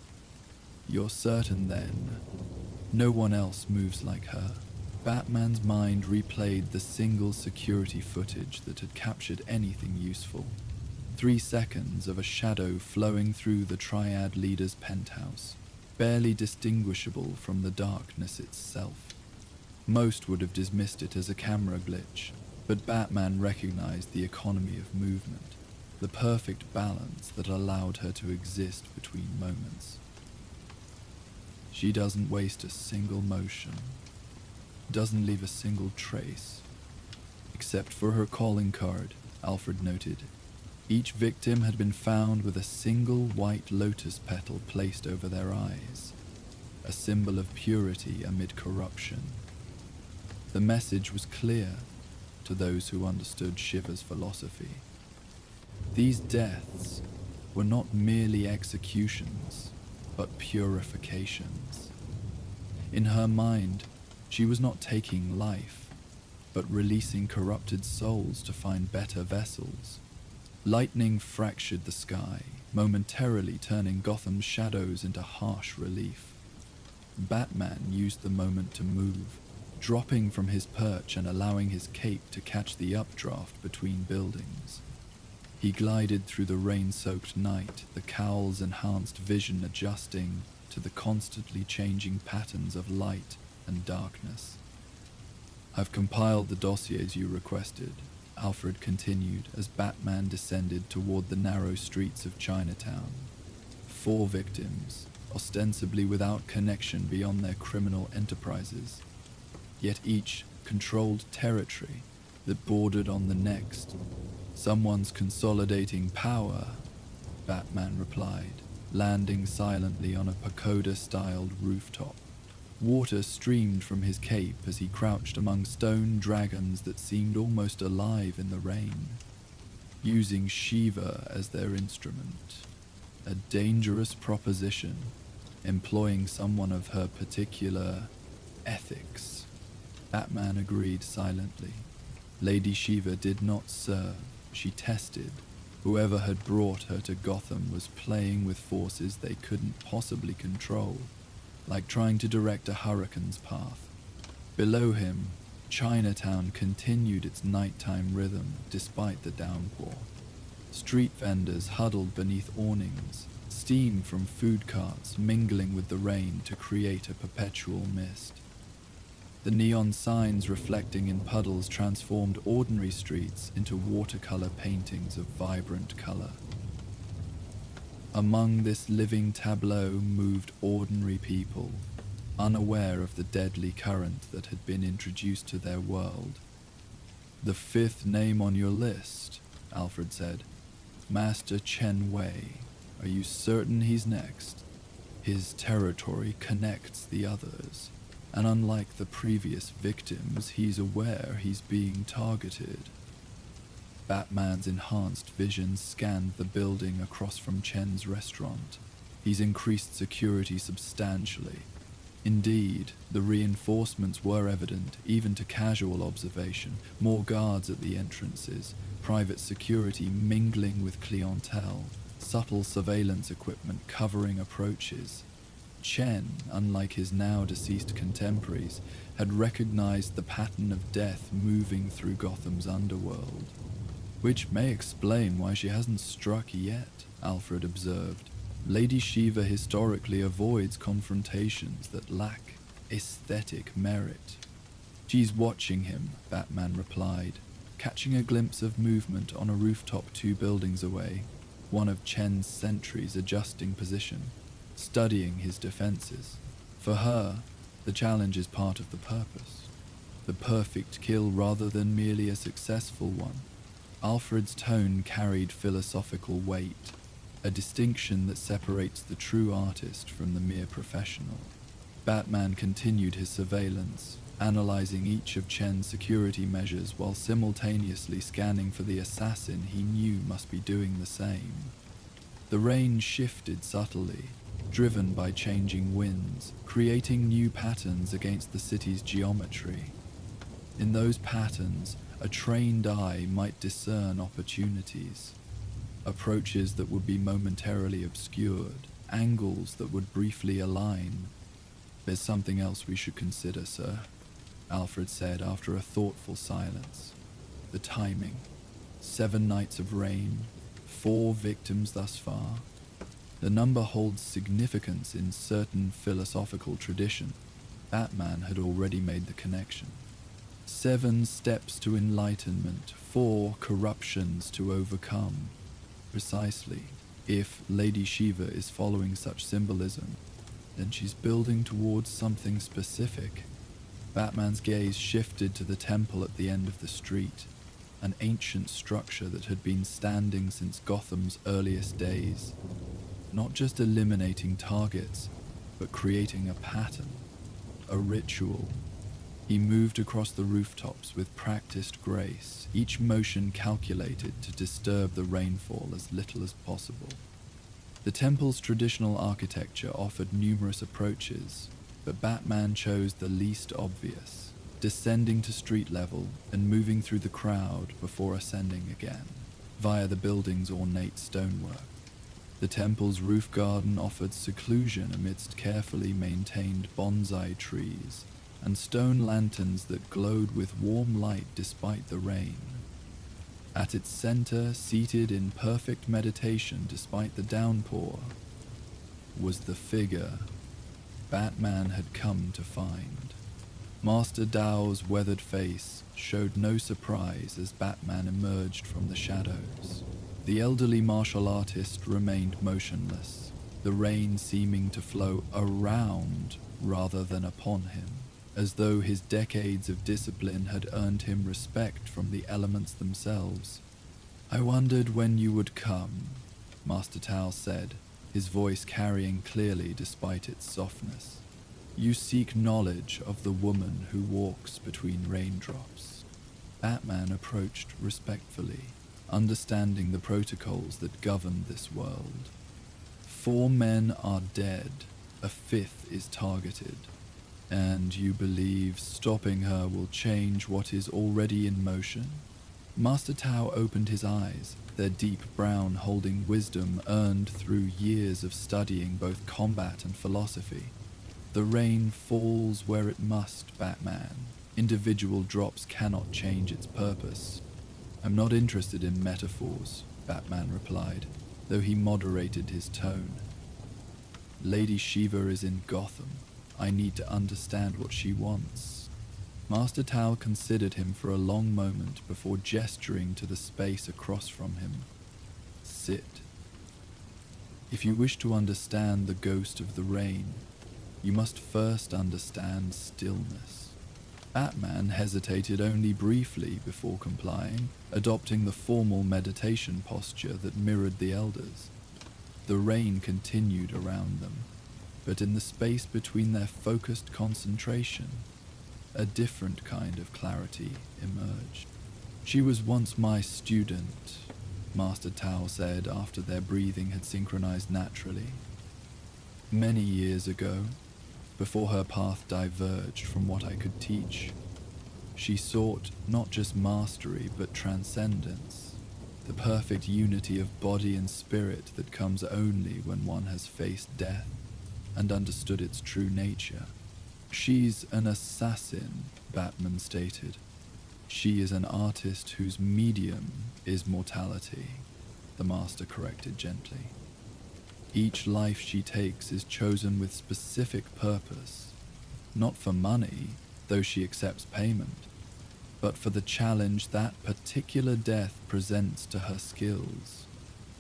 You're certain then? No one else moves like her. Batman's mind replayed the single security footage that had captured anything useful. 3 seconds of a shadow flowing through the Triad leader's penthouse, barely distinguishable from the darkness itself. Most would have dismissed it as a camera glitch, but Batman recognized the economy of movement, the perfect balance that allowed her to exist between moments. She doesn't waste a single motion, doesn't leave a single trace. Except for her calling card, Alfred noted. Each victim had been found with a single white lotus petal placed over their eyes, a symbol of purity amid corruption. The message was clear to those who understood Shiva's philosophy. These deaths were not merely executions, but purifications. In her mind, she was not taking life, but releasing corrupted souls to find better vessels. Lightning fractured the sky, momentarily turning Gotham's shadows into harsh relief. Batman used the moment to move, dropping from his perch and allowing his cape to catch the updraft between buildings. He glided through the rain-soaked night, the cowl's enhanced vision adjusting to the constantly changing patterns of light and darkness. I've compiled the dossiers you requested, Alfred continued as Batman descended toward the narrow streets of Chinatown. 4 victims, ostensibly without connection beyond their criminal enterprises, yet each controlled territory that bordered on the next. Someone's consolidating power, Batman replied, landing silently on a pagoda-styled rooftop. Water streamed from his cape as he crouched among stone dragons that seemed almost alive in the rain, using Shiva as their instrument. A dangerous proposition, employing someone of her particular ethics. Batman agreed silently. Lady Shiva did not serve, she tested. Whoever had brought her to Gotham was playing with forces they couldn't possibly control, like trying to direct a hurricane's path. Below him, Chinatown continued its nighttime rhythm despite the downpour. Street vendors huddled beneath awnings, steam from food carts mingling with the rain to create a perpetual mist. The neon signs reflecting in puddles transformed ordinary streets into watercolor paintings of vibrant color. Among this living tableau moved ordinary people, unaware of the deadly current that had been introduced to their world. The 5th name on your list, Alfred said. Master Chen Wei. Are you certain he's next? His territory connects the others, and unlike the previous victims, he's aware he's being targeted. Batman's enhanced vision scanned the building across from Chen's restaurant. He's increased security substantially. Indeed, the reinforcements were evident, even to casual observation. More guards at the entrances, private security mingling with clientele, subtle surveillance equipment covering approaches. Chen, unlike his now deceased contemporaries, had recognized the pattern of death moving through Gotham's underworld. Which may explain why she hasn't struck yet, Alfred observed. Lady Shiva historically avoids confrontations that lack aesthetic merit. She's watching him, Batman replied, catching a glimpse of movement on a rooftop 2 buildings away, one of Chen's sentries adjusting position, studying his defenses. For her, the challenge is part of the purpose. The perfect kill rather than merely a successful one. Alfred's tone carried philosophical weight, a distinction that separates the true artist from the mere professional. Batman continued his surveillance, analyzing each of Chen's security measures while simultaneously scanning for the assassin he knew must be doing the same. The rain shifted subtly, driven by changing winds, creating new patterns against the city's geometry. In those patterns, a trained eye might discern opportunities, approaches that would be momentarily obscured, angles that would briefly align. "There's something else we should consider, sir," Alfred said after a thoughtful silence. "The timing. 7 nights of rain, 4 victims thus far. The number holds significance in certain philosophical tradition." Batman had already made the connection. 7 steps to enlightenment, 4 corruptions to overcome. Precisely. If Lady Shiva is following such symbolism, then she's building towards something specific. Batman's gaze shifted to the temple at the end of the street, an ancient structure that had been standing since Gotham's earliest days, not just eliminating targets, but creating a pattern, a ritual. He moved across the rooftops with practiced grace, each motion calculated to disturb the rainfall as little as possible. The temple's traditional architecture offered numerous approaches, but Batman chose the least obvious, descending to street level and moving through the crowd before ascending again, via the building's ornate stonework. The temple's roof garden offered seclusion amidst carefully maintained bonsai trees and stone lanterns that glowed with warm light despite the rain. At its center, seated in perfect meditation despite the downpour, was the figure Batman had come to find. Master Dao's weathered face showed no surprise as Batman emerged from the shadows. The elderly martial artist remained motionless, the rain seeming to flow around rather than upon him, as though his decades of discipline had earned him respect from the elements themselves. "I wondered when you would come," Master Tao said, his voice carrying clearly despite its softness. "You seek knowledge of the woman who walks between raindrops." Batman approached respectfully, understanding the protocols that govern this world. 4 men are dead, a 5th is targeted. "And you believe stopping her will change what is already in motion?" Master Tao opened his eyes, their deep brown holding wisdom earned through years of studying both combat and philosophy. "The rain falls where it must, Batman. Individual drops cannot change its purpose." "I'm not interested in metaphors," Batman replied, though he moderated his tone. "Lady Shiva is in Gotham. I need to understand what she wants." Master Tao considered him for a long moment before gesturing to the space across from him. "Sit. If you wish to understand the ghost of the rain, you must first understand stillness." Batman hesitated only briefly before complying, adopting the formal meditation posture that mirrored the elders. The rain continued around them, but in the space between their focused concentration, a different kind of clarity emerged. "She was once my student," Master Tao said after their breathing had synchronized naturally. "Many years ago, before her path diverged from what I could teach, she sought not just mastery but transcendence, the perfect unity of body and spirit that comes only when one has faced death and understood its true nature." "She's an assassin," Batman stated. She is an artist whose medium is mortality, the master corrected gently. Each life she takes is chosen with specific purpose, not for money, though she accepts payment, but for the challenge that particular death presents to her skills.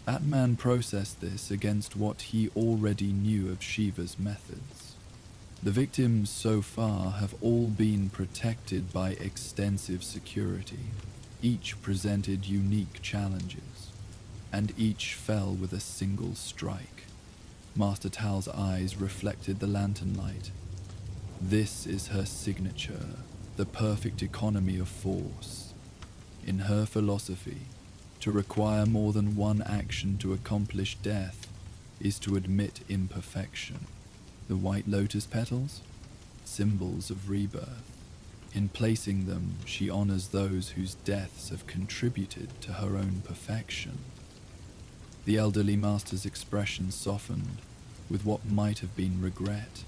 Batman processed this against what he already knew of Shiva's methods. The victims so far have all been protected by extensive security. Each presented unique challenges, and each fell with a single strike. Master Tal's eyes reflected the lantern light. This is her signature, the perfect economy of force. In her philosophy, to require more than one action to accomplish death is to admit imperfection. The white lotus petals? Symbols of rebirth. In placing them, she honors those whose deaths have contributed to her own perfection. The elderly master's expression softened with what might have been regret.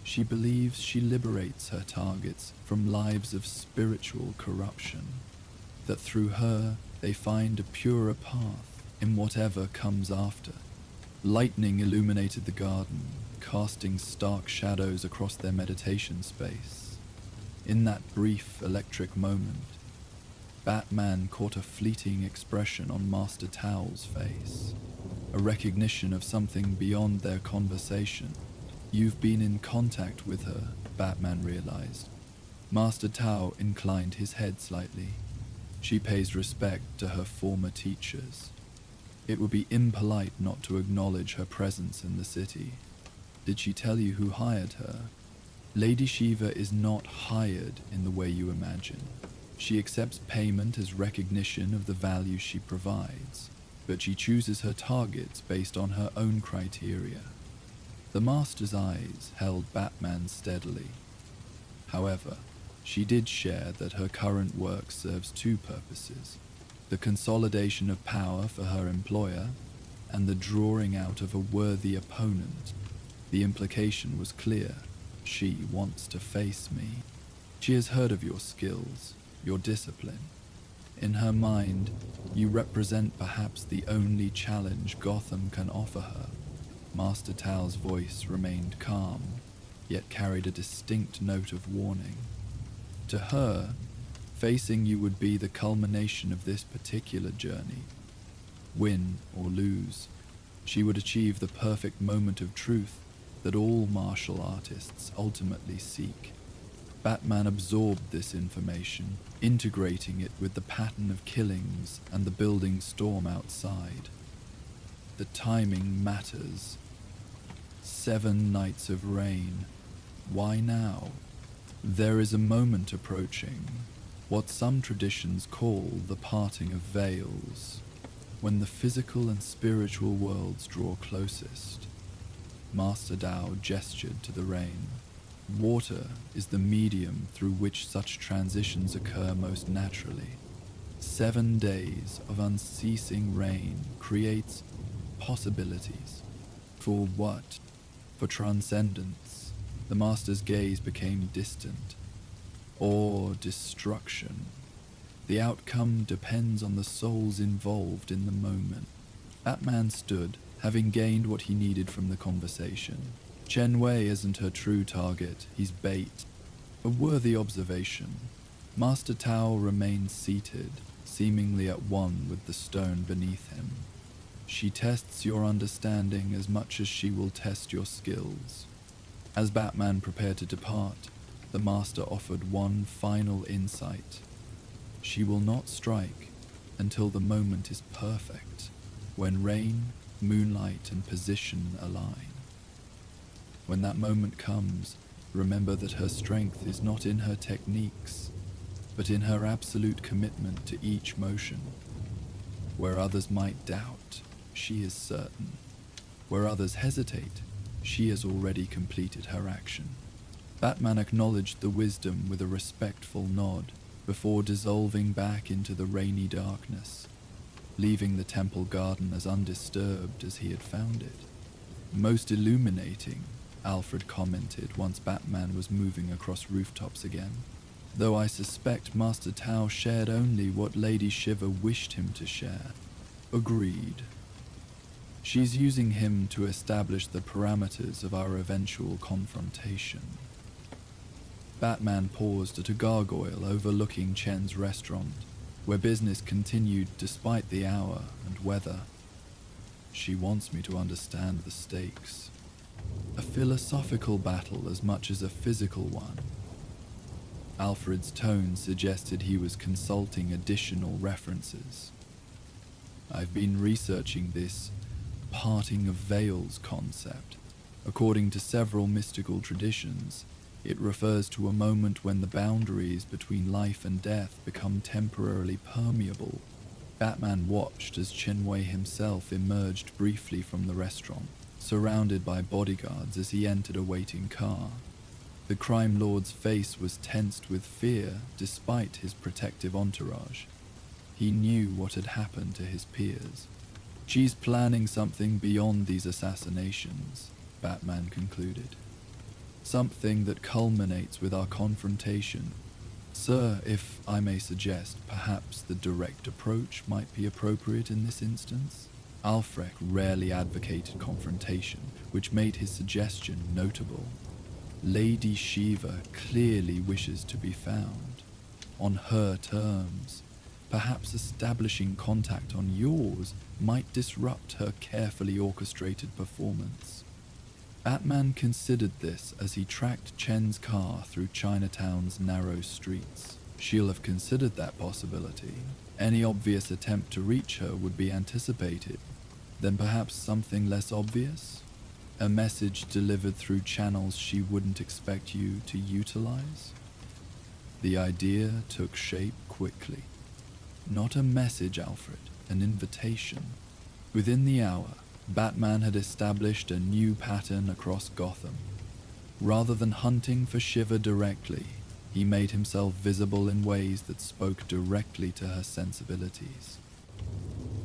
She believes she liberates her targets from lives of spiritual corruption, that through her they find a purer path in whatever comes after. Lightning illuminated the garden, casting stark shadows across their meditation space. In that brief electric moment, Batman caught a fleeting expression on Master Tal's face, a recognition of something beyond their conversation. You've been in contact with her, Batman realized. Master Tal inclined his head slightly. She pays respect to her former teachers. It would be impolite not to acknowledge her presence in the city. Did she tell you who hired her? Lady Shiva is not hired in the way you imagine. She accepts payment as recognition of the value she provides, but she chooses her targets based on her own criteria. The Master's eyes held Batman steadily. However, she did share that her current work serves two purposes: the consolidation of power for her employer and the drawing out of a worthy opponent. The implication was clear. She wants to face me. She has heard of your skills, your discipline. In her mind, you represent perhaps the only challenge Gotham can offer her. Master Tal's voice remained calm, yet carried a distinct note of warning. To her, facing you would be the culmination of this particular journey. Win or lose, she would achieve the perfect moment of truth that all martial artists ultimately seek. Batman absorbed this information, integrating it with the pattern of killings and the building storm outside. The timing matters. 7 nights of rain. Why now? There is a moment approaching, what some traditions call the parting of veils, when the physical and spiritual worlds draw closest. Master Dao gestured to the rain. Water is the medium through which such transitions occur most naturally. 7 days of unceasing rain creates possibilities. For what? For transcendence. The Master's gaze became distant. Or destruction. The outcome depends on the souls involved in the moment. Batman stood, having gained what he needed from the conversation. Chen Wei isn't her true target, he's bait. A worthy observation. Master Tao remains seated, seemingly at one with the stone beneath him. She tests your understanding as much as she will test your skills. As Batman prepared to depart, the Master offered one final insight. She will not strike until the moment is perfect, when rain, moonlight, and position align. When that moment comes, remember that her strength is not in her techniques, but in her absolute commitment to each motion. Where others might doubt, she is certain. Where others hesitate, she has already completed her action. Batman acknowledged the wisdom with a respectful nod before dissolving back into the rainy darkness, leaving the temple garden as undisturbed as he had found it. Most illuminating, Alfred commented once Batman was moving across rooftops again. though I suspect Master Tao shared only what Lady Shiva wished him to share. Agreed. She's using him to establish the parameters of our eventual confrontation. Batman paused at a gargoyle overlooking Chen's restaurant, where business continued despite the hour and weather. She wants me to understand the stakes. A philosophical battle as much as a physical one. Alfred's tone suggested he was consulting additional references. I've been researching this parting of veils concept. According to several mystical traditions, it refers to a moment when the boundaries between life and death become temporarily permeable. Batman watched as Chen Wei himself emerged briefly from the restaurant, surrounded by bodyguards as he entered a waiting car. The crime lord's face was tensed with fear despite his protective entourage. He knew what had happened to his peers. She's planning something beyond these assassinations, Batman concluded. Something that culminates with our confrontation. Sir, if I may suggest, perhaps the direct approach might be appropriate in this instance? Alfred rarely advocated confrontation, which made his suggestion notable. Lady Shiva clearly wishes to be found. On her terms. Perhaps establishing contact on yours might disrupt her carefully orchestrated performance. Batman considered this as he tracked Chen's car through Chinatown's narrow streets. She'll have considered that possibility. Any obvious attempt to reach her would be anticipated. Then perhaps something less obvious? A message delivered through channels she wouldn't expect you to utilize? The idea took shape quickly. Not a message, Alfred, an invitation. Within the hour, Batman had established a new pattern across Gotham. Rather than hunting for Shiva directly, he made himself visible in ways that spoke directly to her sensibilities.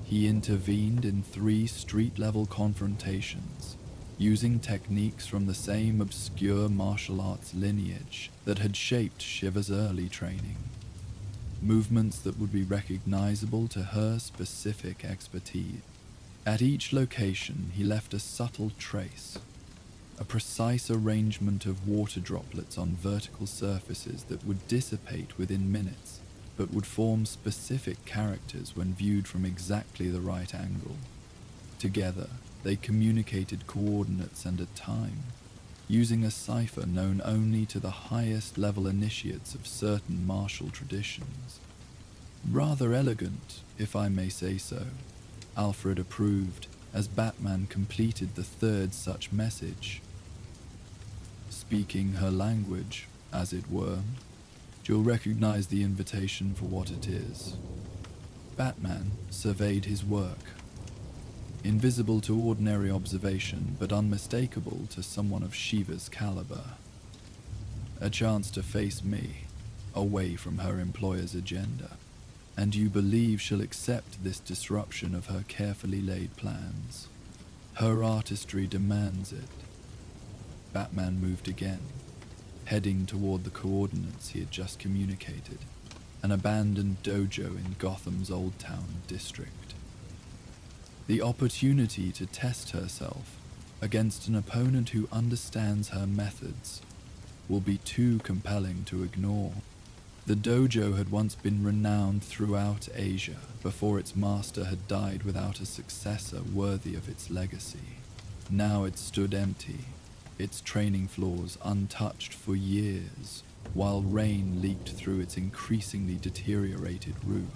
He intervened in 3 street-level confrontations, using techniques from the same obscure martial arts lineage that had shaped Shiva's early training. Movements that would be recognizable to her specific expertise. At each location, he left a subtle trace, a precise arrangement of water droplets on vertical surfaces that would dissipate within minutes, but would form specific characters when viewed from exactly the right angle. Together, they communicated coordinates and a time, using a cipher known only to the highest level initiates of certain martial traditions. Rather elegant, if I may say so, Alfred approved as Batman completed the 3rd such message. Speaking her language, as it were, you'll recognize the invitation for what it is. Batman surveyed his work. Invisible to ordinary observation, but unmistakable to someone of Shiva's caliber. A chance to face me, away from her employer's agenda. And you believe she'll accept this disruption of her carefully laid plans. Her artistry demands it. Batman moved again, heading toward the coordinates he had just communicated, an abandoned dojo in Gotham's Old Town district. The opportunity to test herself against an opponent who understands her methods will be too compelling to ignore. The dojo had once been renowned throughout Asia before its master had died without a successor worthy of its legacy. Now it stood empty, its training floors untouched for years, while rain leaked through its increasingly deteriorated roof.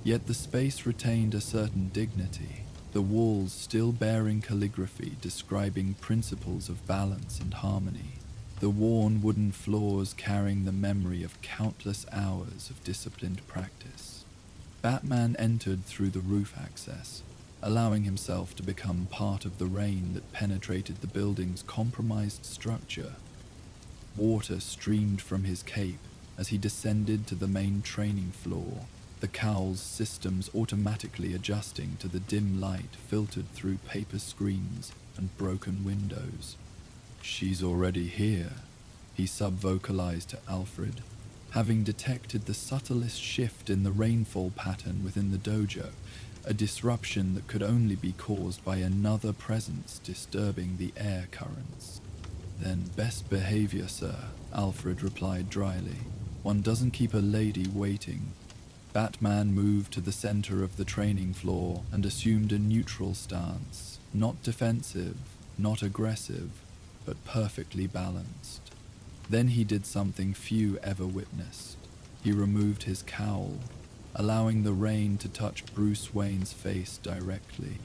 Yet the space retained a certain dignity, the walls still bearing calligraphy describing principles of balance and harmony. The worn wooden floors carrying the memory of countless hours of disciplined practice. Batman entered through the roof access, allowing himself to become part of the rain that penetrated the building's compromised structure. Water streamed from his cape as he descended to the main training floor, the cowl's systems automatically adjusting to the dim light filtered through paper screens and broken windows. She's already here, he sub-vocalized to Alfred, having detected the subtlest shift in the rainfall pattern within the dojo, a disruption that could only be caused by another presence disturbing the air currents. "Then best behavior, sir," Alfred replied dryly. "One doesn't keep a lady waiting." Batman moved to the center of the training floor and assumed a neutral stance, not defensive, not aggressive, but perfectly balanced. Then he did something few ever witnessed. He removed his cowl, allowing the rain to touch Bruce Wayne's face directly.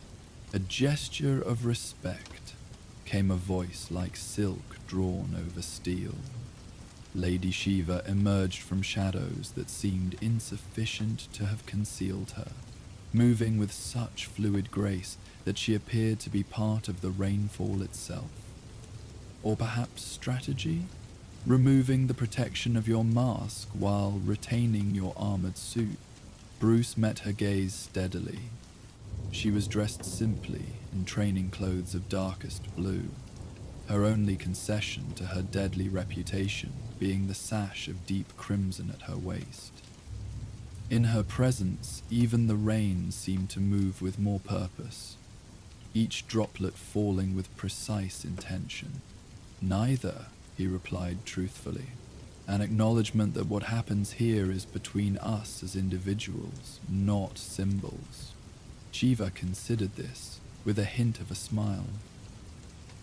"A gesture of respect," came a voice like silk drawn over steel. Lady Shiva emerged from shadows that seemed insufficient to have concealed her, moving with such fluid grace that she appeared to be part of the rainfall itself. Or perhaps strategy? Removing the protection of your mask while retaining your armored suit. Bruce met her gaze steadily. She was dressed simply in training clothes of darkest blue, her only concession to her deadly reputation being the sash of deep crimson at her waist. In her presence, even the rain seemed to move with more purpose, each droplet falling with precise intention. "Neither," he replied truthfully, an acknowledgement that what happens here is between us as individuals, not symbols. Shiva considered this with a hint of a smile.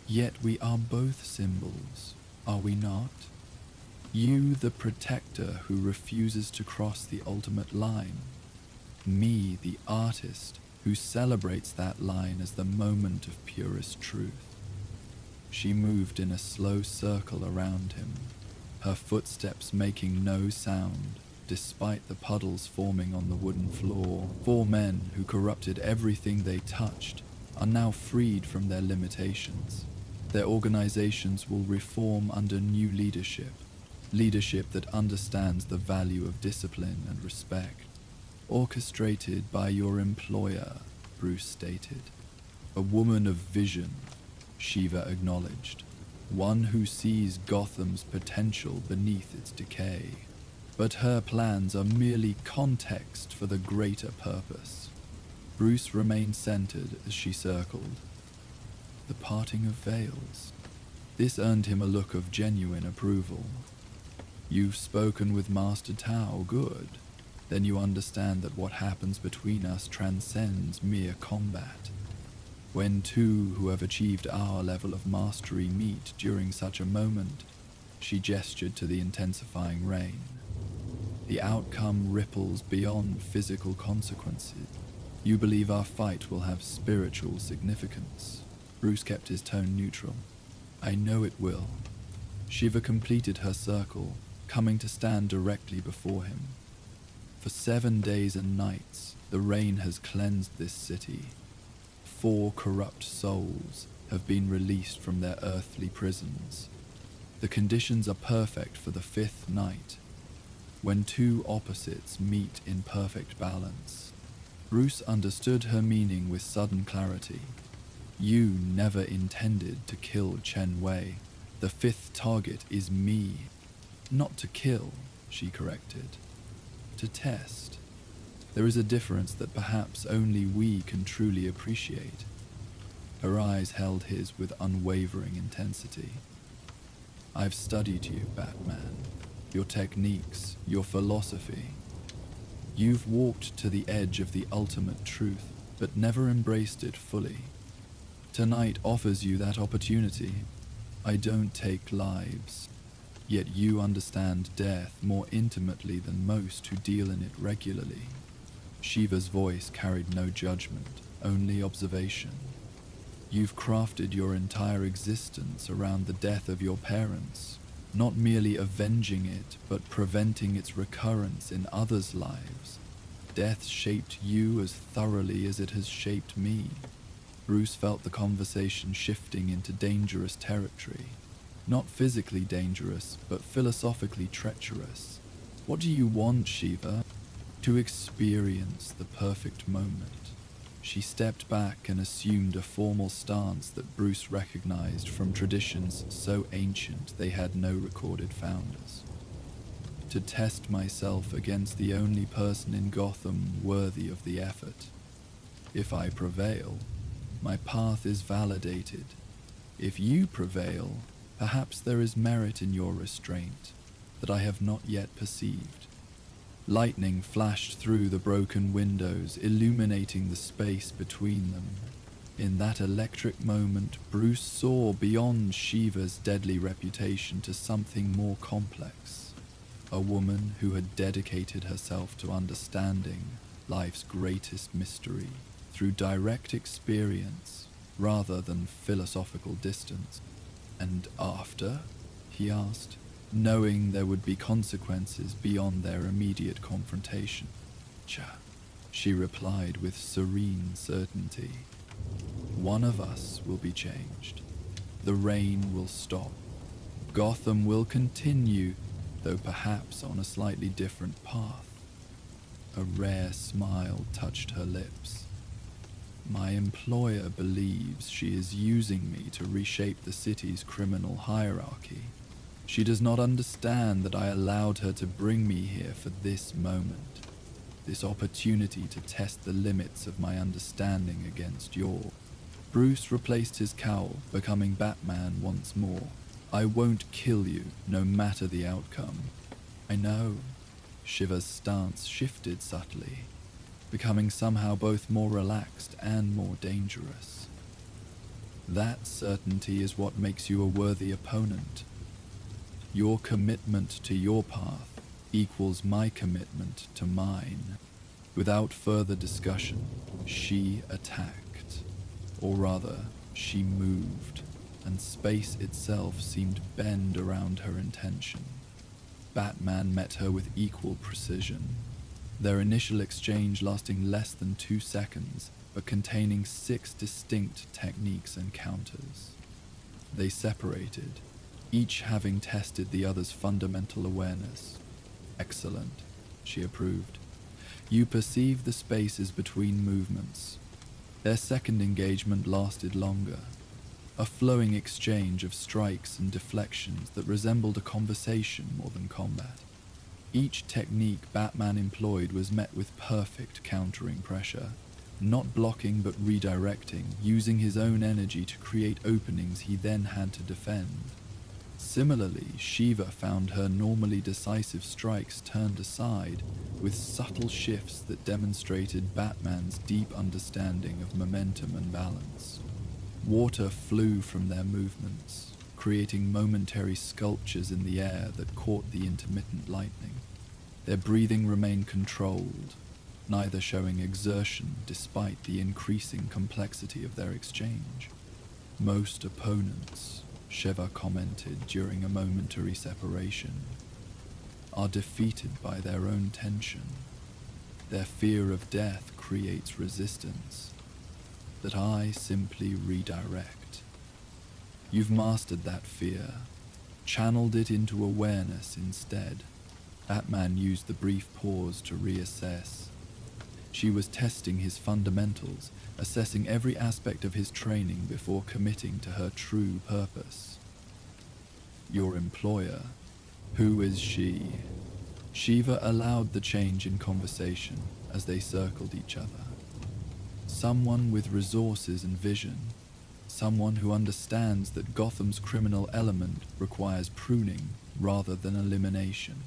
"Yet we are both symbols, are we not? You, the protector who refuses to cross the ultimate line. Me, the artist who celebrates that line as the moment of purest truth." She moved in a slow circle around him, her footsteps making no sound, despite the puddles forming on the wooden floor. 4 men who corrupted everything they touched are now freed from their limitations. Their organizations will reform under new leadership that understands the value of discipline and respect. "Orchestrated by your employer," Bruce stated. "A woman of vision," Shiva acknowledged. "One who sees Gotham's potential beneath its decay. But her plans are merely context for the greater purpose." Bruce remained centered as she circled. The parting of veils. This earned him a look of genuine approval. "You've spoken with Master Tao, good. Then you understand that what happens between us transcends mere combat. When two who have achieved our level of mastery meet during such a moment," she gestured to the intensifying rain, "the outcome ripples beyond physical consequences. You believe our fight will have spiritual significance." Bruce kept his tone neutral. "I know it will." Shiva completed her circle, coming to stand directly before him. "For 7 days and nights, the rain has cleansed this city. 4 corrupt souls have been released from their earthly prisons. The conditions are perfect for the 5th night, when 2 opposites meet in perfect balance." Bruce understood her meaning with sudden clarity. "You never intended to kill Chen Wei. The 5th target is me." "Not to kill," she corrected. "To test. There is a difference that perhaps only we can truly appreciate." Her eyes held his with unwavering intensity. "I've studied you, Batman. Your techniques, your philosophy. You've walked to the edge of the ultimate truth, but never embraced it fully. Tonight offers you that opportunity. I don't take lives. Yet you understand death more intimately than most who deal in it regularly." Shiva's voice carried no judgment, only observation. "You've crafted your entire existence around the death of your parents, not merely avenging it, but preventing its recurrence in others' lives. Death shaped you as thoroughly as it has shaped me." Bruce felt the conversation shifting into dangerous territory. Not physically dangerous, but philosophically treacherous. "What do you want, Shiva?" "To experience the perfect moment." She stepped back and assumed a formal stance that Bruce recognized from traditions so ancient they had no recorded founders. to test myself against the only person in Gotham worthy of the effort. If I prevail, my path is validated. If you prevail, perhaps there is merit in your restraint that I have not yet perceived. Lightning flashed through the broken windows, illuminating the space between them. In that electric moment, Bruce saw beyond Shiva's deadly reputation to something more complex. A woman who had dedicated herself to understanding life's greatest mystery through direct experience rather than philosophical distance. And after? He asked, knowing there would be consequences beyond their immediate confrontation. Cha, she replied with serene certainty. One of us will be changed. The rain will stop. Gotham will continue, though perhaps on a slightly different path. A rare smile touched her lips. My employer believes she is using me to reshape the city's criminal hierarchy. She does not understand that I allowed her to bring me here for this moment, this opportunity to test the limits of my understanding against yours. Bruce replaced his cowl, becoming Batman once more. I won't kill you, no matter the outcome. I know. Shiva's stance shifted subtly, becoming somehow both more relaxed and more dangerous. That certainty is what makes you a worthy opponent. Your commitment to your path equals my commitment to mine. Without further discussion, she attacked. Or rather, she moved, and space itself seemed to bend around her intention. Batman met her with equal precision, their initial exchange lasting less than 2 seconds, but containing 6 distinct techniques and counters. They separated, each having tested the other's fundamental awareness. Excellent, she approved. You perceive the spaces between movements. Their second engagement lasted longer, a flowing exchange of strikes and deflections that resembled a conversation more than combat. Each technique Batman employed was met with perfect countering pressure, not blocking but redirecting, using his own energy to create openings he then had to defend. Similarly, Shiva found her normally decisive strikes turned aside with subtle shifts that demonstrated Batman's deep understanding of momentum and balance. Water flew from their movements, creating momentary sculptures in the air that caught the intermittent lightning. Their breathing remained controlled, neither showing exertion despite the increasing complexity of their exchange. Most opponents, Shiva commented during a momentary separation, are defeated by their own tension. Their fear of death creates resistance that I simply redirect. You've mastered that fear, channeled it into awareness instead. Batman used the brief pause to reassess. She was testing his fundamentals, assessing every aspect of his training before committing to her true purpose. Your employer, who is she? Shiva allowed the change in conversation as they circled each other. Someone with resources and vision, someone who understands that Gotham's criminal element requires pruning rather than elimination.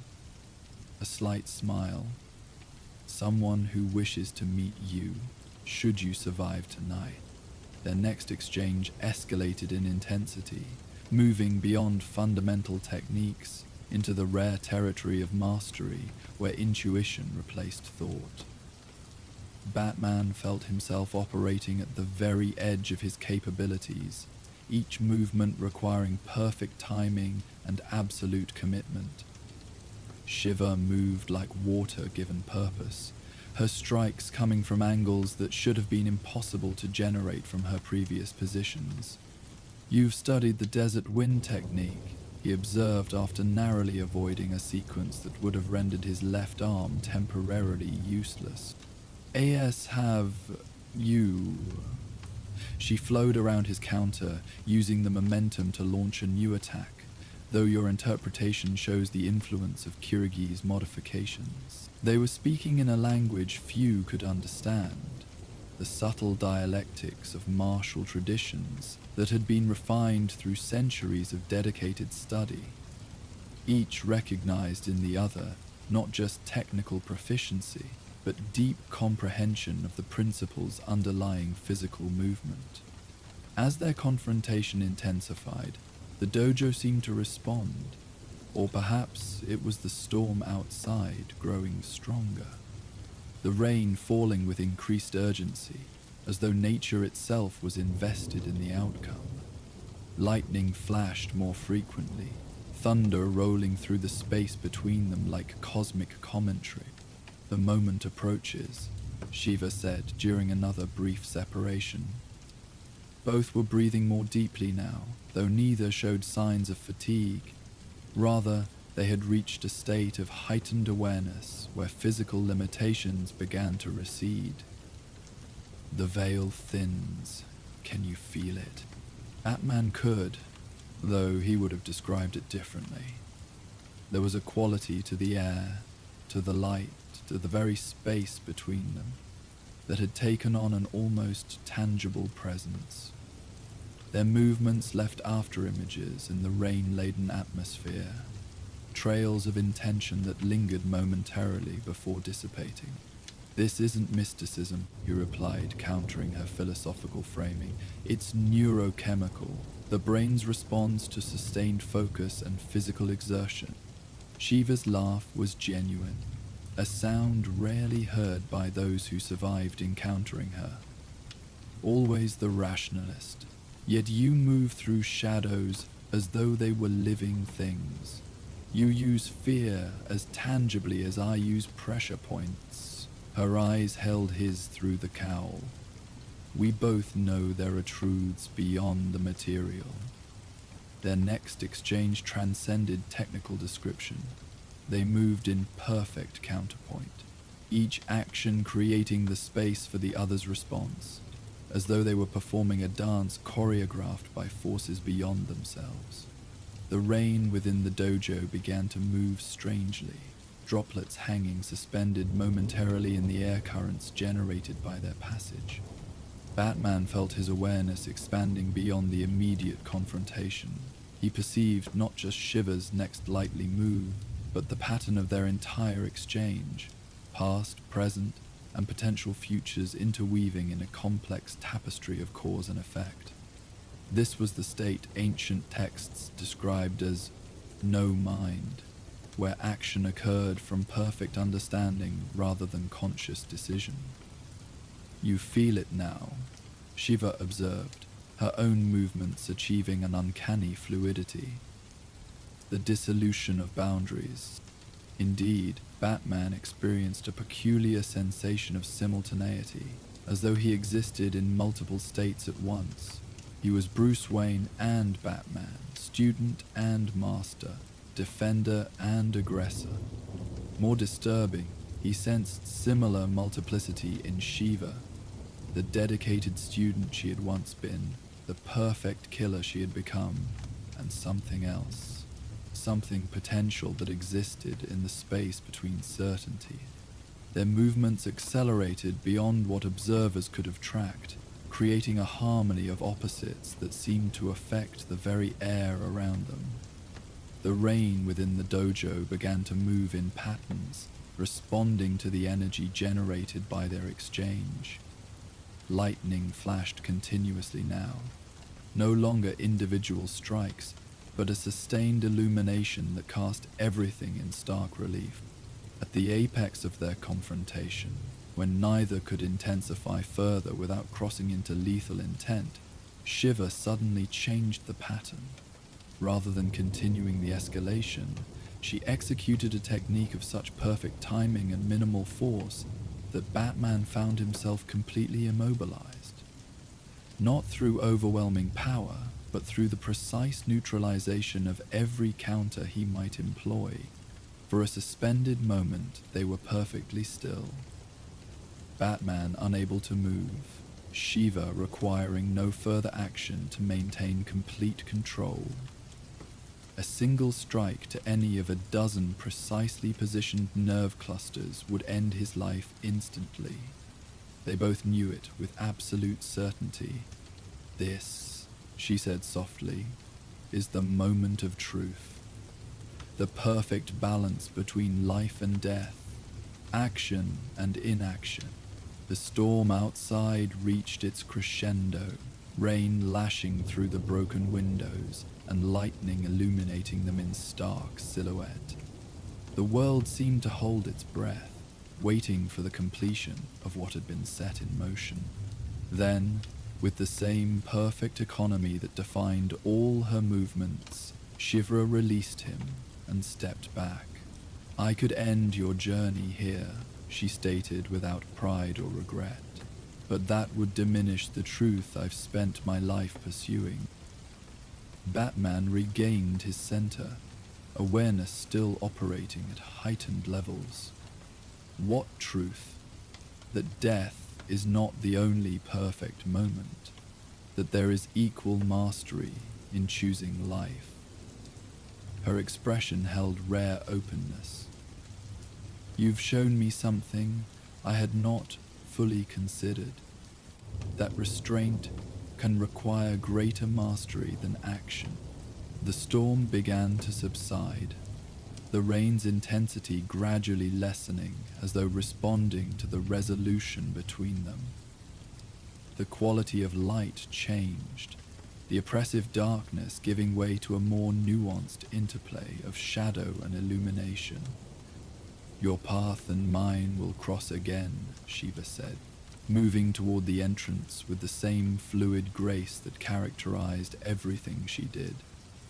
A slight smile. Someone who wishes to meet you, should you survive tonight. Their next exchange escalated in intensity, moving beyond fundamental techniques into the rare territory of mastery where intuition replaced thought. Batman felt himself operating at the very edge of his capabilities, each movement requiring perfect timing and absolute commitment. Shiva moved like water given purpose, her strikes coming from angles that should have been impossible to generate from her previous positions. You've studied the desert wind technique, he observed after narrowly avoiding a sequence that would have rendered his left arm temporarily useless. As have you. She flowed around his counter, using the momentum to launch a new attack, though your interpretation shows the influence of Kyrgyz modifications. They were speaking in a language few could understand, the subtle dialectics of martial traditions that had been refined through centuries of dedicated study. Each recognized in the other not just technical proficiency, but deep comprehension of the principles underlying physical movement. As their confrontation intensified, the dojo seemed to respond, or perhaps it was the storm outside growing stronger. The rain falling with increased urgency, as though nature itself was invested in the outcome. Lightning flashed more frequently, thunder rolling through the space between them like cosmic commentary. "The moment approaches," Shiva said during another brief separation. Both were breathing more deeply now, though neither showed signs of fatigue. Rather, they had reached a state of heightened awareness where physical limitations began to recede. "The veil thins. Can you feel it?" Batman could, though he would have described it differently. There was a quality to the air, to the light, to the very space between them, that had taken on an almost tangible presence. Their movements left after-images in the rain-laden atmosphere, trails of intention that lingered momentarily before dissipating. "This isn't mysticism," he replied, countering her philosophical framing. "It's neurochemical, the brain's response to sustained focus and physical exertion." Shiva's laugh was genuine, a sound rarely heard by those who survived encountering her. "Always the rationalist, yet you move through shadows as though they were living things. You use fear as tangibly as I use pressure points." Her eyes held his through the cowl. "We both know there are truths beyond the material." Their next exchange transcended technical description. They moved in perfect counterpoint, each action creating the space for the other's response, as though they were performing a dance choreographed by forces beyond themselves. The rain within the dojo began to move strangely, droplets hanging suspended momentarily in the air currents generated by their passage. Batman felt his awareness expanding beyond the immediate confrontation. He perceived not just Shiva's next lightly move, but the pattern of their entire exchange, past, present, and potential futures interweaving in a complex tapestry of cause and effect. This was the state ancient texts described as no mind, where action occurred from perfect understanding rather than conscious decision. "You feel it now," Shiva observed, her own movements achieving an uncanny fluidity. "The dissolution of boundaries." Indeed, Batman experienced a peculiar sensation of simultaneity, as though he existed in multiple states at once. He was Bruce Wayne and Batman, student and master, defender and aggressor. More disturbing, he sensed similar multiplicity in Shiva, the dedicated student she had once been, the perfect killer she had become, and something else, something potential that existed in the space between certainty. Their movements accelerated beyond what observers could have tracked, creating a harmony of opposites that seemed to affect the very air around them. The rain within the dojo began to move in patterns, responding to the energy generated by their exchange. Lightning flashed continuously now, no longer individual strikes, but a sustained illumination that cast everything in stark relief. At the apex of their confrontation, when neither could intensify further without crossing into lethal intent, Shiva suddenly changed the pattern. Rather than continuing the escalation, she executed a technique of such perfect timing and minimal force that Batman found himself completely immobilized. Not through overwhelming power, but through the precise neutralization of every counter he might employ. For a suspended moment, they were perfectly still. Batman unable to move, Shiva requiring no further action to maintain complete control. A single strike to any of a dozen precisely positioned nerve clusters would end his life instantly. They both knew it with absolute certainty. "This," she said softly, "is the moment of truth. The perfect balance between life and death, action and inaction." The storm outside reached its crescendo, rain lashing through the broken windows and lightning illuminating them in stark silhouette. The world seemed to hold its breath, waiting for the completion of what had been set in motion. Then, with the same perfect economy that defined all her movements, Shivra released him and stepped back. "I could end your journey here," she stated without pride or regret, "but that would diminish the truth I've spent my life pursuing." Batman regained his center, awareness still operating at heightened levels. What truth? That death is not the only perfect moment, that there is equal mastery in choosing life. Her expression held rare openness. "You've shown me something I had not fully considered, that restraint can require greater mastery than action." The storm began to subside, the rain's intensity gradually lessening as though responding to the resolution between them. The quality of light changed, the oppressive darkness giving way to a more nuanced interplay of shadow and illumination. "Your path and mine will cross again," Shiva said, moving toward the entrance with the same fluid grace that characterized everything she did.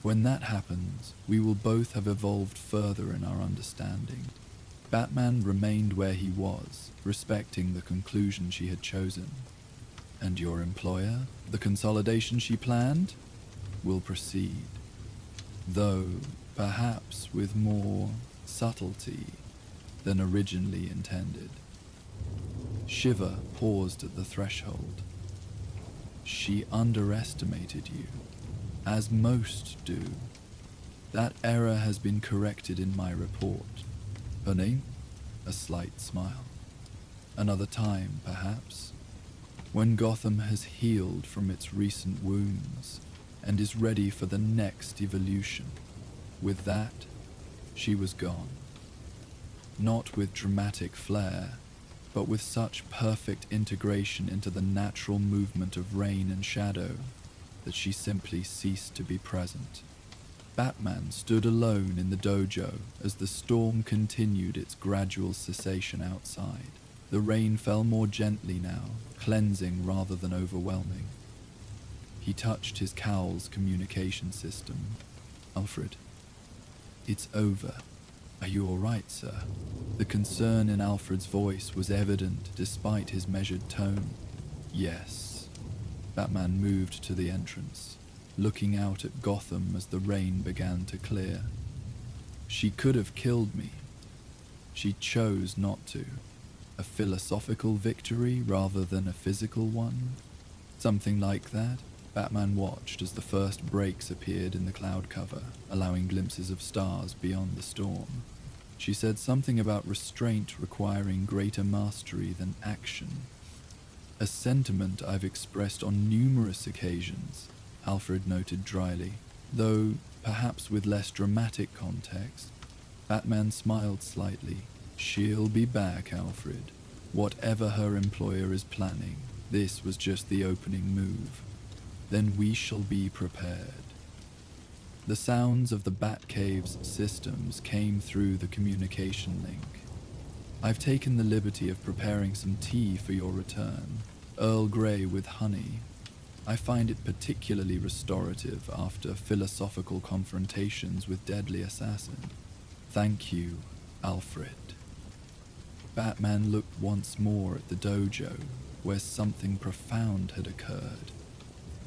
"When that happens, we will both have evolved further in our understanding." Batman remained where he was, respecting the conclusion she had chosen. "And your employer, the consolidation she planned, will proceed, though perhaps with more subtlety than originally intended." Shiva paused at the threshold. "She underestimated you, as most do. That error has been corrected in my report." "Her name?" A slight smile. "Another time, perhaps, when Gotham has healed from its recent wounds and is ready for the next evolution." With that, she was gone. Not with dramatic flair, but with such perfect integration into the natural movement of rain and shadow that she simply ceased to be present. Batman stood alone in the dojo as the storm continued its gradual cessation outside. The rain fell more gently now, cleansing rather than overwhelming. He touched his cowl's communication system. "Alfred, it's over. Are you all right, sir?" The concern in Alfred's voice was evident despite his measured tone. "Yes." Batman moved to the entrance, looking out at Gotham as the rain began to clear. "She could have killed me. She chose not to. A philosophical victory rather than a physical one? Something like that." Batman watched as the first breaks appeared in the cloud cover, allowing glimpses of stars beyond the storm. "She said something about restraint requiring greater mastery than action. A sentiment I've expressed on numerous occasions," Alfred noted dryly, "though perhaps with less dramatic context." Batman smiled slightly. "She'll be back, Alfred. Whatever her employer is planning, this was just the opening move. Then we shall be prepared." The sounds of the Batcave's systems came through the communication link. "I've taken the liberty of preparing some tea for your return, Earl Grey with honey. I find it particularly restorative after philosophical confrontations with deadly assassin. Thank you, Alfred." Batman looked once more at the dojo, where something profound had occurred.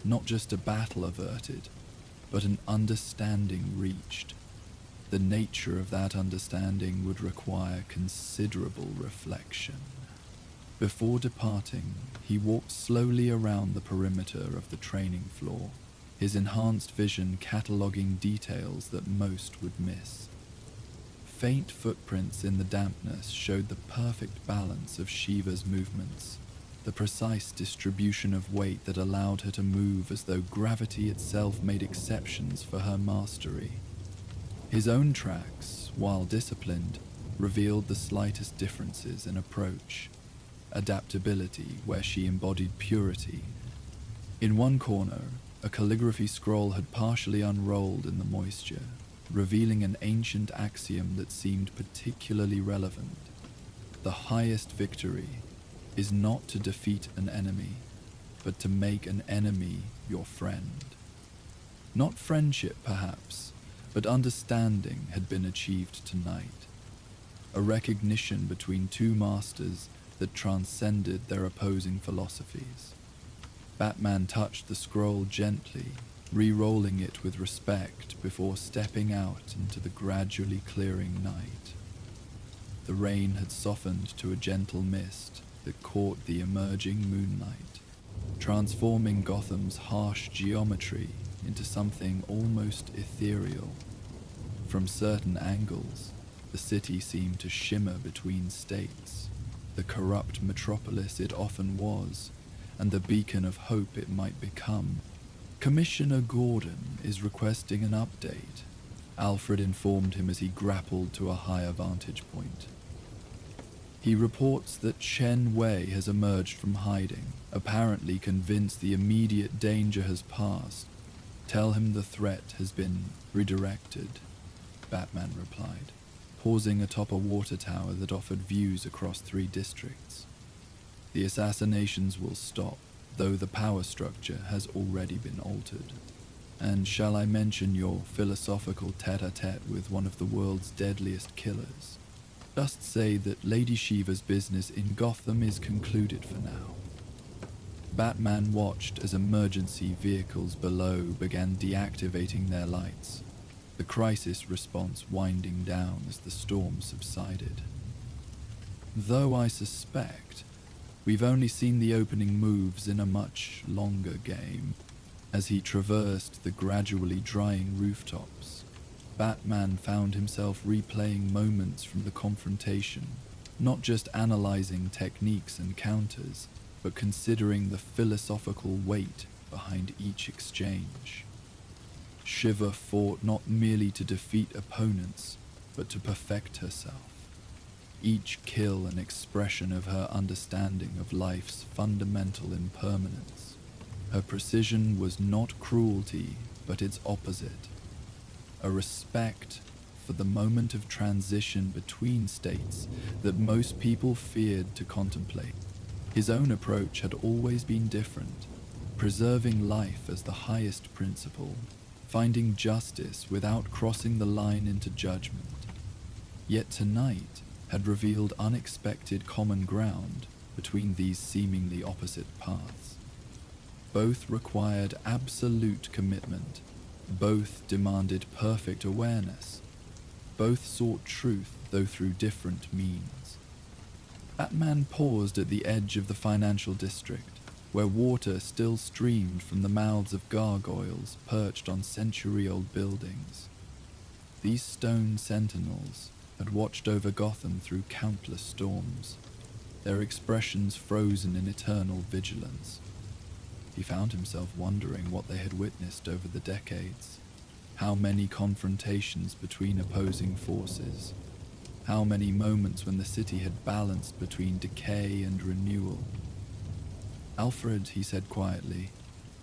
Not just a battle averted, but an understanding reached. The nature of that understanding would require considerable reflection. Before departing, he walked slowly around the perimeter of the training floor. his enhanced vision cataloging details that most would miss. Faint footprints in the dampness showed the perfect balance of Shiva's movements, the precise distribution of weight that allowed her to move as though gravity itself made exceptions for her mastery. His own tracks, while disciplined, revealed the slightest differences in approach, adaptability where she embodied purity. In one corner, a calligraphy scroll had partially unrolled in the moisture, revealing an ancient axiom that seemed particularly relevant. The highest victory is not to defeat an enemy, but to make an enemy your friend. Not friendship, perhaps, but understanding had been achieved tonight. A recognition between two masters that transcended their opposing philosophies. Batman touched the scroll gently, re-rolling it with respect before stepping out into the gradually clearing night. The rain had softened to a gentle mist that caught the emerging moonlight, transforming Gotham's harsh geometry into something almost ethereal. From certain angles, the city seemed to shimmer between states, the corrupt metropolis it often was, and the beacon of hope it might become. "Commissioner Gordon is requesting an update," Alfred informed him as he grappled to a higher vantage point. "He reports that Chen Wei has emerged from hiding, apparently convinced the immediate danger has passed. Tell him the threat has been redirected," Batman replied, pausing atop a water tower that offered views across 3 districts. "The assassinations will stop, though the power structure has already been altered. And shall I mention your philosophical tete-a-tete with one of the world's deadliest killers? Just say that Lady Shiva's business in Gotham is concluded for now." Batman watched as emergency vehicles below began deactivating their lights, the crisis response winding down as the storm subsided. "Though I suspect we've only seen the opening moves in a much longer game." As he traversed the gradually drying rooftops, Batman found himself replaying moments from the confrontation, not just analyzing techniques and counters, but considering the philosophical weight behind each exchange. Shiva fought not merely to defeat opponents, but to perfect herself. Each kill an expression of her understanding of life's fundamental impermanence. Her precision was not cruelty, but its opposite. A respect for the moment of transition between states that most people feared to contemplate. His own approach had always been different, preserving life as the highest principle, finding justice without crossing the line into judgment. Yet tonight had revealed unexpected common ground between these seemingly opposite paths. Both required absolute commitment, both demanded perfect awareness, both sought truth though through different means. Batman paused at the edge of the financial district, where water still streamed from the mouths of gargoyles perched on century-old buildings. These stone sentinels had watched over Gotham through countless storms, their expressions frozen in eternal vigilance. He found himself wondering what they had witnessed over the decades. How many confrontations between opposing forces? How many moments when the city had balanced between decay and renewal? "Alfred," he said quietly,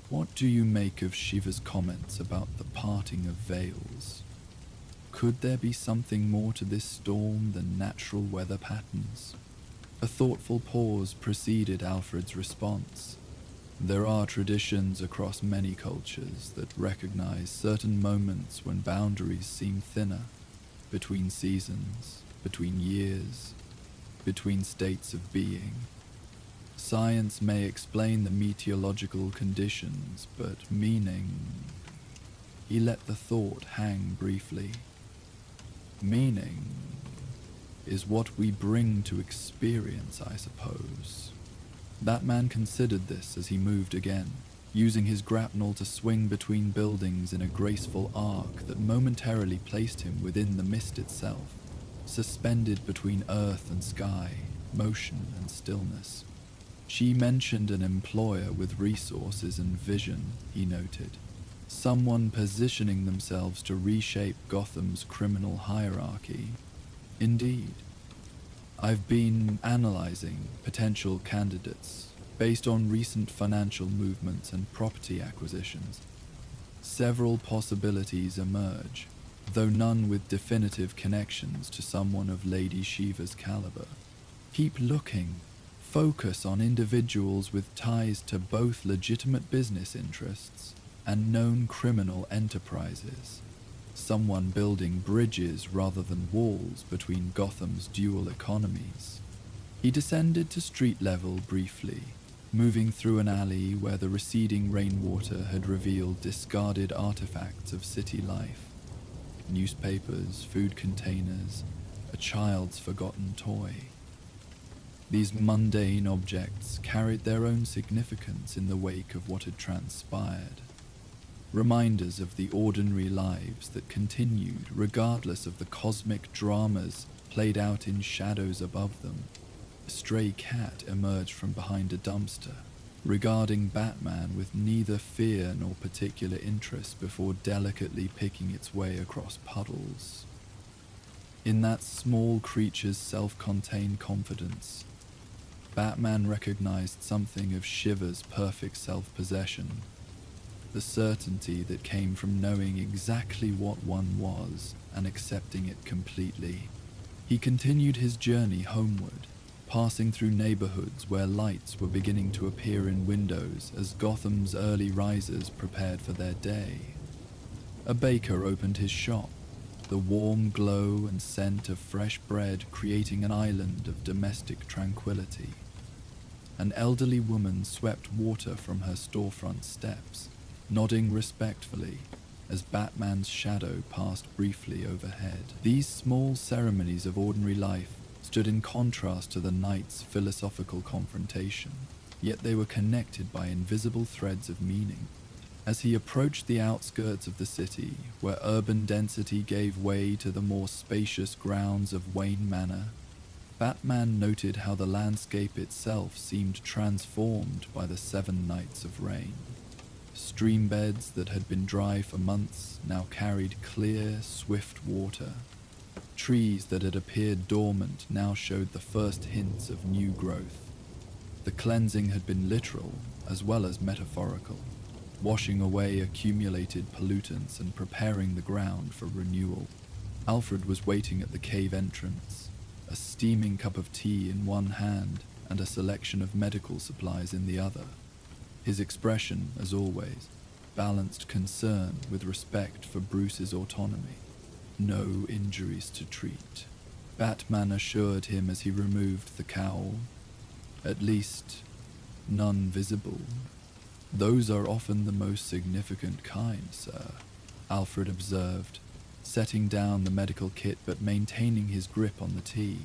"what do you make of Shiva's comments about the parting of veils? Could there be something more to this storm than natural weather patterns?" A thoughtful pause preceded Alfred's response. "There are traditions across many cultures that recognize certain moments when boundaries seem thinner, between seasons, between years, between states of being. Science may explain the meteorological conditions, but meaning..." He let the thought hang briefly. "Meaning is what we bring to experience, I suppose." Batman considered this as he moved again, using his grapnel to swing between buildings in a graceful arc that momentarily placed him within the mist itself, suspended between earth and sky, motion and stillness. She mentioned an employer with resources and vision, he noted. Someone positioning themselves to reshape Gotham's criminal hierarchy. Indeed. I've been analyzing potential candidates based on recent financial movements and property acquisitions. Several possibilities emerge, though none with definitive connections to someone of Lady Shiva's caliber. Keep looking. Focus on individuals with ties to both legitimate business interests and known criminal enterprises. Someone building bridges rather than walls between Gotham's dual economies. He descended to street level briefly, moving through an alley where the receding rainwater had revealed discarded artifacts of city life. Newspapers, food containers, a child's forgotten toy. These mundane objects carried their own significance in the wake of what had transpired. Reminders of the ordinary lives that continued regardless of the cosmic dramas played out in shadows above them. A stray cat emerged from behind a dumpster, regarding Batman with neither fear nor particular interest before delicately picking its way across puddles. In that small creature's self-contained confidence, Batman recognized something of Shiva's perfect self-possession. The certainty that came from knowing exactly what one was and accepting it completely. He continued his journey homeward, passing through neighborhoods where lights were beginning to appear in windows as Gotham's early risers prepared for their day. A baker opened his shop, the warm glow and scent of fresh bread creating an island of domestic tranquility. An elderly woman swept water from her storefront steps, nodding respectfully as Batman's shadow passed briefly overhead. These small ceremonies of ordinary life stood in contrast to the night's philosophical confrontation, yet they were connected by invisible threads of meaning. As he approached the outskirts of the city, where urban density gave way to the more spacious grounds of Wayne Manor, Batman noted how the landscape itself seemed transformed by the 7 nights of rain. Stream beds that had been dry for months now carried clear, swift water. Trees that had appeared dormant now showed the first hints of new growth. The cleansing had been literal as well as metaphorical, washing away accumulated pollutants and preparing the ground for renewal. Alfred was waiting at the cave entrance, a steaming cup of tea in one hand and a selection of medical supplies in the other. His expression, as always, balanced concern with respect for Bruce's autonomy. No injuries to treat, Batman assured him as he removed the cowl. At least, none visible. Those are often the most significant kind, sir, Alfred observed, setting down the medical kit but maintaining his grip on the tea.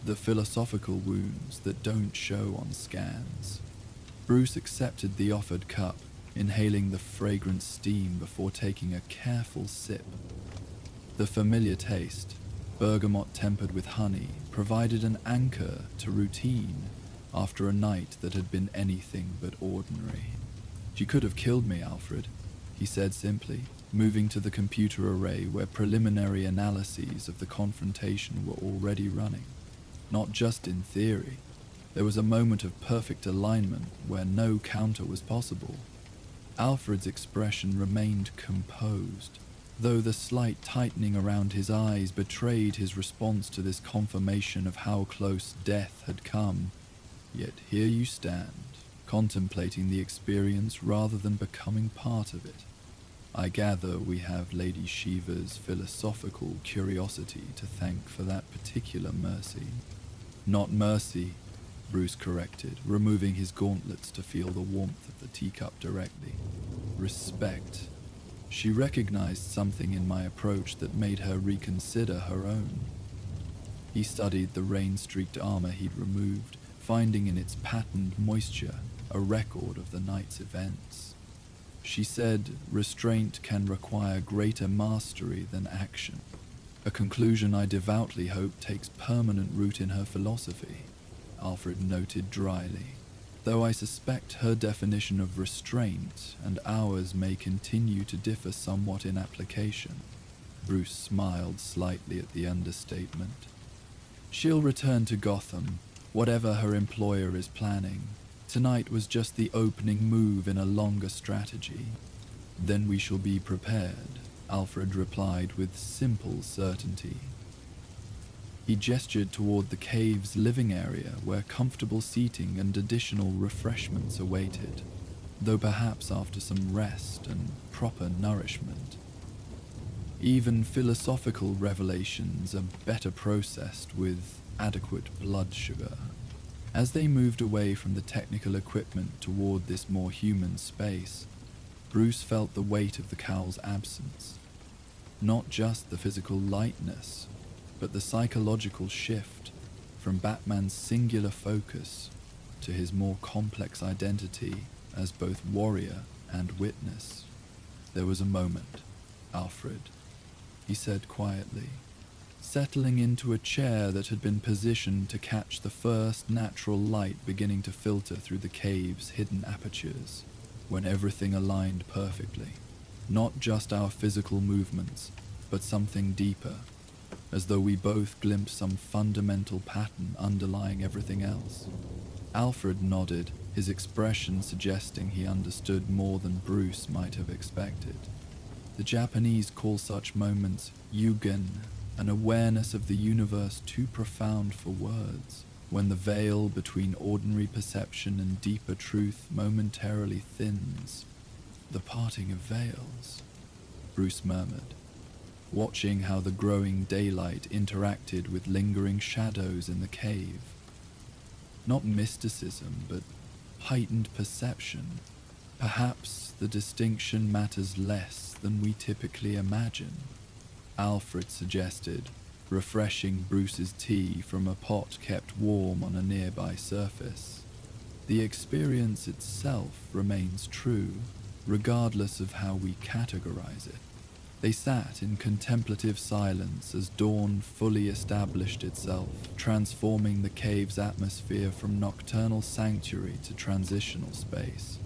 The philosophical wounds that don't show on scans. Bruce accepted the offered cup, inhaling the fragrant steam before taking a careful sip. The familiar taste, bergamot tempered with honey, provided an anchor to routine after a night that had been anything but ordinary. "You could have killed me, Alfred," he said simply, moving to the computer array where preliminary analyses of the confrontation were already running. Not just in theory. There was a moment of perfect alignment where no counter was possible. Alfred's expression remained composed, though the slight tightening around his eyes betrayed his response to this confirmation of how close death had come. Yet here you stand, contemplating the experience rather than becoming part of it. I gather we have Lady Shiva's philosophical curiosity to thank for that particular mercy. Not mercy, Bruce corrected, removing his gauntlets to feel the warmth of the teacup directly. Respect. She recognized something in my approach that made her reconsider her own. He studied the rain-streaked armor he'd removed, finding in its patterned moisture a record of the night's events. She said restraint can require greater mastery than action, a conclusion I devoutly hope takes permanent root in her philosophy, Alfred noted dryly, though I suspect her definition of restraint and ours may continue to differ somewhat in application. Bruce smiled slightly at the understatement. She'll return to Gotham, whatever her employer is planning. Tonight was just the opening move in a longer strategy. Then we shall be prepared, Alfred replied with simple certainty. He gestured toward the cave's living area where comfortable seating and additional refreshments awaited, though perhaps after some rest and proper nourishment. Even philosophical revelations are better processed with adequate blood sugar. As they moved away from the technical equipment toward this more human space, Bruce felt the weight of the cowl's absence. Not just the physical lightness, but the psychological shift from Batman's singular focus to his more complex identity as both warrior and witness. There was a moment, Alfred, he said quietly, settling into a chair that had been positioned to catch the first natural light beginning to filter through the cave's hidden apertures, when everything aligned perfectly. Not just our physical movements, but something deeper, as though we both glimpsed some fundamental pattern underlying everything else. Alfred nodded, his expression suggesting he understood more than Bruce might have expected. The Japanese call such moments yugen, an awareness of the universe too profound for words, when the veil between ordinary perception and deeper truth momentarily thins. The parting of veils, Bruce murmured, watching how the growing daylight interacted with lingering shadows in the cave. Not mysticism, but heightened perception. Perhaps the distinction matters less than we typically imagine, Alfred suggested, refreshing Bruce's tea from a pot kept warm on a nearby surface. The experience itself remains true, regardless of how we categorize it. They sat in contemplative silence as dawn fully established itself, transforming the cave's atmosphere from nocturnal sanctuary to transitional space.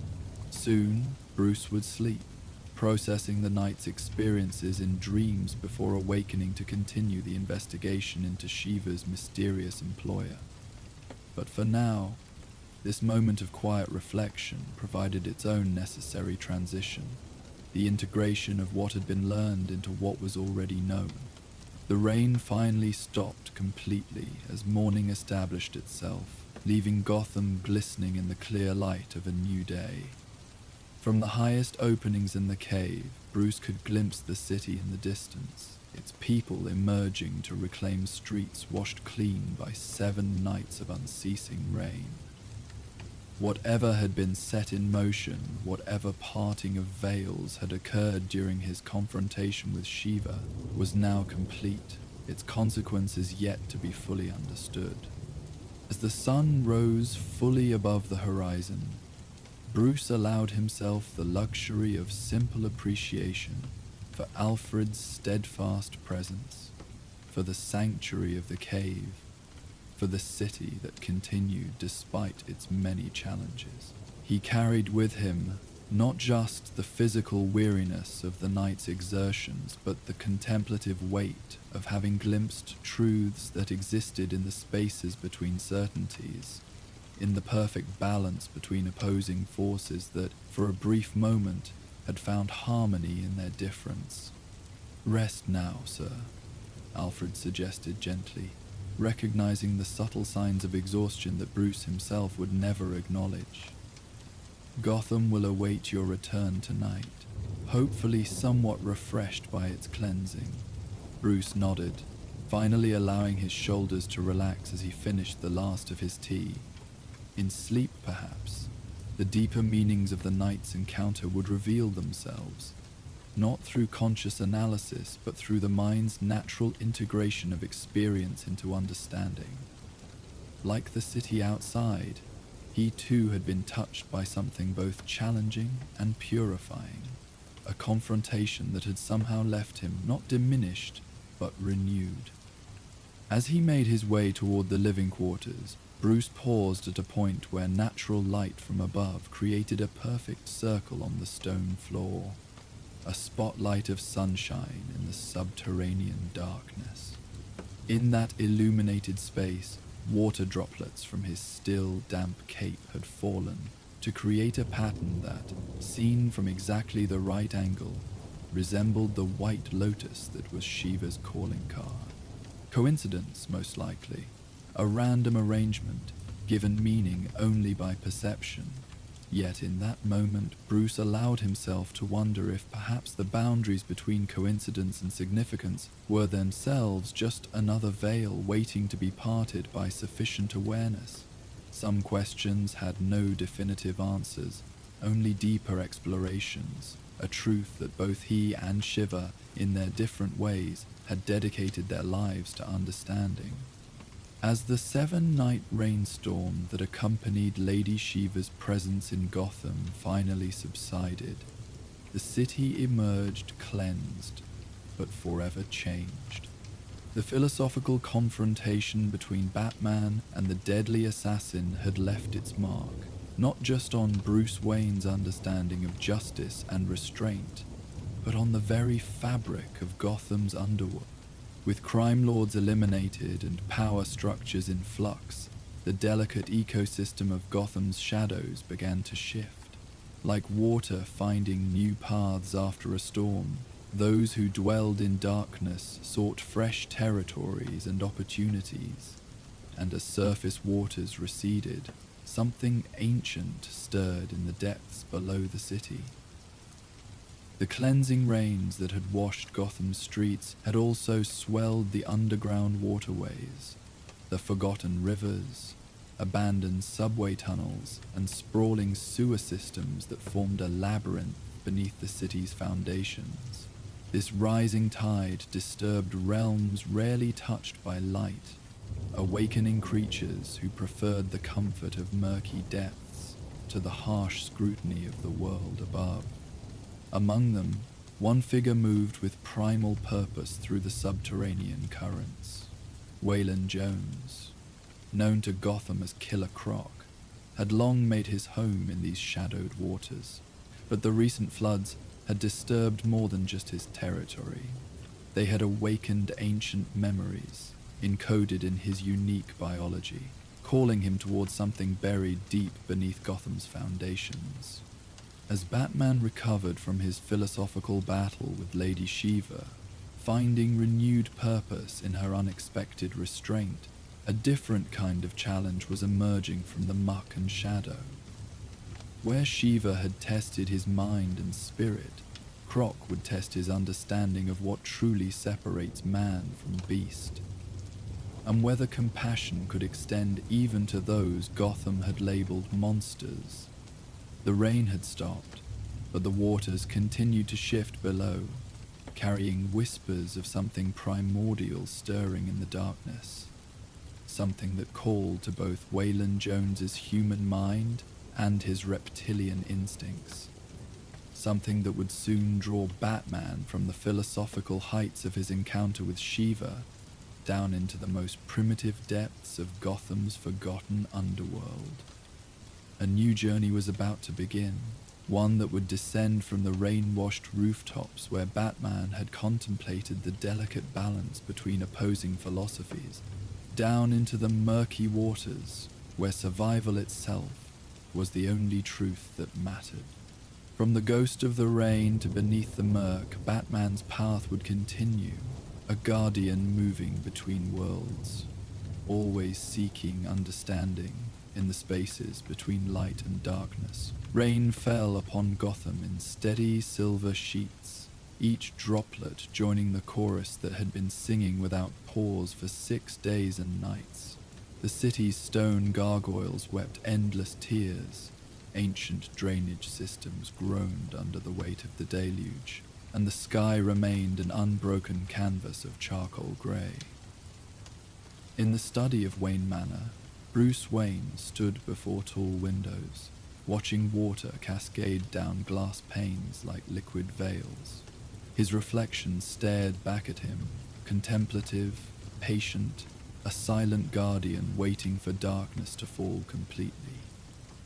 Soon, Bruce would sleep, processing the night's experiences in dreams before awakening to continue the investigation into Shiva's mysterious employer. But for now, this moment of quiet reflection provided its own necessary transition, the integration of what had been learned into what was already known. The rain finally stopped completely as morning established itself, leaving Gotham glistening in the clear light of a new day. From the highest openings in the cave, Bruce could glimpse the city in the distance, its people emerging to reclaim streets washed clean by 7 nights of unceasing rain. Whatever had been set in motion, whatever parting of veils had occurred during his confrontation with Shiva, was now complete, its consequences yet to be fully understood. As the sun rose fully above the horizon, Bruce allowed himself the luxury of simple appreciation for Alfred's steadfast presence, for the sanctuary of the cave, for the city that continued despite its many challenges. He carried with him not just the physical weariness of the night's exertions, but the contemplative weight of having glimpsed truths that existed in the spaces between certainties, in the perfect balance between opposing forces that, for a brief moment, had found harmony in their difference. "Rest now, sir," Alfred suggested gently, recognizing the subtle signs of exhaustion that Bruce himself would never acknowledge. "Gotham will await your return tonight, hopefully somewhat refreshed by its cleansing." Bruce nodded, finally allowing his shoulders to relax as he finished the last of his tea. In sleep, perhaps, the deeper meanings of the night's encounter would reveal themselves, not through conscious analysis, but through the mind's natural integration of experience into understanding. Like the city outside, he too had been touched by something both challenging and purifying, a confrontation that had somehow left him not diminished, but renewed. As he made his way toward the living quarters, Bruce paused at a point where natural light from above created a perfect circle on the stone floor, a spotlight of sunshine in the subterranean darkness. In that illuminated space, water droplets from his still, damp cape had fallen to create a pattern that, seen from exactly the right angle, resembled the white lotus that was Shiva's calling card. Coincidence, most likely, a random arrangement given meaning only by perception. Yet in that moment, Bruce allowed himself to wonder if perhaps the boundaries between coincidence and significance were themselves just another veil waiting to be parted by sufficient awareness. Some questions had no definitive answers, only deeper explorations, a truth that both he and Shiva, in their different ways, had dedicated their lives to understanding. As the 7-night rainstorm that accompanied Lady Shiva's presence in Gotham finally subsided, the city emerged cleansed, but forever changed. The philosophical confrontation between Batman and the deadly assassin had left its mark, not just on Bruce Wayne's understanding of justice and restraint, but on the very fabric of Gotham's underworld. With crime lords eliminated and power structures in flux, the delicate ecosystem of Gotham's shadows began to shift. Like water finding new paths after a storm, those who dwelled in darkness sought fresh territories and opportunities, and as surface waters receded, something ancient stirred in the depths below the city. The cleansing rains that had washed Gotham's streets had also swelled the underground waterways, the forgotten rivers, abandoned subway tunnels, and sprawling sewer systems that formed a labyrinth beneath the city's foundations. This rising tide disturbed realms rarely touched by light, awakening creatures who preferred the comfort of murky depths to the harsh scrutiny of the world above. Among them, one figure moved with primal purpose through the subterranean currents. Waylon Jones, known to Gotham as Killer Croc, had long made his home in these shadowed waters, but the recent floods had disturbed more than just his territory. They had awakened ancient memories, encoded in his unique biology, calling him towards something buried deep beneath Gotham's foundations. As Batman recovered from his philosophical battle with Lady Shiva, finding renewed purpose in her unexpected restraint, a different kind of challenge was emerging from the muck and shadow. Where Shiva had tested his mind and spirit, Croc would test his understanding of what truly separates man from beast, and whether compassion could extend even to those Gotham had labeled monsters. The rain had stopped, but the waters continued to shift below, carrying whispers of something primordial stirring in the darkness, something that called to both Waylon Jones's human mind and his reptilian instincts, something that would soon draw Batman from the philosophical heights of his encounter with Shiva down into the most primitive depths of Gotham's forgotten underworld. A new journey was about to begin, one that would descend from the rain-washed rooftops where Batman had contemplated the delicate balance between opposing philosophies, down into the murky waters where survival itself was the only truth that mattered. From the ghost of the rain to beneath the murk, Batman's path would continue, a guardian moving between worlds, always seeking understanding in the spaces between light and darkness. Rain fell upon Gotham in steady silver sheets, each droplet joining the chorus that had been singing without pause for 6 days and nights. The city's stone gargoyles wept endless tears, ancient drainage systems groaned under the weight of the deluge, and the sky remained an unbroken canvas of charcoal grey. In the study of Wayne Manor, Bruce Wayne stood before tall windows, watching water cascade down glass panes like liquid veils. His reflection stared back at him, contemplative, patient, a silent guardian waiting for darkness to fall completely.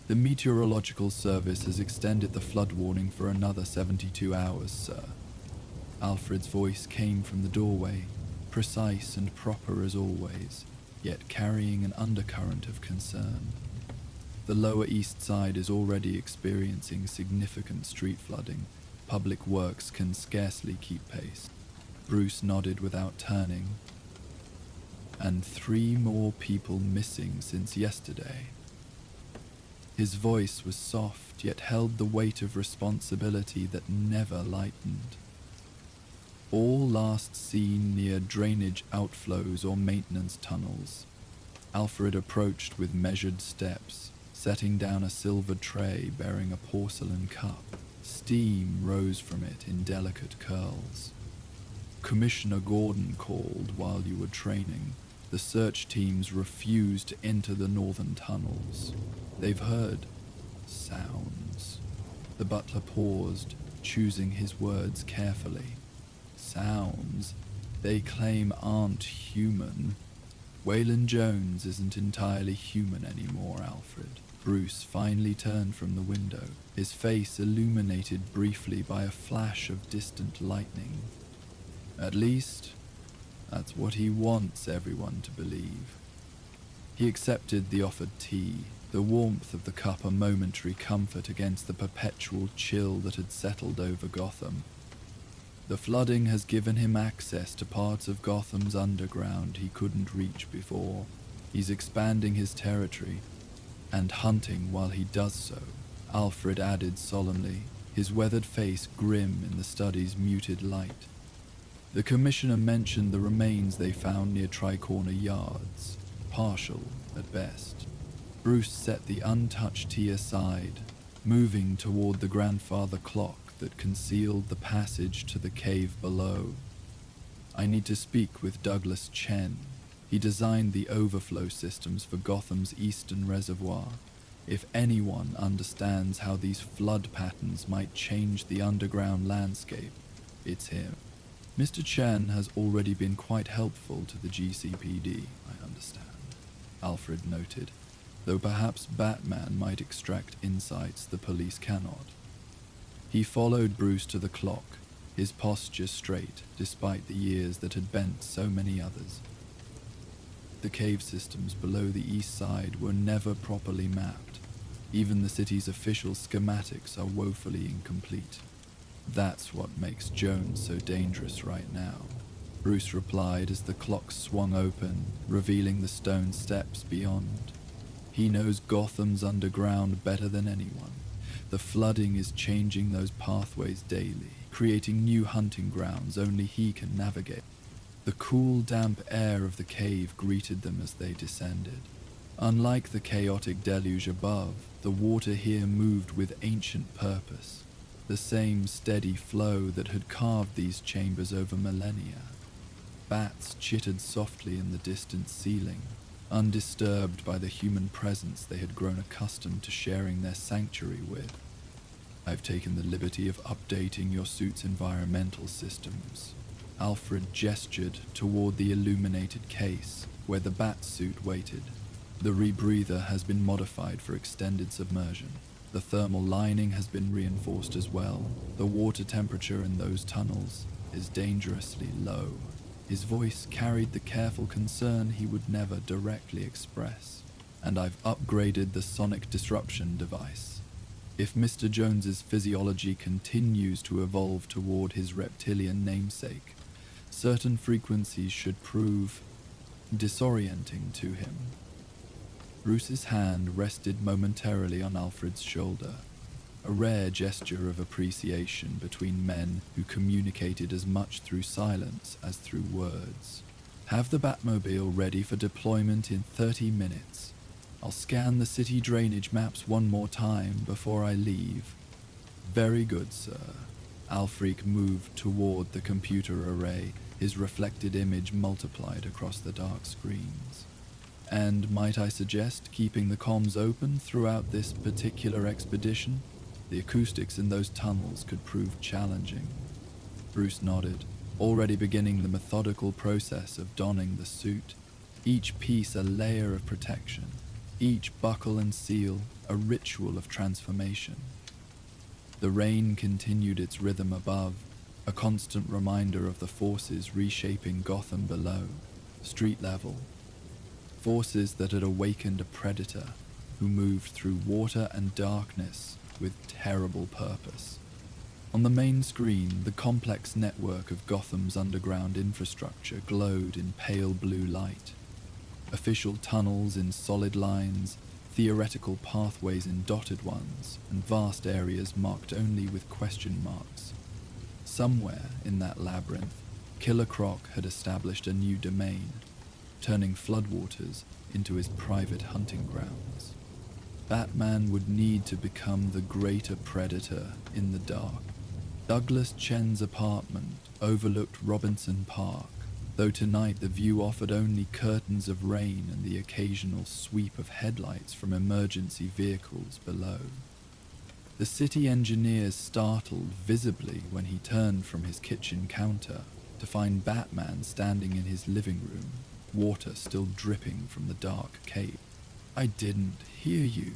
The Meteorological Service has extended the flood warning for another 72 hours, sir. Alfred's voice came from the doorway, precise and proper as always, yet carrying an undercurrent of concern. The Lower East Side is already experiencing significant street flooding. Public works can scarcely keep pace. Bruce nodded without turning. And 3 more people missing since yesterday. His voice was soft, yet held the weight of responsibility that never lightened. All last seen near drainage outflows or maintenance tunnels. Alfred approached with measured steps, setting down a silver tray bearing a porcelain cup. Steam rose from it in delicate curls. Commissioner Gordon called while you were training. The search teams refused to enter the northern tunnels. They've heard sounds. The butler paused, choosing his words carefully. Sounds they claim aren't human. Waylon Jones isn't entirely human anymore, Alfred. Bruce finally turned from the window, his face illuminated briefly by a flash of distant lightning. At least, that's what he wants everyone to believe. He accepted the offered tea, the warmth of the cup a momentary comfort against the perpetual chill that had settled over Gotham. The flooding has given him access to parts of Gotham's underground he couldn't reach before. He's expanding his territory, and hunting while he does so, Alfred added solemnly, his weathered face grim in the study's muted light. The commissioner mentioned the remains they found near Tricorner Yards, partial at best. Bruce set the untouched tea aside, moving toward the grandfather clock that concealed the passage to the cave below. I need to speak with Douglas Chen. He designed the overflow systems for Gotham's eastern reservoir. If anyone understands how these flood patterns might change the underground landscape, it's him. Mr. Chen has already been quite helpful to the GCPD, I understand, Alfred noted, though perhaps Batman might extract insights the police cannot. He followed Bruce to the clock, his posture straight despite the years that had bent so many others. The cave systems below the east side were never properly mapped. Even the city's official schematics are woefully incomplete. That's what makes Jones so dangerous right now, Bruce replied as the clock swung open, revealing the stone steps beyond. He knows Gotham's underground better than anyone. The flooding is changing those pathways daily, creating new hunting grounds only he can navigate. The cool, damp air of the cave greeted them as they descended. Unlike the chaotic deluge above, the water here moved with ancient purpose, the same steady flow that had carved these chambers over millennia. Bats chittered softly in the distant ceiling, undisturbed by the human presence they had grown accustomed to sharing their sanctuary with. I've taken the liberty of updating your suit's environmental systems. Alfred gestured toward the illuminated case where the bat suit waited. The rebreather has been modified for extended submersion. The thermal lining has been reinforced as well. The water temperature in those tunnels is dangerously low. His voice carried the careful concern he would never directly express. And I've upgraded the sonic disruption device. If Mr. Jones's physiology continues to evolve toward his reptilian namesake, certain frequencies should prove disorienting to him. Bruce's hand rested momentarily on Alfred's shoulder, a rare gesture of appreciation between men who communicated as much through silence as through words. Have the Batmobile ready for deployment in 30 minutes. I'll scan the city drainage maps one more time before I leave. Very good, sir. Alfred moved toward the computer array, his reflected image multiplied across the dark screens. And might I suggest keeping the comms open throughout this particular expedition? The acoustics in those tunnels could prove challenging. Bruce nodded, already beginning the methodical process of donning the suit, each piece a layer of protection, each buckle and seal a ritual of transformation. The rain continued its rhythm above, a constant reminder of the forces reshaping Gotham below, street level. Forces that had awakened a predator who moved through water and darkness with terrible purpose. On the main screen, the complex network of Gotham's underground infrastructure glowed in pale blue light. Official tunnels in solid lines, theoretical pathways in dotted ones, and vast areas marked only with question marks. Somewhere in that labyrinth, Killer Croc had established a new domain, turning floodwaters into his private hunting grounds. Batman would need to become the greater predator in the dark. Douglas Chen's apartment overlooked Robinson Park, though tonight the view offered only curtains of rain and the occasional sweep of headlights from emergency vehicles below. The city engineer startled visibly when he turned from his kitchen counter to find Batman standing in his living room, water still dripping from the dark cape. "I didn't hear you,"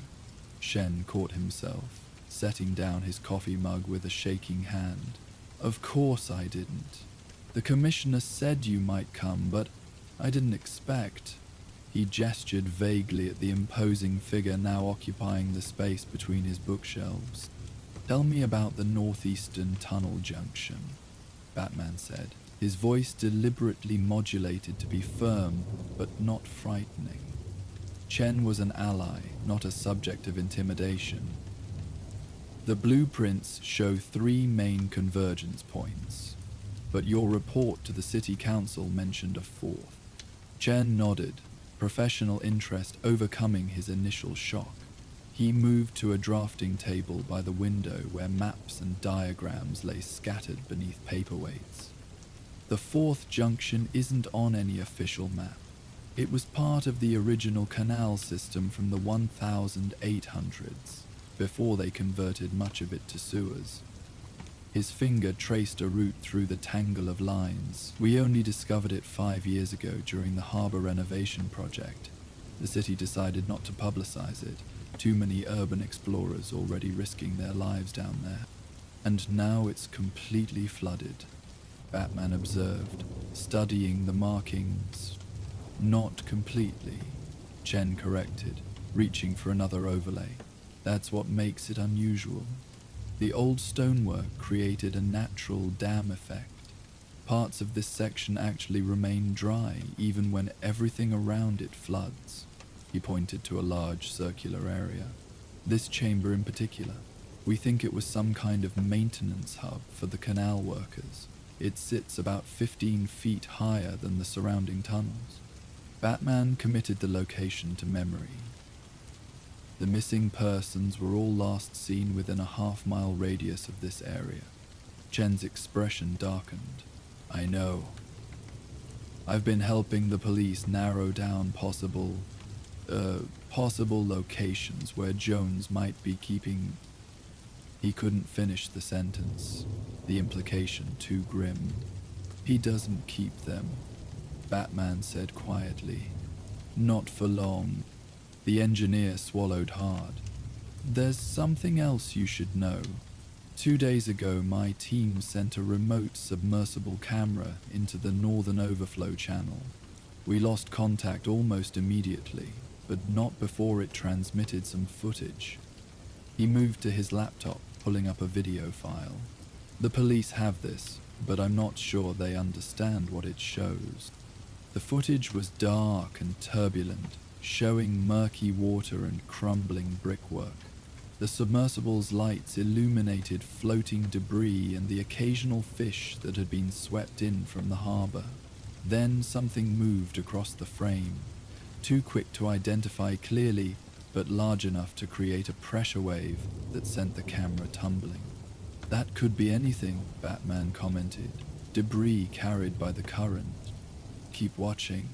Shen caught himself, setting down his coffee mug with a shaking hand. "Of course I didn't. The commissioner said you might come, but I didn't expect." He gestured vaguely at the imposing figure now occupying the space between his bookshelves. "Tell me about the northeastern tunnel junction," Batman said, his voice deliberately modulated to be firm but not frightening. Chen was an ally, not a subject of intimidation. "The blueprints show 3 main convergence points, but your report to the city council mentioned a 4th. Chen nodded, professional interest overcoming his initial shock. He moved to a drafting table by the window where maps and diagrams lay scattered beneath paperweights. "The 4th junction isn't on any official map. It was part of the original canal system from the 1800s, before they converted much of it to sewers." His finger traced a route through the tangle of lines. "We only discovered it 5 years ago during the harbor renovation project. The city decided not to publicize it. Too many urban explorers already risking their lives down there. And now it's completely flooded," Batman observed, studying the markings. "Not completely," Chen corrected, reaching for another overlay. "That's what makes it unusual. The old stonework created a natural dam effect. Parts of this section actually remain dry even when everything around it floods." He pointed to a large circular area. "This chamber in particular. We think it was some kind of maintenance hub for the canal workers. It sits about 15 feet higher than the surrounding tunnels." Batman committed the location to memory. The missing persons were all last seen within a half-mile radius of this area. Chen's expression darkened. "I know. I've been helping the police narrow down possible locations where Jones might be keeping..." He couldn't finish the sentence, the implication too grim. "He doesn't keep them," Batman said quietly. "Not for long." The engineer swallowed hard. "There's something else you should know. 2 days ago, my team sent a remote submersible camera into the northern overflow channel. We lost contact almost immediately, but not before it transmitted some footage." He moved to his laptop, pulling up a video file. "The police have this, but I'm not sure they understand what it shows." The footage was dark and turbulent, showing murky water and crumbling brickwork. The submersible's lights illuminated floating debris and the occasional fish that had been swept in from the harbor. Then something moved across the frame, too quick to identify clearly, but large enough to create a pressure wave that sent the camera tumbling. "That could be anything," Batman commented. "Debris carried by the current. Keep watching."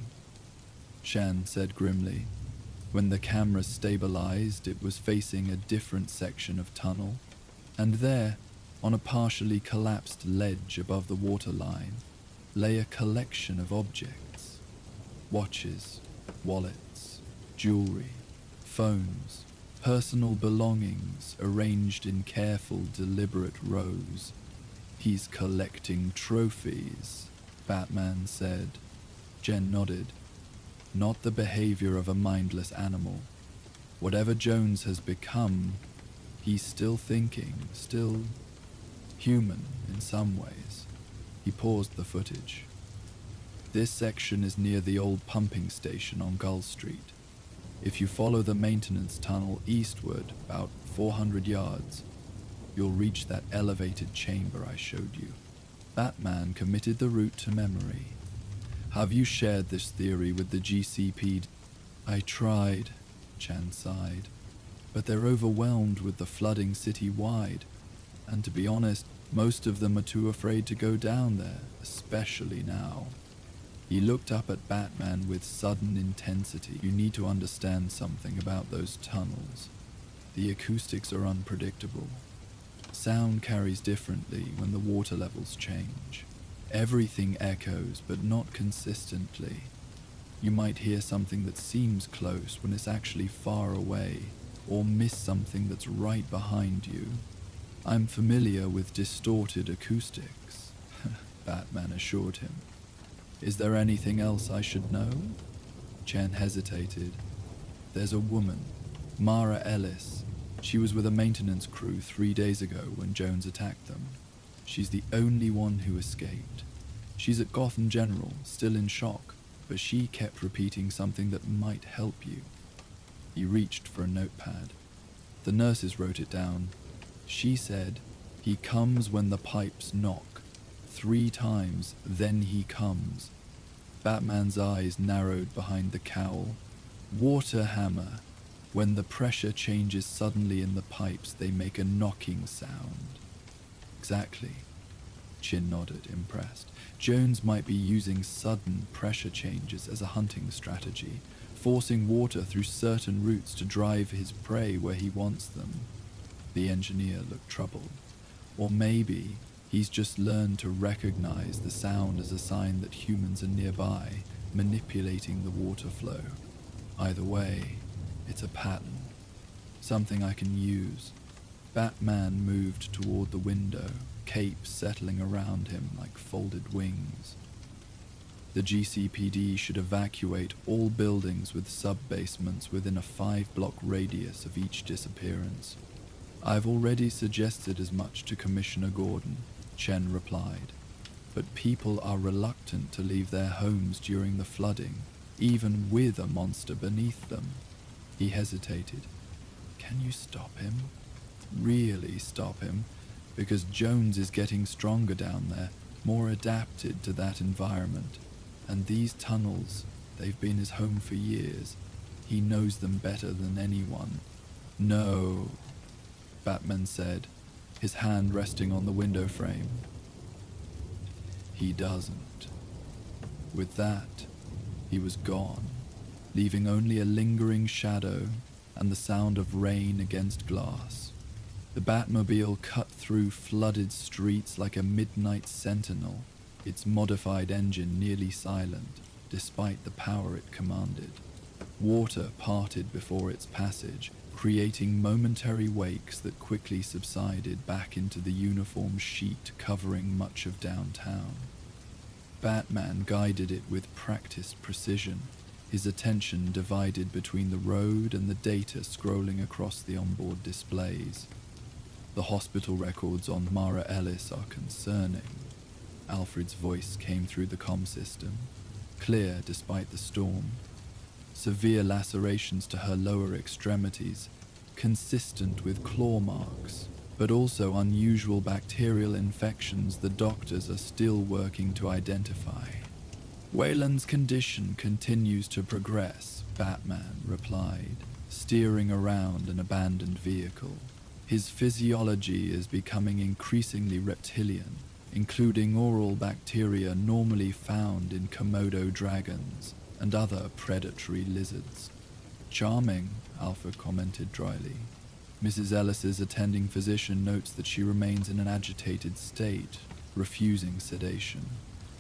Shan said grimly. When the camera stabilized, it was facing a different section of tunnel, and there, on a partially collapsed ledge above the waterline, lay a collection of objects. Watches, wallets, jewelry, phones, personal belongings arranged in careful, deliberate rows. "He's collecting trophies," Batman said. Jen nodded. "Not the behavior of a mindless animal. Whatever Jones has become, he's still thinking, still human in some ways." He paused the footage. "This section is near the old pumping station on Gull Street. If you follow the maintenance tunnel eastward about 400 yards, you'll reach that elevated chamber I showed you." Batman committed the route to memory. "Have you shared this theory with the GCP?" "I tried," Chan sighed, "but they're overwhelmed with the flooding city-wide, and to be honest, most of them are too afraid to go down there, especially now." He looked up at Batman with sudden intensity. "You need to understand something about those tunnels. The acoustics are unpredictable. Sound carries differently when the water levels change. Everything echoes, but not consistently. You might hear something that seems close when it's actually far away, or miss something that's right behind you. I'm familiar with distorted acoustics," Batman assured him. "Is there anything else I should know?" Chen hesitated. "There's a woman, Mara Ellis. She was with a maintenance crew 3 days ago when Jones attacked them. She's the only one who escaped. She's at Gotham General, still in shock, but she kept repeating something that might help you." He reached for a notepad. The nurses wrote it down. She said, "He comes when the pipes knock. 3 times, then he comes." Batman's eyes narrowed behind the cowl. "Water hammer. When the pressure changes suddenly in the pipes, they make a knocking sound." "Exactly." Chin nodded, impressed. Jones might be using sudden pressure changes as a hunting strategy, forcing water through certain routes to drive his prey where he wants them. The engineer looked troubled. Or maybe he's just learned to recognize the sound as a sign that humans are nearby, manipulating the water flow. Either way, it's a pattern. Something I can use. Batman moved toward the window, capes settling around him like folded wings. "The GCPD should evacuate all buildings with sub-basements within a 5-block radius of each disappearance. I've already suggested as much to Commissioner Gordon," Chen replied. "But people are reluctant to leave their homes during the flooding, even with a monster beneath them." He hesitated. "Can you stop him? Really stop him? Because Jones is getting stronger down there, more adapted to that environment. And these tunnels, they've been his home for years. He knows them better than anyone." "No," Batman said, his hand resting on the window frame. "He doesn't." With that, he was gone, leaving only a lingering shadow and the sound of rain against glass. The Batmobile cut through flooded streets like a midnight sentinel, its modified engine nearly silent, despite the power it commanded. Water parted before its passage, creating momentary wakes that quickly subsided back into the uniform sheet covering much of downtown. Batman guided it with practiced precision, his attention divided between the road and the data scrolling across the onboard displays. "The hospital records on Mara Ellis are concerning." Alfred's voice came through the comm system, clear despite the storm. "Severe lacerations to her lower extremities, consistent with claw marks, but also unusual bacterial infections the doctors are still working to identify." "Wayland's condition continues to progress," Batman replied, steering around an abandoned vehicle. "His physiology is becoming increasingly reptilian, including oral bacteria normally found in Komodo dragons. and other predatory lizards. Charming, Alfred commented dryly. Mrs. Ellis's attending physician notes that she remains in an agitated state, refusing sedation.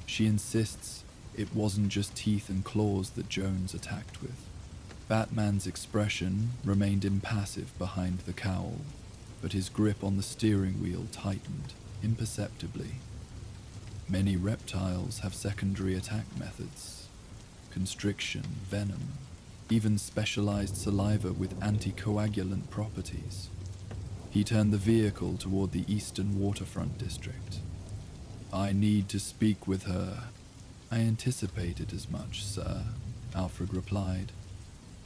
She insists it wasn't just teeth and claws that Jones attacked with. Batman's expression remained impassive behind the cowl, but his grip on the steering wheel tightened imperceptibly. Many reptiles have secondary attack methods: constriction, venom, even specialized saliva with anticoagulant properties. He turned the vehicle toward the eastern waterfront district. I need to speak with her. I anticipated as much, sir, Alfred replied.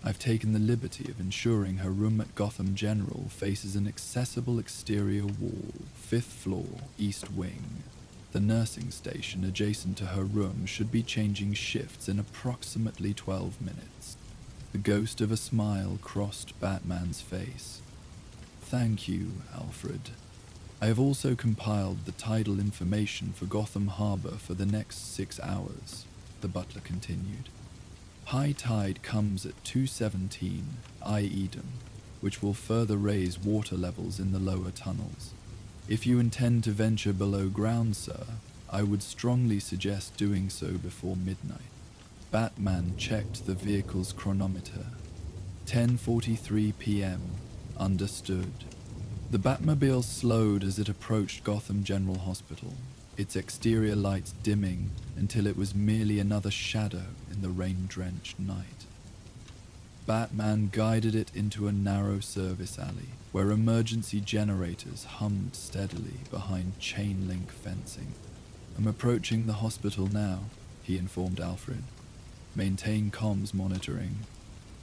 I've taken the liberty of ensuring her room at Gotham General faces an accessible exterior wall, 5th floor, east wing. The nursing station adjacent to her room should be changing shifts in approximately 12 minutes. The ghost of a smile crossed Batman's face. Thank you, Alfred. I have also compiled the tidal information for Gotham Harbor for the next 6 hours, the butler continued. High tide comes at 2:17 IEDM, which will further raise water levels in the lower tunnels. If you intend to venture below ground, sir, I would strongly suggest doing so before midnight. Batman checked the vehicle's chronometer. 10:43 p.m. Understood. The Batmobile slowed as it approached Gotham General Hospital, its exterior lights dimming until it was merely another shadow in the rain-drenched night. Batman guided it into a narrow service alley where emergency generators hummed steadily behind chain-link fencing. I'm approaching the hospital now, he informed Alfred. Maintain comms monitoring.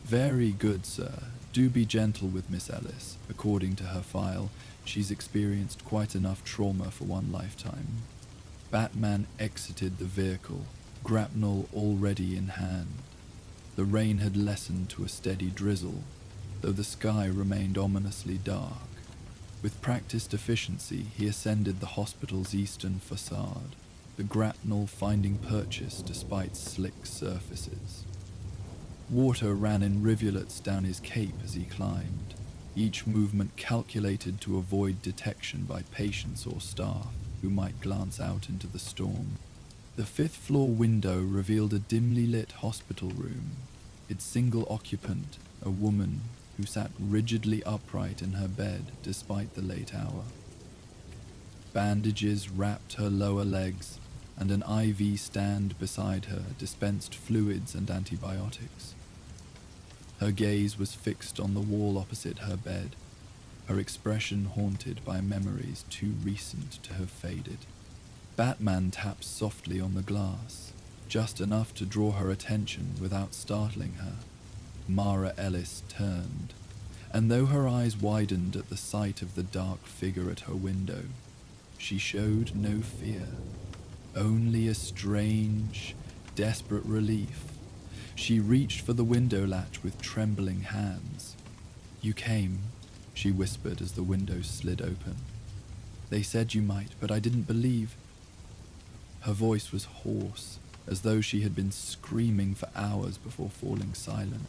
Very good, sir. Do be gentle with Miss Ellis. According to her file, she's experienced quite enough trauma for one lifetime. Batman exited the vehicle, grapnel already in hand. The rain had lessened to a steady drizzle, though the sky remained ominously dark. With practiced efficiency, he ascended the hospital's eastern facade, the grapnel finding purchase despite slick surfaces. Water ran in rivulets down his cape as he climbed, each movement calculated to avoid detection by patients or staff who might glance out into the storm. The 5th floor window revealed a dimly lit hospital room, its single occupant, a woman who sat rigidly upright in her bed despite the late hour. Bandages wrapped her lower legs, and an IV stand beside her dispensed fluids and antibiotics. Her gaze was fixed on the wall opposite her bed, her expression haunted by memories too recent to have faded. Batman tapped softly on the glass, just enough to draw her attention without startling her. Mara Ellis turned, and though her eyes widened at the sight of the dark figure at her window, she showed no fear, only a strange, desperate relief. She reached for the window latch with trembling hands. You came, she whispered as the window slid open. They said you might, but I didn't believe. Her voice was hoarse, as though she had been screaming for hours before falling silent.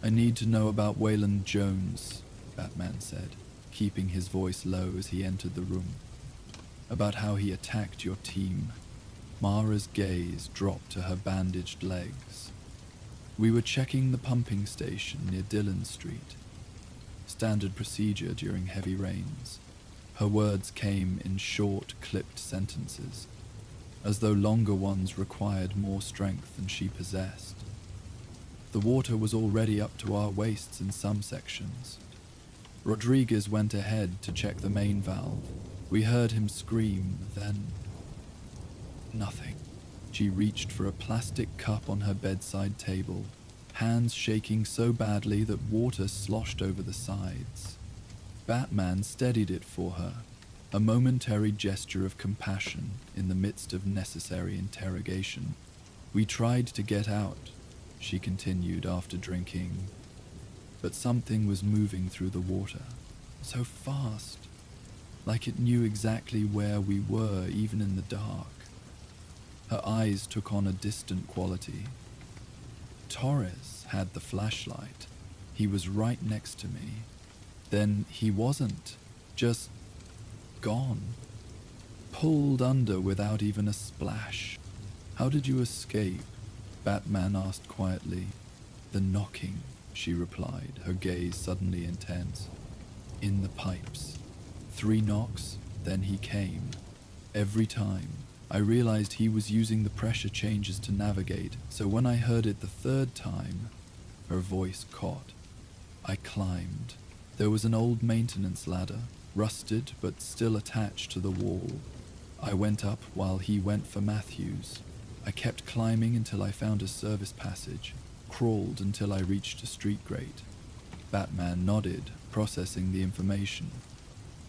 I need to know about Wayland Jones, Batman said, keeping his voice low as he entered the room. About how he attacked your team. Mara's gaze dropped to her bandaged legs. We were checking the pumping station near Dillon Street. Standard procedure during heavy rains. Her words came in short, clipped sentences, as though longer ones required more strength than she possessed. The water was already up to our waists in some sections. Rodriguez went ahead to check the main valve. We heard him scream, then... nothing. She reached for a plastic cup on her bedside table, hands shaking so badly that water sloshed over the sides. Batman steadied it for her, a momentary gesture of compassion in the midst of necessary interrogation. We tried to get out, she continued after drinking, but something was moving through the water, so fast, like it knew exactly where we were even in the dark. Her eyes took on a distant quality. Torres had the flashlight. He was right next to me. Then he wasn't. Just gone. Pulled under without even a splash. How did you escape? Batman asked quietly. The knocking, she replied, her gaze suddenly intense. In the pipes. 3 knocks, then he came. Every time. I realized he was using the pressure changes to navigate, so when I heard it the 3rd time, her voice caught. I climbed. There was an old maintenance ladder, rusted but still attached to the wall. I went up while he went for Matthews. I kept climbing until I found a service passage, crawled until I reached a street grate. Batman nodded, processing the information.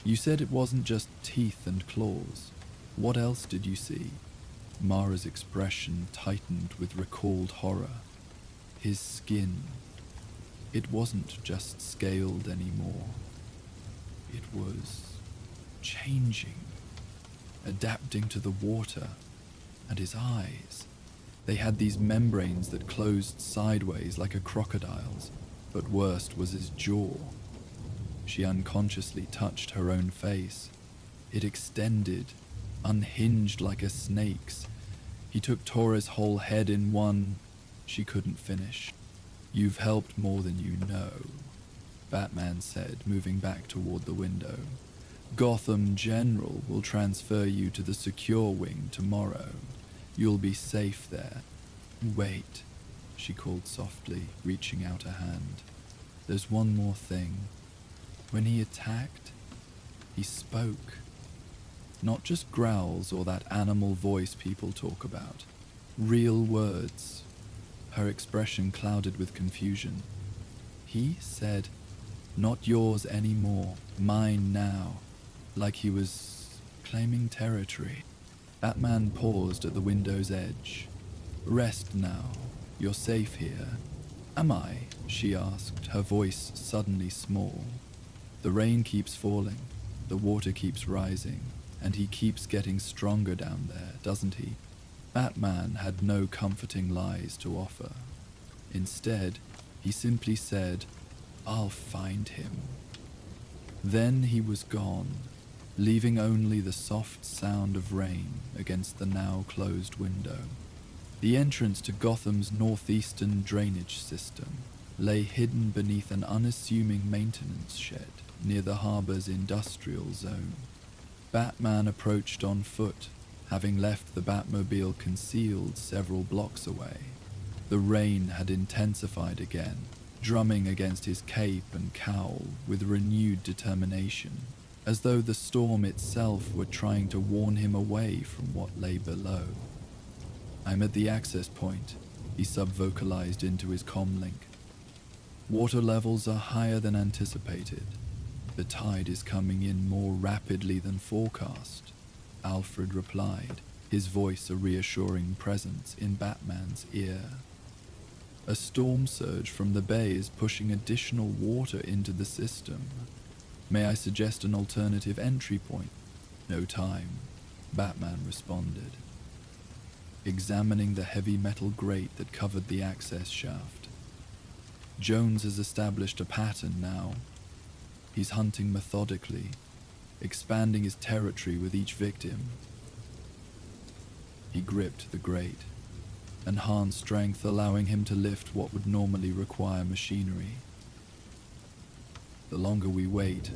You said it wasn't just teeth and claws. What else did you see? Mara's expression tightened with recalled horror. His skin. It wasn't just scaled anymore. It was changing, adapting to the water. And his eyes. They had these membranes that closed sideways like a crocodile's, but worst was his jaw. She unconsciously touched her own face. It extended, unhinged like a snake's. He took Torres' whole head in one. She couldn't finish. You've helped more than you know, Batman said, moving back toward the window. Gotham General will transfer you to the secure wing tomorrow. You'll be safe there. Wait, she called softly, reaching out a hand. There's one more thing. When he attacked, he spoke. Not just growls or that animal voice people talk about. Real words. Her expression clouded with confusion. He said, "Not yours anymore, mine now," like he was claiming territory. Batman paused at the window's edge. Rest now. You're safe here. Am I? She asked, her voice suddenly small. The rain keeps falling, the water keeps rising, and he keeps getting stronger down there, doesn't he? Batman had no comforting lies to offer. Instead, he simply said, "I'll find him." Then he was gone, leaving only the soft sound of rain against the now closed window. The entrance to Gotham's northeastern drainage system lay hidden beneath an unassuming maintenance shed near the harbor's industrial zone. Batman approached on foot, having left the Batmobile concealed several blocks away. The rain had intensified again, drumming against his cape and cowl with renewed determination, as though the storm itself were trying to warn him away from what lay below. I'm at the access point, he sub-vocalized into his comlink. Water levels are higher than anticipated. The tide is coming in more rapidly than forecast, Alfred replied, his voice a reassuring presence in Batman's ear. A storm surge from the bay is pushing additional water into the system. May I suggest an alternative entry point? No time, Batman responded, examining the heavy metal grate that covered the access shaft. Jones has established a pattern now. He's hunting methodically, expanding his territory with each victim. He gripped the grate, enhanced strength allowing him to lift what would normally require machinery. The longer we wait,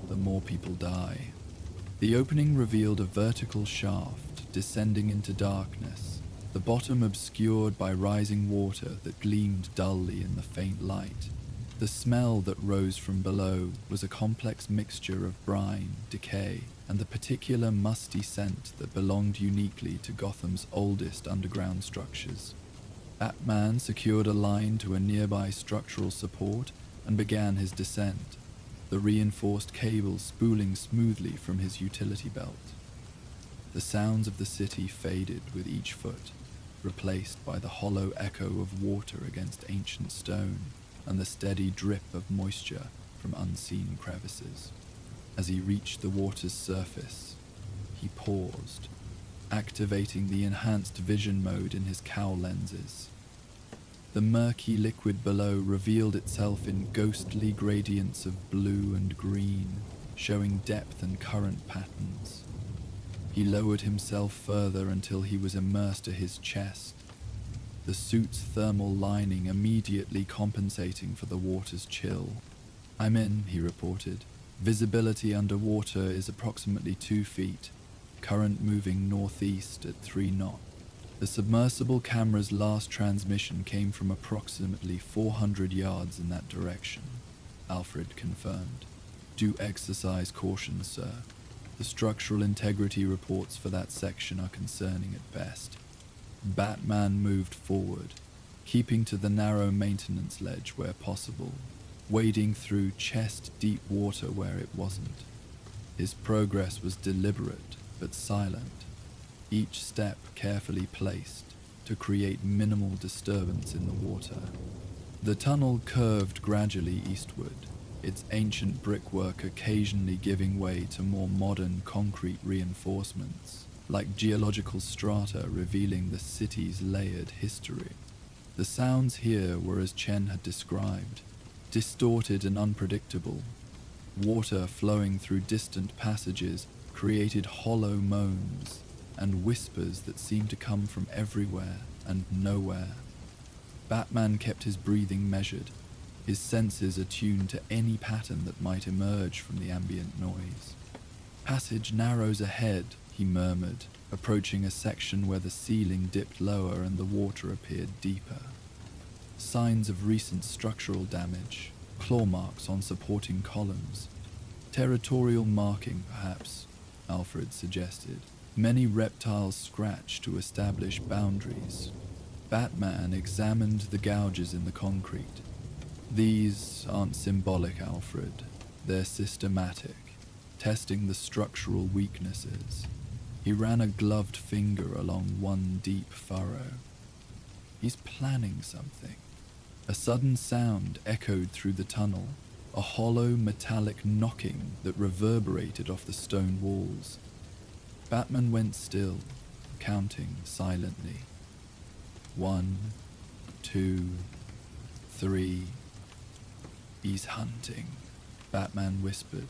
the more people die. The opening revealed a vertical shaft descending into darkness, the bottom obscured by rising water that gleamed dully in the faint light. The smell that rose from below was a complex mixture of brine, decay, and the particular musty scent that belonged uniquely to Gotham's oldest underground structures. Batman secured a line to a nearby structural support and began his descent, the reinforced cable spooling smoothly from his utility belt. The sounds of the city faded with each foot, replaced by the hollow echo of water against ancient stone and the steady drip of moisture from unseen crevices. As he reached the water's surface, he paused, activating the enhanced vision mode in his cowl lenses. The murky liquid below revealed itself in ghostly gradients of blue and green, showing depth and current patterns. He lowered himself further until he was immersed to his chest, the suit's thermal lining immediately compensating for the water's chill. "I'm in," he reported. "Visibility underwater is approximately 2 feet, current moving northeast at 3 knots. The submersible camera's last transmission came from approximately 400 yards in that direction," Alfred confirmed. "Do exercise caution, sir. The structural integrity reports for that section are concerning at best." Batman moved forward, keeping to the narrow maintenance ledge where possible, wading through chest-deep water where it wasn't. His progress was deliberate but silent, each step carefully placed to create minimal disturbance in the water. The tunnel curved gradually eastward, its ancient brickwork occasionally giving way to more modern concrete reinforcements, like geological strata revealing the city's layered history. The sounds here were as Chen had described, distorted and unpredictable. Water flowing through distant passages created hollow moans and whispers that seemed to come from everywhere and nowhere. Batman kept his breathing measured, his senses attuned to any pattern that might emerge from the ambient noise. "Passage narrows ahead," he murmured, approaching a section where the ceiling dipped lower and the water appeared deeper. Signs of recent structural damage, claw marks on supporting columns. Territorial marking, perhaps, Alfred suggested. Many reptiles scratched to establish boundaries. Batman examined the gouges in the concrete. "These aren't symbolic, Alfred. They're systematic, testing the structural weaknesses." He ran a gloved finger along one deep furrow. "He's planning something." A sudden sound echoed through the tunnel, a hollow metallic knocking that reverberated off the stone walls. Batman went still, counting silently. 1, 2, 3. "He's hunting," Batman whispered,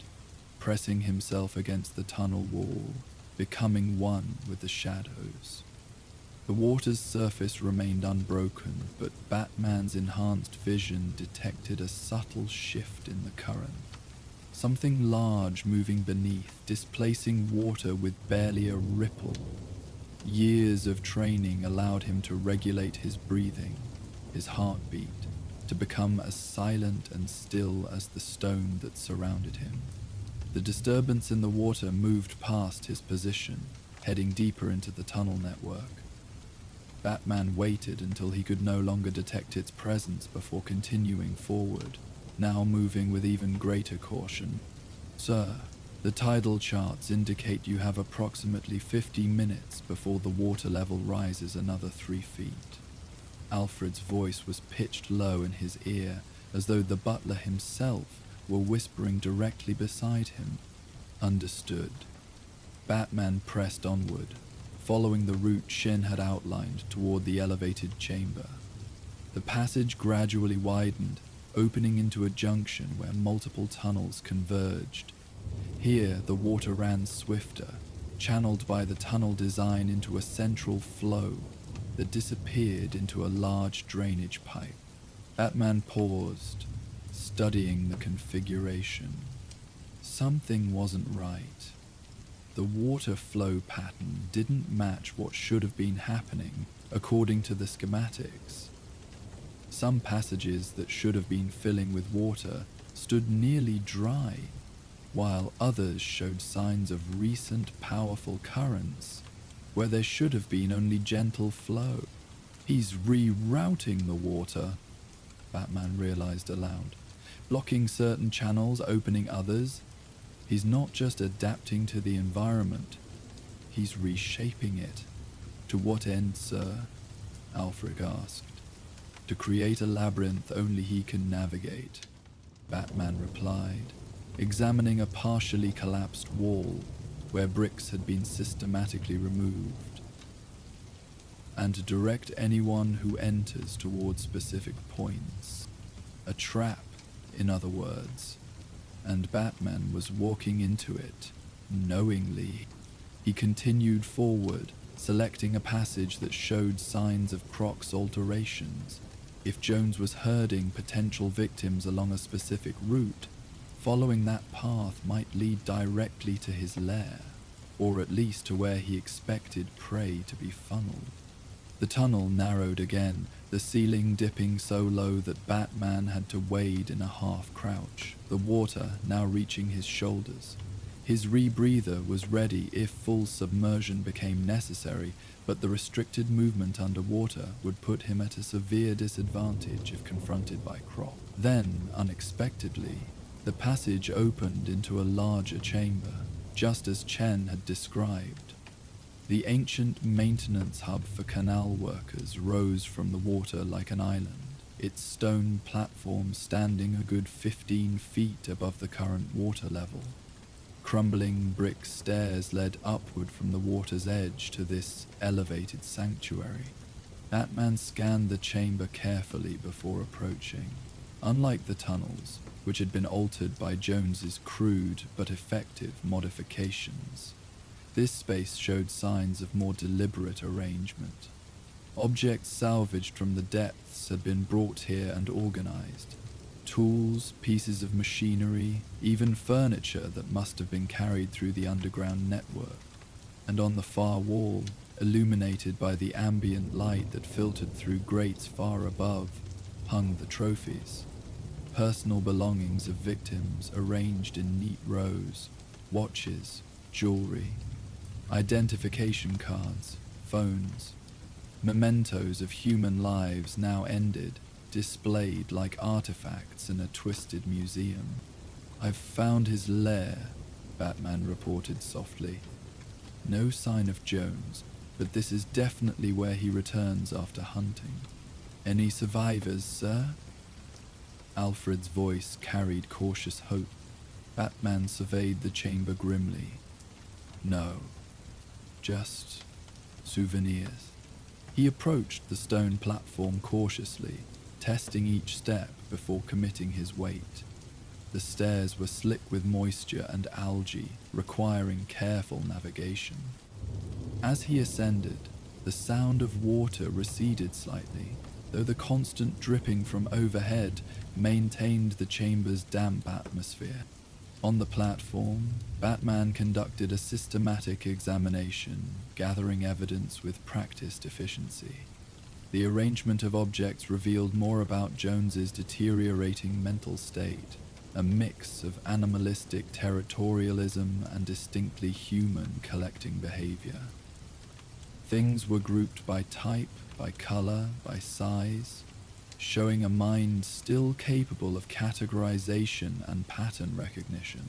pressing himself against the tunnel wall, becoming one with the shadows. The water's surface remained unbroken, but Batman's enhanced vision detected a subtle shift in the current. Something large moving beneath, displacing water with barely a ripple. Years of training allowed him to regulate his breathing, his heartbeat, to become as silent and still as the stone that surrounded him. The disturbance in the water moved past his position, heading deeper into the tunnel network. Batman waited until he could no longer detect its presence before continuing forward, now moving with even greater caution. "Sir, the tidal charts indicate you have approximately 50 minutes before the water level rises another 3 feet. Alfred's voice was pitched low in his ear, as though the butler himself were whispering directly beside him. "Understood." Batman pressed onward, following the route Shin had outlined toward the elevated chamber. The passage gradually widened, opening into a junction where multiple tunnels converged. Here, the water ran swifter, channeled by the tunnel design into a central flow that disappeared into a large drainage pipe. Batman paused, studying the configuration. Something wasn't right. The water flow pattern didn't match what should have been happening according to the schematics. Some passages that should have been filling with water stood nearly dry, while others showed signs of recent powerful currents where there should have been only gentle flow. "He's rerouting the water," Batman realized aloud, "blocking certain channels, opening others. He's not just adapting to the environment, he's reshaping it." "To what end, sir?" Alfred asked. "To create a labyrinth only he can navigate," Batman replied, examining a partially collapsed wall where bricks had been systematically removed. and to direct anyone who enters towards specific points. A trap, in other words. And Batman was walking into it, knowingly. He continued forward, selecting a passage that showed signs of Croc's alterations. If Jones was herding potential victims along a specific route, following that path might lead directly to his lair, or at least to where he expected prey to be funneled. The tunnel narrowed again, the ceiling dipping so low that Batman had to wade in a half-crouch, the water now reaching his shoulders. His rebreather was ready if full submersion became necessary, but the restricted movement underwater would put him at a severe disadvantage if confronted by Croc. Then, unexpectedly, the passage opened into a larger chamber, just as Chen had described. The ancient maintenance hub for canal workers rose from the water like an island, its stone platform standing a good 15 feet above the current water level. Crumbling brick stairs led upward from the water's edge to this elevated sanctuary. Batman scanned the chamber carefully before approaching. Unlike the tunnels, which had been altered by Jones's crude but effective modifications, this space showed signs of more deliberate arrangement. Objects salvaged from the depths had been brought here and organized. Tools, pieces of machinery, even furniture that must have been carried through the underground network. And on the far wall, illuminated by the ambient light that filtered through grates far above, hung the trophies. Personal belongings of victims arranged in neat rows, watches, jewelry, identification cards, phones, mementos of human lives now ended, displayed like artifacts in a twisted museum. "I've found his lair," Batman reported softly. "No sign of Jones, but this is definitely where he returns after hunting. Any survivors, sir?" Alfred's voice carried cautious hope. Batman surveyed the chamber grimly. "No, just souvenirs." He approached the stone platform cautiously, testing each step before committing his weight. The stairs were slick with moisture and algae, requiring careful navigation. As he ascended, the sound of water receded slightly, though the constant dripping from overhead maintained the chamber's damp atmosphere. On the platform, Batman conducted a systematic examination, gathering evidence with practiced efficiency. The arrangement of objects revealed more about Jones's deteriorating mental state, a mix of animalistic territorialism and distinctly human collecting behavior. Things were grouped by type, by color, by size, showing a mind still capable of categorization and pattern recognition.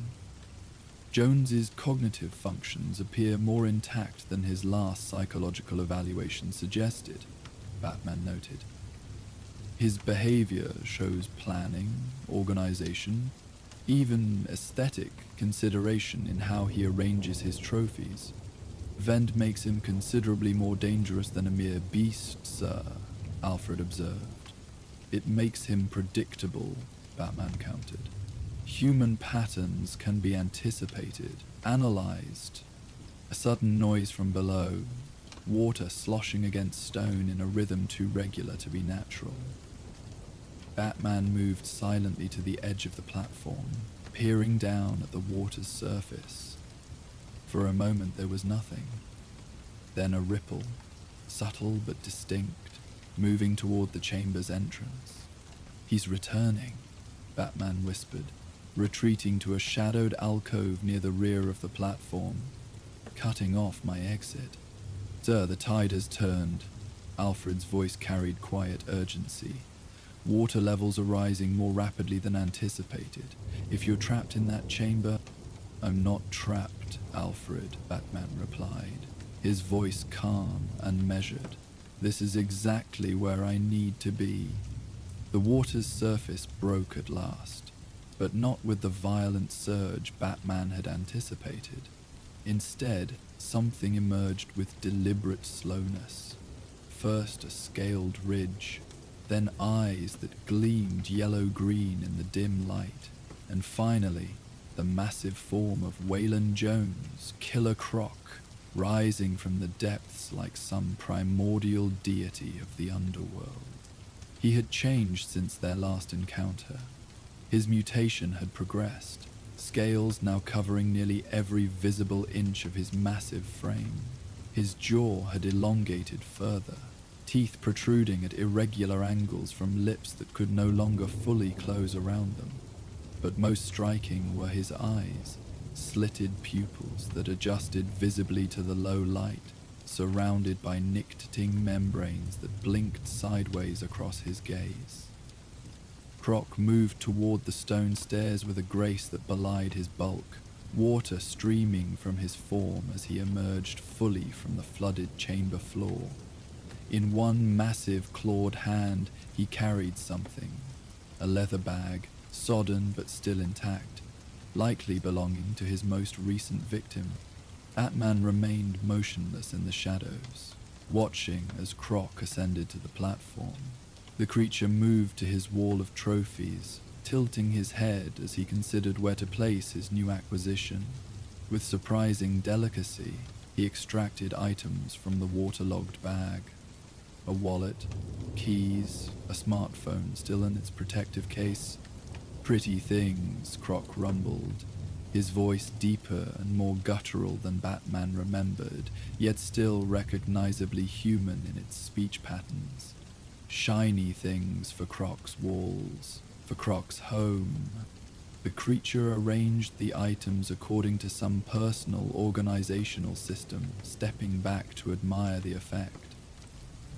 Jones's cognitive functions appear more intact than his last psychological evaluation suggested, Batman noted. His behavior shows planning, organization, even aesthetic consideration in how he arranges his trophies. Vend makes him considerably more dangerous than a mere beast, sir, Alfred observed. It makes him predictable, Batman countered. Human patterns can be anticipated, analyzed. A sudden noise from below, water sloshing against stone in a rhythm too regular to be natural. Batman moved silently to the edge of the platform, peering down at the water's surface. For a moment there was nothing. Then a ripple, subtle but distinct, moving toward the chamber's entrance. "He's returning," Batman whispered, retreating to a shadowed alcove near the rear of the platform, cutting off my exit. "Sir, the tide has turned." Alfred's voice carried quiet urgency. "Water levels are rising more rapidly than anticipated. If you're trapped in that chamber—" "I'm not trapped, Alfred," Batman replied, his voice calm and measured. "This is exactly where I need to be." The water's surface broke at last, but not with the violent surge Batman had anticipated. Instead, something emerged with deliberate slowness. first a scaled ridge, then eyes that gleamed yellow-green in the dim light, and finally, the massive form of Waylon Jones, Killer Croc, rising from the depths like some primordial deity of the underworld. He had changed since their last encounter. His mutation had progressed, scales now covering nearly every visible inch of his massive frame. His jaw had elongated further, teeth protruding at irregular angles from lips that could no longer fully close around them. But most striking were his eyes, slitted pupils that adjusted visibly to the low light, surrounded by nictitating membranes that blinked sideways across his gaze. Croc moved toward the stone stairs with a grace that belied his bulk, water streaming from his form as he emerged fully from the flooded chamber floor. In one massive clawed hand, he carried something, a leather bag, sodden but still intact, likely belonging to his most recent victim. Batman remained motionless in the shadows, watching as Croc ascended to the platform. The creature moved to his wall of trophies, tilting his head as he considered where to place his new acquisition. With surprising delicacy, he extracted items from the waterlogged bag. A wallet, keys, a smartphone still in its protective case. Pretty things, Croc rumbled, his voice deeper and more guttural than Batman remembered, yet still recognizably human in its speech patterns. Shiny things for Croc's walls, for Croc's home. The creature arranged the items according to some personal organizational system, stepping back to admire the effect.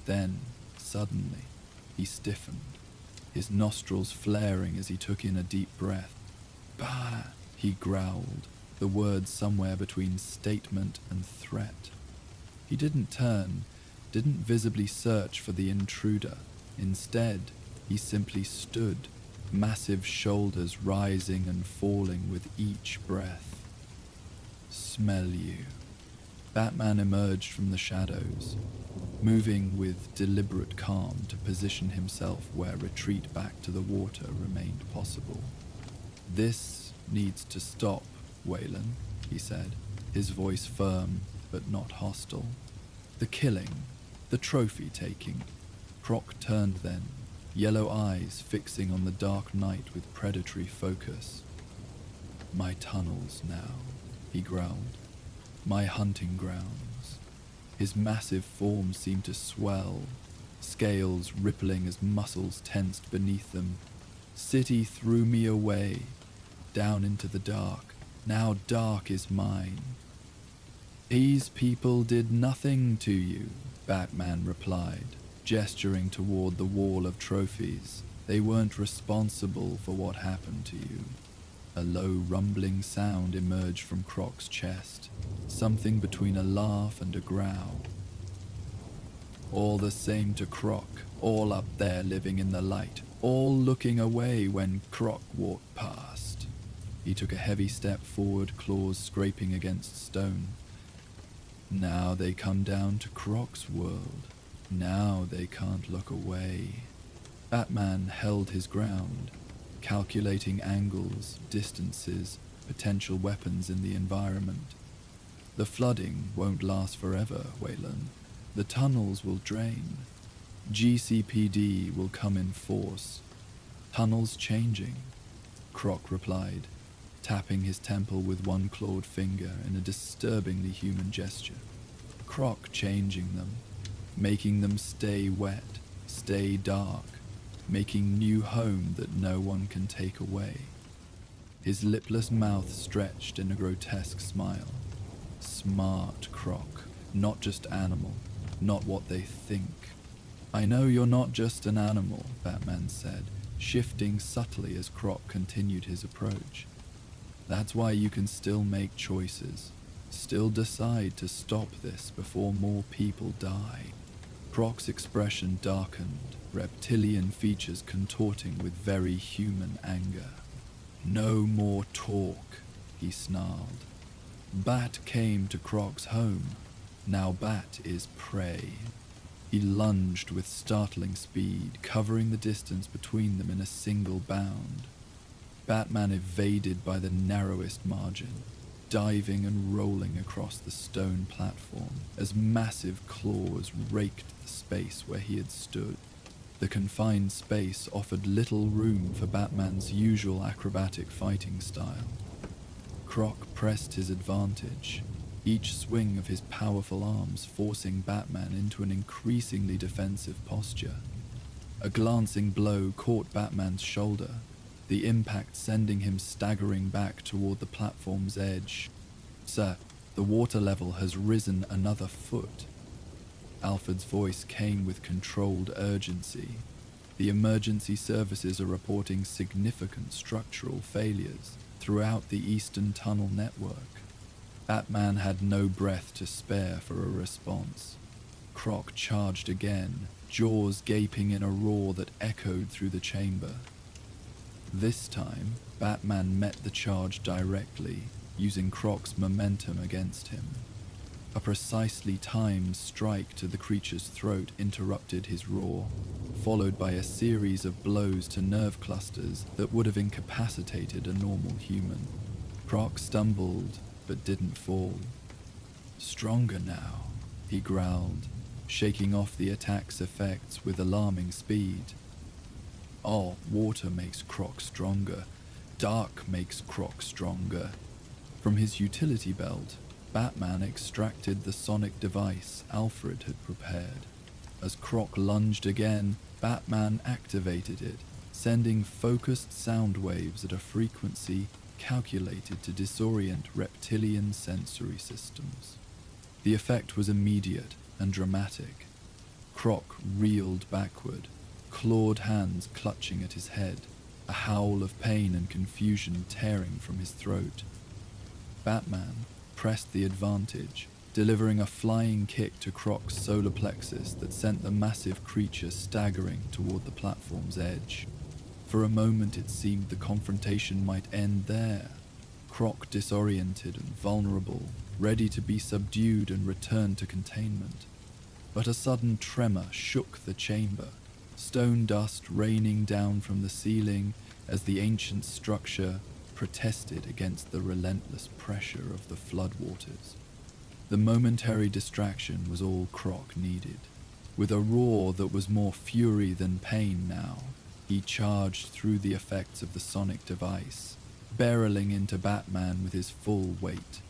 Then, suddenly, he stiffened, his nostrils flaring as he took in a deep breath. "Bah!" he growled, the words somewhere between statement and threat. He didn't turn, didn't visibly search for the intruder. Instead, he simply stood, massive shoulders rising and falling with each breath. "Smell you." Batman emerged from the shadows, moving with deliberate calm to position himself where retreat back to the water remained possible. "This needs to stop, Waylon," he said, his voice firm but not hostile. "The killing, the trophy-taking." Croc turned then, yellow eyes fixing on the dark night with predatory focus. "My tunnels now," he growled. "My hunting grounds." His massive form seemed to swell, scales rippling as muscles tensed beneath them. "City threw me away, down into the dark. Now dark is mine." "These people did nothing to you," Batman replied, gesturing toward the wall of trophies. "They weren't responsible for what happened to you." A low rumbling sound emerged from Croc's chest, something between a laugh and a growl. "All the same to Croc, all up there living in the light, all looking away when Croc walked past." He took a heavy step forward, claws scraping against stone. "Now they come down to Croc's world. Now they can't look away." Batman held his ground, calculating angles, distances, potential weapons in the environment. "The flooding won't last forever, Waylon. The tunnels will drain. GCPD will come in force. Tunnels changing," Croc replied, tapping his temple with one clawed finger in a disturbingly human gesture. "Croc changing them, making them stay wet, stay dark, making new home that no one can take away." His lipless mouth stretched in a grotesque smile. "Smart, Croc, not just animal, not what they think." "I know you're not just an animal," Batman said, shifting subtly as Croc continued his approach. "That's why you can still make choices, still decide to stop this before more people die." Croc's expression darkened, reptilian features contorting with very human anger. "No more talk," he snarled. "Bat came to Croc's home. Now Bat is prey." He lunged with startling speed, covering the distance between them in a single bound. Batman evaded by the narrowest margin, diving and rolling across the stone platform as massive claws raked the space where he had stood. The confined space offered little room for Batman's usual acrobatic fighting style. Croc pressed his advantage, each swing of his powerful arms forcing Batman into an increasingly defensive posture. A glancing blow caught Batman's shoulder, the impact sending him staggering back toward the platform's edge. "Sir, the water level has risen another foot." Alfred's voice came with controlled urgency. "The emergency services are reporting significant structural failures throughout the Eastern Tunnel network." Batman had no breath to spare for a response. Croc charged again, jaws gaping in a roar that echoed through the chamber. This time, Batman met the charge directly, using Croc's momentum against him. A precisely timed strike to the creature's throat interrupted his roar, followed by a series of blows to nerve clusters that would have incapacitated a normal human. Croc stumbled, but didn't fall. "Stronger now," he growled, shaking off the attack's effects with alarming speed. "Oh, water makes Croc stronger. Dark makes Croc stronger." From his utility belt, Batman extracted the sonic device Alfred had prepared. As Croc lunged again, Batman activated it, sending focused sound waves at a frequency calculated to disorient reptilian sensory systems. The effect was immediate and dramatic. Croc reeled backward, clawed hands clutching at his head, a howl of pain and confusion tearing from his throat. Batman pressed the advantage, delivering a flying kick to Croc's solar plexus that sent the massive creature staggering toward the platform's edge. For a moment it seemed the confrontation might end there. Croc disoriented and vulnerable, ready to be subdued and return to containment. But a sudden tremor shook the chamber, stone dust raining down from the ceiling as the ancient structure protested against the relentless pressure of the floodwaters. The momentary distraction was all Croc needed. With a roar that was more fury than pain now, he charged through the effects of the sonic device, barreling into Batman with his full weight.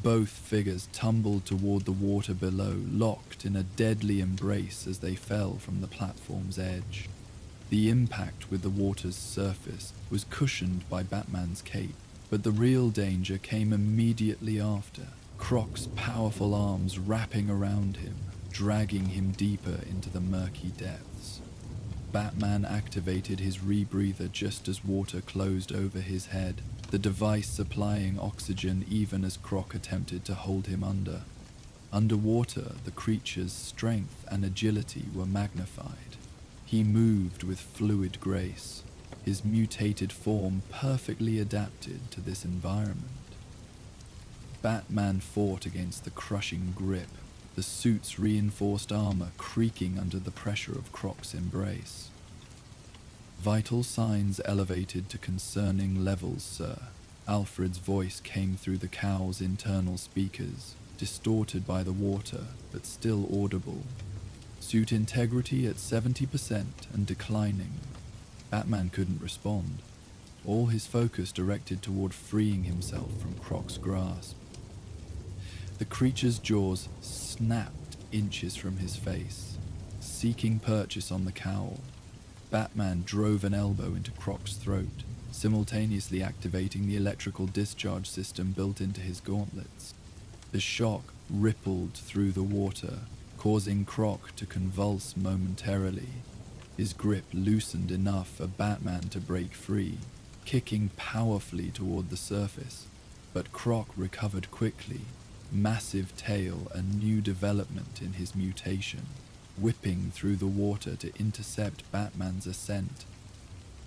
Both figures tumbled toward the water below, locked in a deadly embrace as they fell from the platform's edge. The impact with the water's surface was cushioned by Batman's cape, but the real danger came immediately after, Croc's powerful arms wrapping around him, dragging him deeper into the murky depths. Batman activated his rebreather just as water closed over his head, the device supplying oxygen even as Croc attempted to hold him under. Underwater, the creature's strength and agility were magnified. He moved with fluid grace, his mutated form perfectly adapted to this environment. Batman fought against the crushing grip, the suit's reinforced armor creaking under the pressure of Croc's embrace. "Vital signs elevated to concerning levels, sir." Alfred's voice came through the cow's internal speakers, distorted by the water, but still audible. "Suit integrity at 70% and declining." Batman couldn't respond, all his focus directed toward freeing himself from Croc's grasp. The creature's jaws snapped inches from his face, seeking purchase on the cowl. Batman drove an elbow into Croc's throat, simultaneously activating the electrical discharge system built into his gauntlets. The shock rippled through the water, causing Croc to convulse momentarily. His grip loosened enough for Batman to break free, kicking powerfully toward the surface, but Croc recovered quickly, massive tail a new development in his mutation, whipping through the water to intercept Batman's ascent.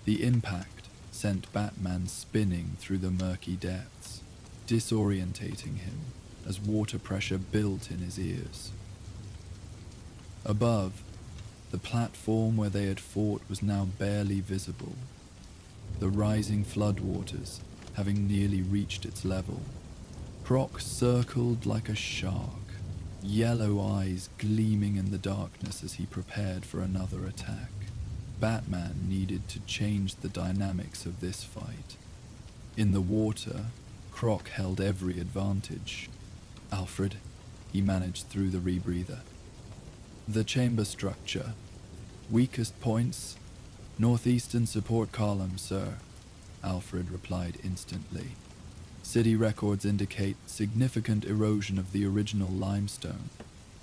The impact sent Batman spinning through the murky depths, disorientating him as water pressure built in his ears. Above, the platform where they had fought was now barely visible, the rising floodwaters having nearly reached its level. Croc circled like a shark, yellow eyes gleaming in the darkness as he prepared for another attack. Batman needed to change the dynamics of this fight. In the water, Croc held every advantage. "Alfred," he managed through the rebreather. "The chamber structure. Weakest points? Northeastern support column, sir," Alfred replied instantly. "City records indicate significant erosion of the original limestone."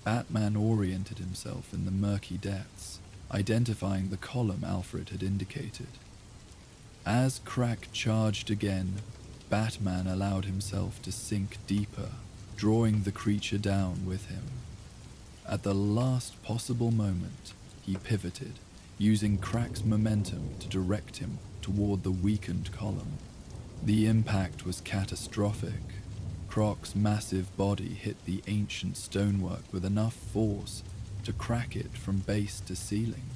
Batman oriented himself in the murky depths, identifying the column Alfred had indicated. As Crack charged again, Batman allowed himself to sink deeper, drawing the creature down with him. At the last possible moment, he pivoted, using Crack's momentum to direct him toward the weakened column. The impact was catastrophic. Croc's massive body hit the ancient stonework with enough force to crack it from base to ceiling.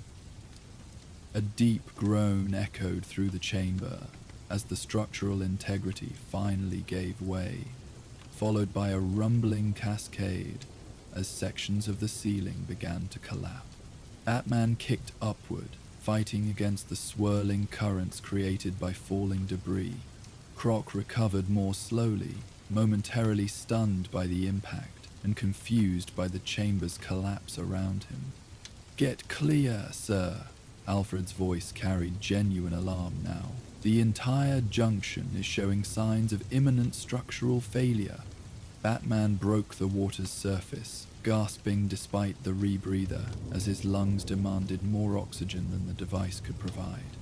A deep groan echoed through the chamber as the structural integrity finally gave way, followed by a rumbling cascade as sections of the ceiling began to collapse. Batman kicked upward, fighting against the swirling currents created by falling debris. Croc recovered more slowly, momentarily stunned by the impact and confused by the chamber's collapse around him. "Get clear, sir." Alfred's voice carried genuine alarm now. "The entire junction is showing signs of imminent structural failure." Batman broke the water's surface, gasping despite the rebreather as his lungs demanded more oxygen than the device could provide.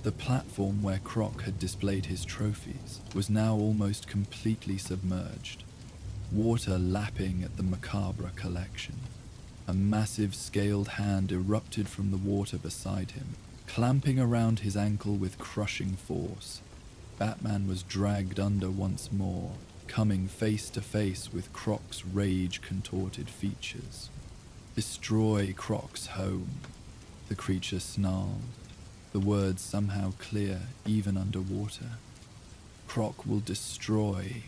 The platform where Croc had displayed his trophies was now almost completely submerged, water lapping at the macabre collection. A massive scaled hand erupted from the water beside him, clamping around his ankle with crushing force. Batman was dragged under once more, coming face to face with Croc's rage-contorted features. "Destroy Croc's home," the creature snarled, the words somehow clear even underwater. "Croc will destroy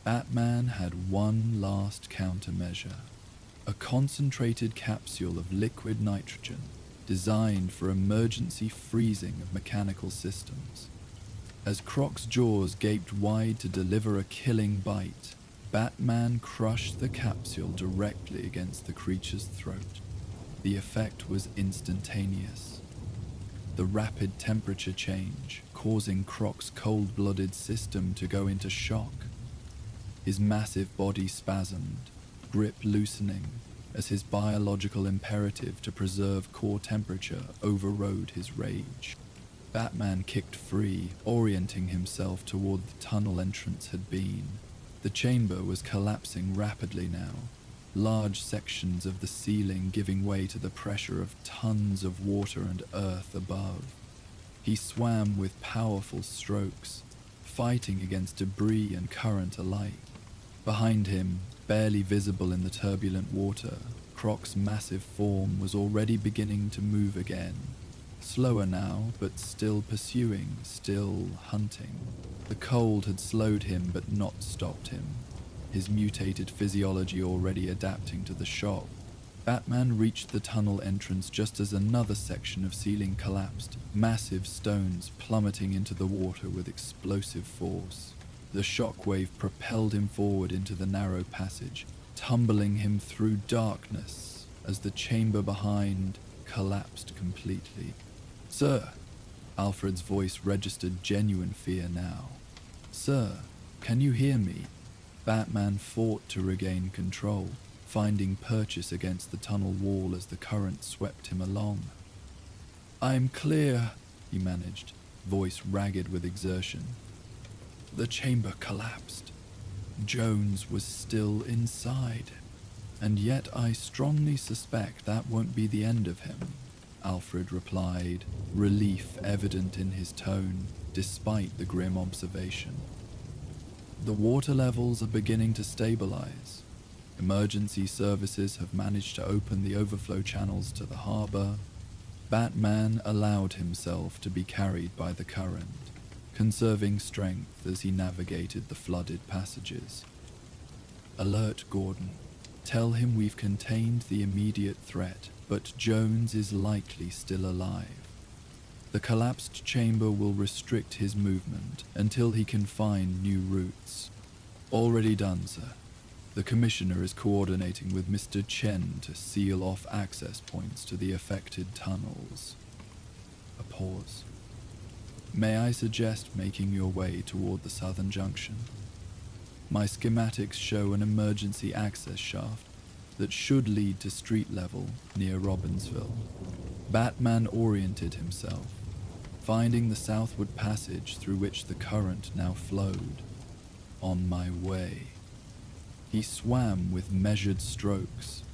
Batman had one last countermeasure. A concentrated capsule of liquid nitrogen designed for emergency freezing of mechanical systems. As Croc's jaws gaped wide to deliver a killing bite, Batman crushed the capsule directly against the creature's throat. The effect was instantaneous. The rapid temperature change causing Croc's cold-blooded system to go into shock. His massive body spasmed, grip loosening, as his biological imperative to preserve core temperature overrode his rage. Batman kicked free, orienting himself toward the tunnel entrance had been. The chamber was collapsing rapidly now, large sections of the ceiling giving way to the pressure of tons of water and earth above. He swam with powerful strokes, fighting against debris and current alike. Behind him, barely visible in the turbulent water, Croc's massive form was already beginning to move again. Slower now, but still pursuing, still hunting. The cold had slowed him but not stopped him, his mutated physiology already adapting to the shock. Batman reached the tunnel entrance just as another section of ceiling collapsed, massive stones plummeting into the water with explosive force. The shockwave propelled him forward into the narrow passage, tumbling him through darkness as the chamber behind collapsed completely. "Sir," Alfred's voice registered genuine fear now. "Sir, can you hear me?" Batman fought to regain control, finding purchase against the tunnel wall as the current swept him along. "I'm clear," he managed, voice ragged with exertion. The chamber collapsed. Jones was still inside. "And yet I strongly suspect that won't be the end of him," Alfred replied, relief evident in his tone, despite the grim observation. "The water levels are beginning to stabilize. Emergency services have managed to open the overflow channels to the harbor. Batman allowed himself to be carried by the current, conserving strength as he navigated the flooded passages. Alert Gordon. Tell him we've contained the immediate threat, but Jones is likely still alive. The collapsed chamber will restrict his movement until he can find new routes. Already done, sir. The Commissioner is coordinating with Mr. Chen to seal off access points to the affected tunnels. A pause. May I suggest making your way toward the southern junction? My schematics show an emergency access shaft that should lead to street level near Robbinsville. Batman oriented himself, finding the southward passage through which the current now flowed. On my way. He swam with measured strokes,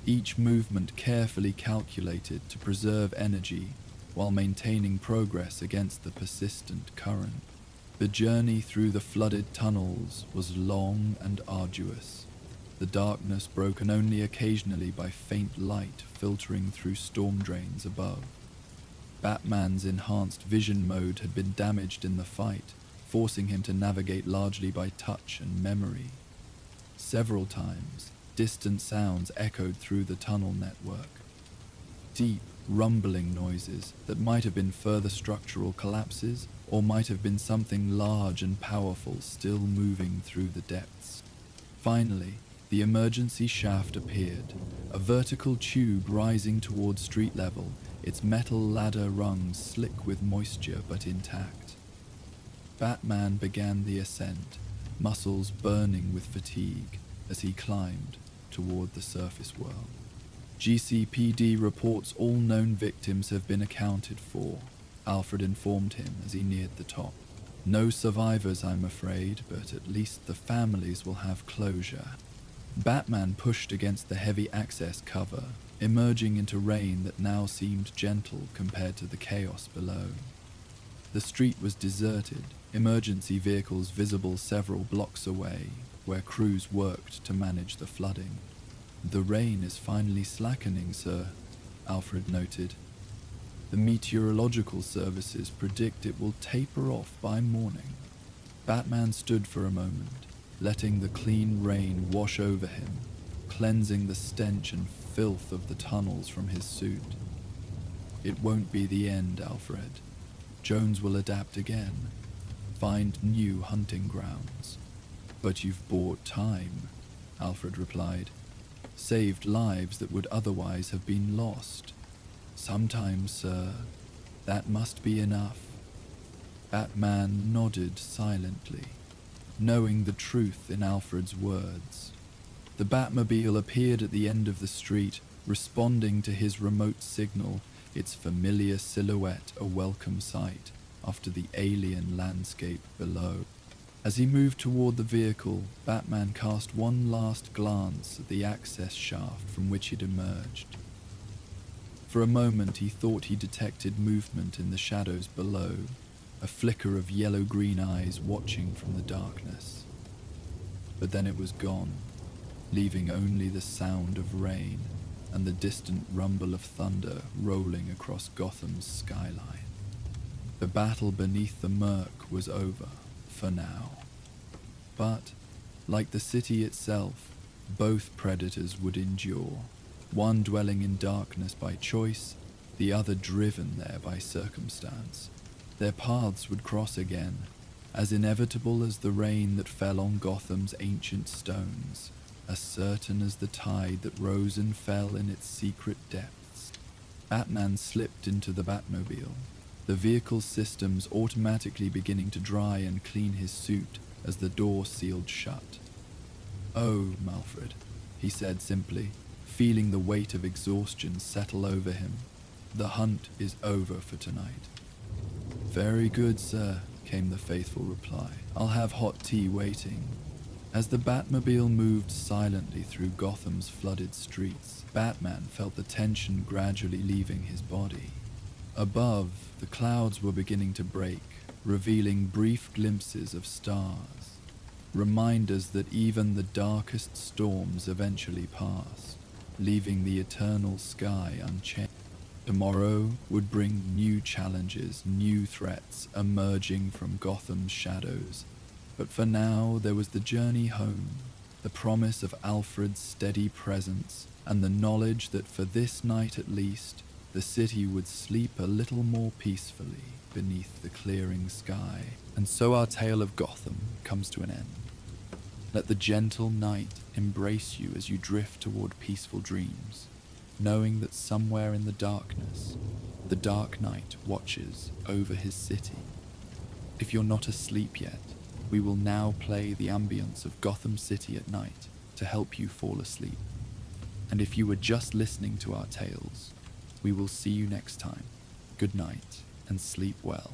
each movement carefully calculated to preserve energy while maintaining progress against the persistent current. The journey through the flooded tunnels was long and arduous, the darkness broken only occasionally by faint light filtering through storm drains above. Batman's enhanced vision mode had been damaged in the fight, forcing him to navigate largely by touch and memory. Several times, distant sounds echoed through the tunnel network. Deep, rumbling noises that might have been further structural collapses or might have been something large and powerful still moving through the depths. Finally, the emergency shaft appeared, a vertical tube rising toward street level, its metal ladder rungs slick with moisture but intact. Batman began the ascent, muscles burning with fatigue as he climbed toward the surface world. GCPD reports all known victims have been accounted for, Alfred informed him as he neared the top. No survivors, I'm afraid, but at least the families will have closure. Batman pushed against the heavy access cover, emerging into rain that now seemed gentle compared to the chaos below. The street was deserted, emergency vehicles visible several blocks away, where crews worked to manage the flooding. The rain is finally slackening, sir, Alfred noted. The meteorological services predict it will taper off by morning. Batman stood for a moment, letting the clean rain wash over him, cleansing the stench and filth of the tunnels from his suit. It won't be the end, Alfred. Jones will adapt again, find new hunting grounds. But you've bought time, Alfred replied. Saved lives that would otherwise have been lost. Sometimes, sir, that must be enough. Batman nodded silently, knowing the truth in Alfred's words. The Batmobile appeared at the end of the street, responding to his remote signal, its familiar silhouette a welcome sight after the alien landscape below. As he moved toward the vehicle, Batman cast one last glance at the access shaft from which it emerged. For a moment he thought he detected movement in the shadows below, a flicker of yellow-green eyes watching from the darkness. But then it was gone, leaving only the sound of rain and the distant rumble of thunder rolling across Gotham's skyline. The battle beneath the murk was over, for now. But, like the city itself, both predators would endure, one dwelling in darkness by choice, the other driven there by circumstance. Their paths would cross again, as inevitable as the rain that fell on Gotham's ancient stones, as certain as the tide that rose and fell in its secret depths. Batman slipped into the Batmobile, the vehicle's systems automatically beginning to dry and clean his suit as the door sealed shut. "Oh, Alfred," he said simply, feeling the weight of exhaustion settle over him. "The hunt is over for tonight." "Very good, sir," came the faithful reply. "I'll have hot tea waiting." As the Batmobile moved silently through Gotham's flooded streets, Batman felt the tension gradually leaving his body. Above, the clouds were beginning to break, revealing brief glimpses of stars. reminders that even the darkest storms eventually pass, leaving the eternal sky unchanged. Tomorrow would bring new challenges, new threats emerging from Gotham's shadows. But for now, there was the journey home, the promise of Alfred's steady presence, and the knowledge that for this night at least, the city would sleep a little more peacefully beneath the clearing sky. And so our tale of Gotham comes to an end. Let the gentle night embrace you as you drift toward peaceful dreams, knowing that somewhere in the darkness, the Dark Knight watches over his city. If you're not asleep yet, we will now play the ambience of Gotham City at night to help you fall asleep. And if you were just listening to our tales, we will see you next time. Good night and sleep well.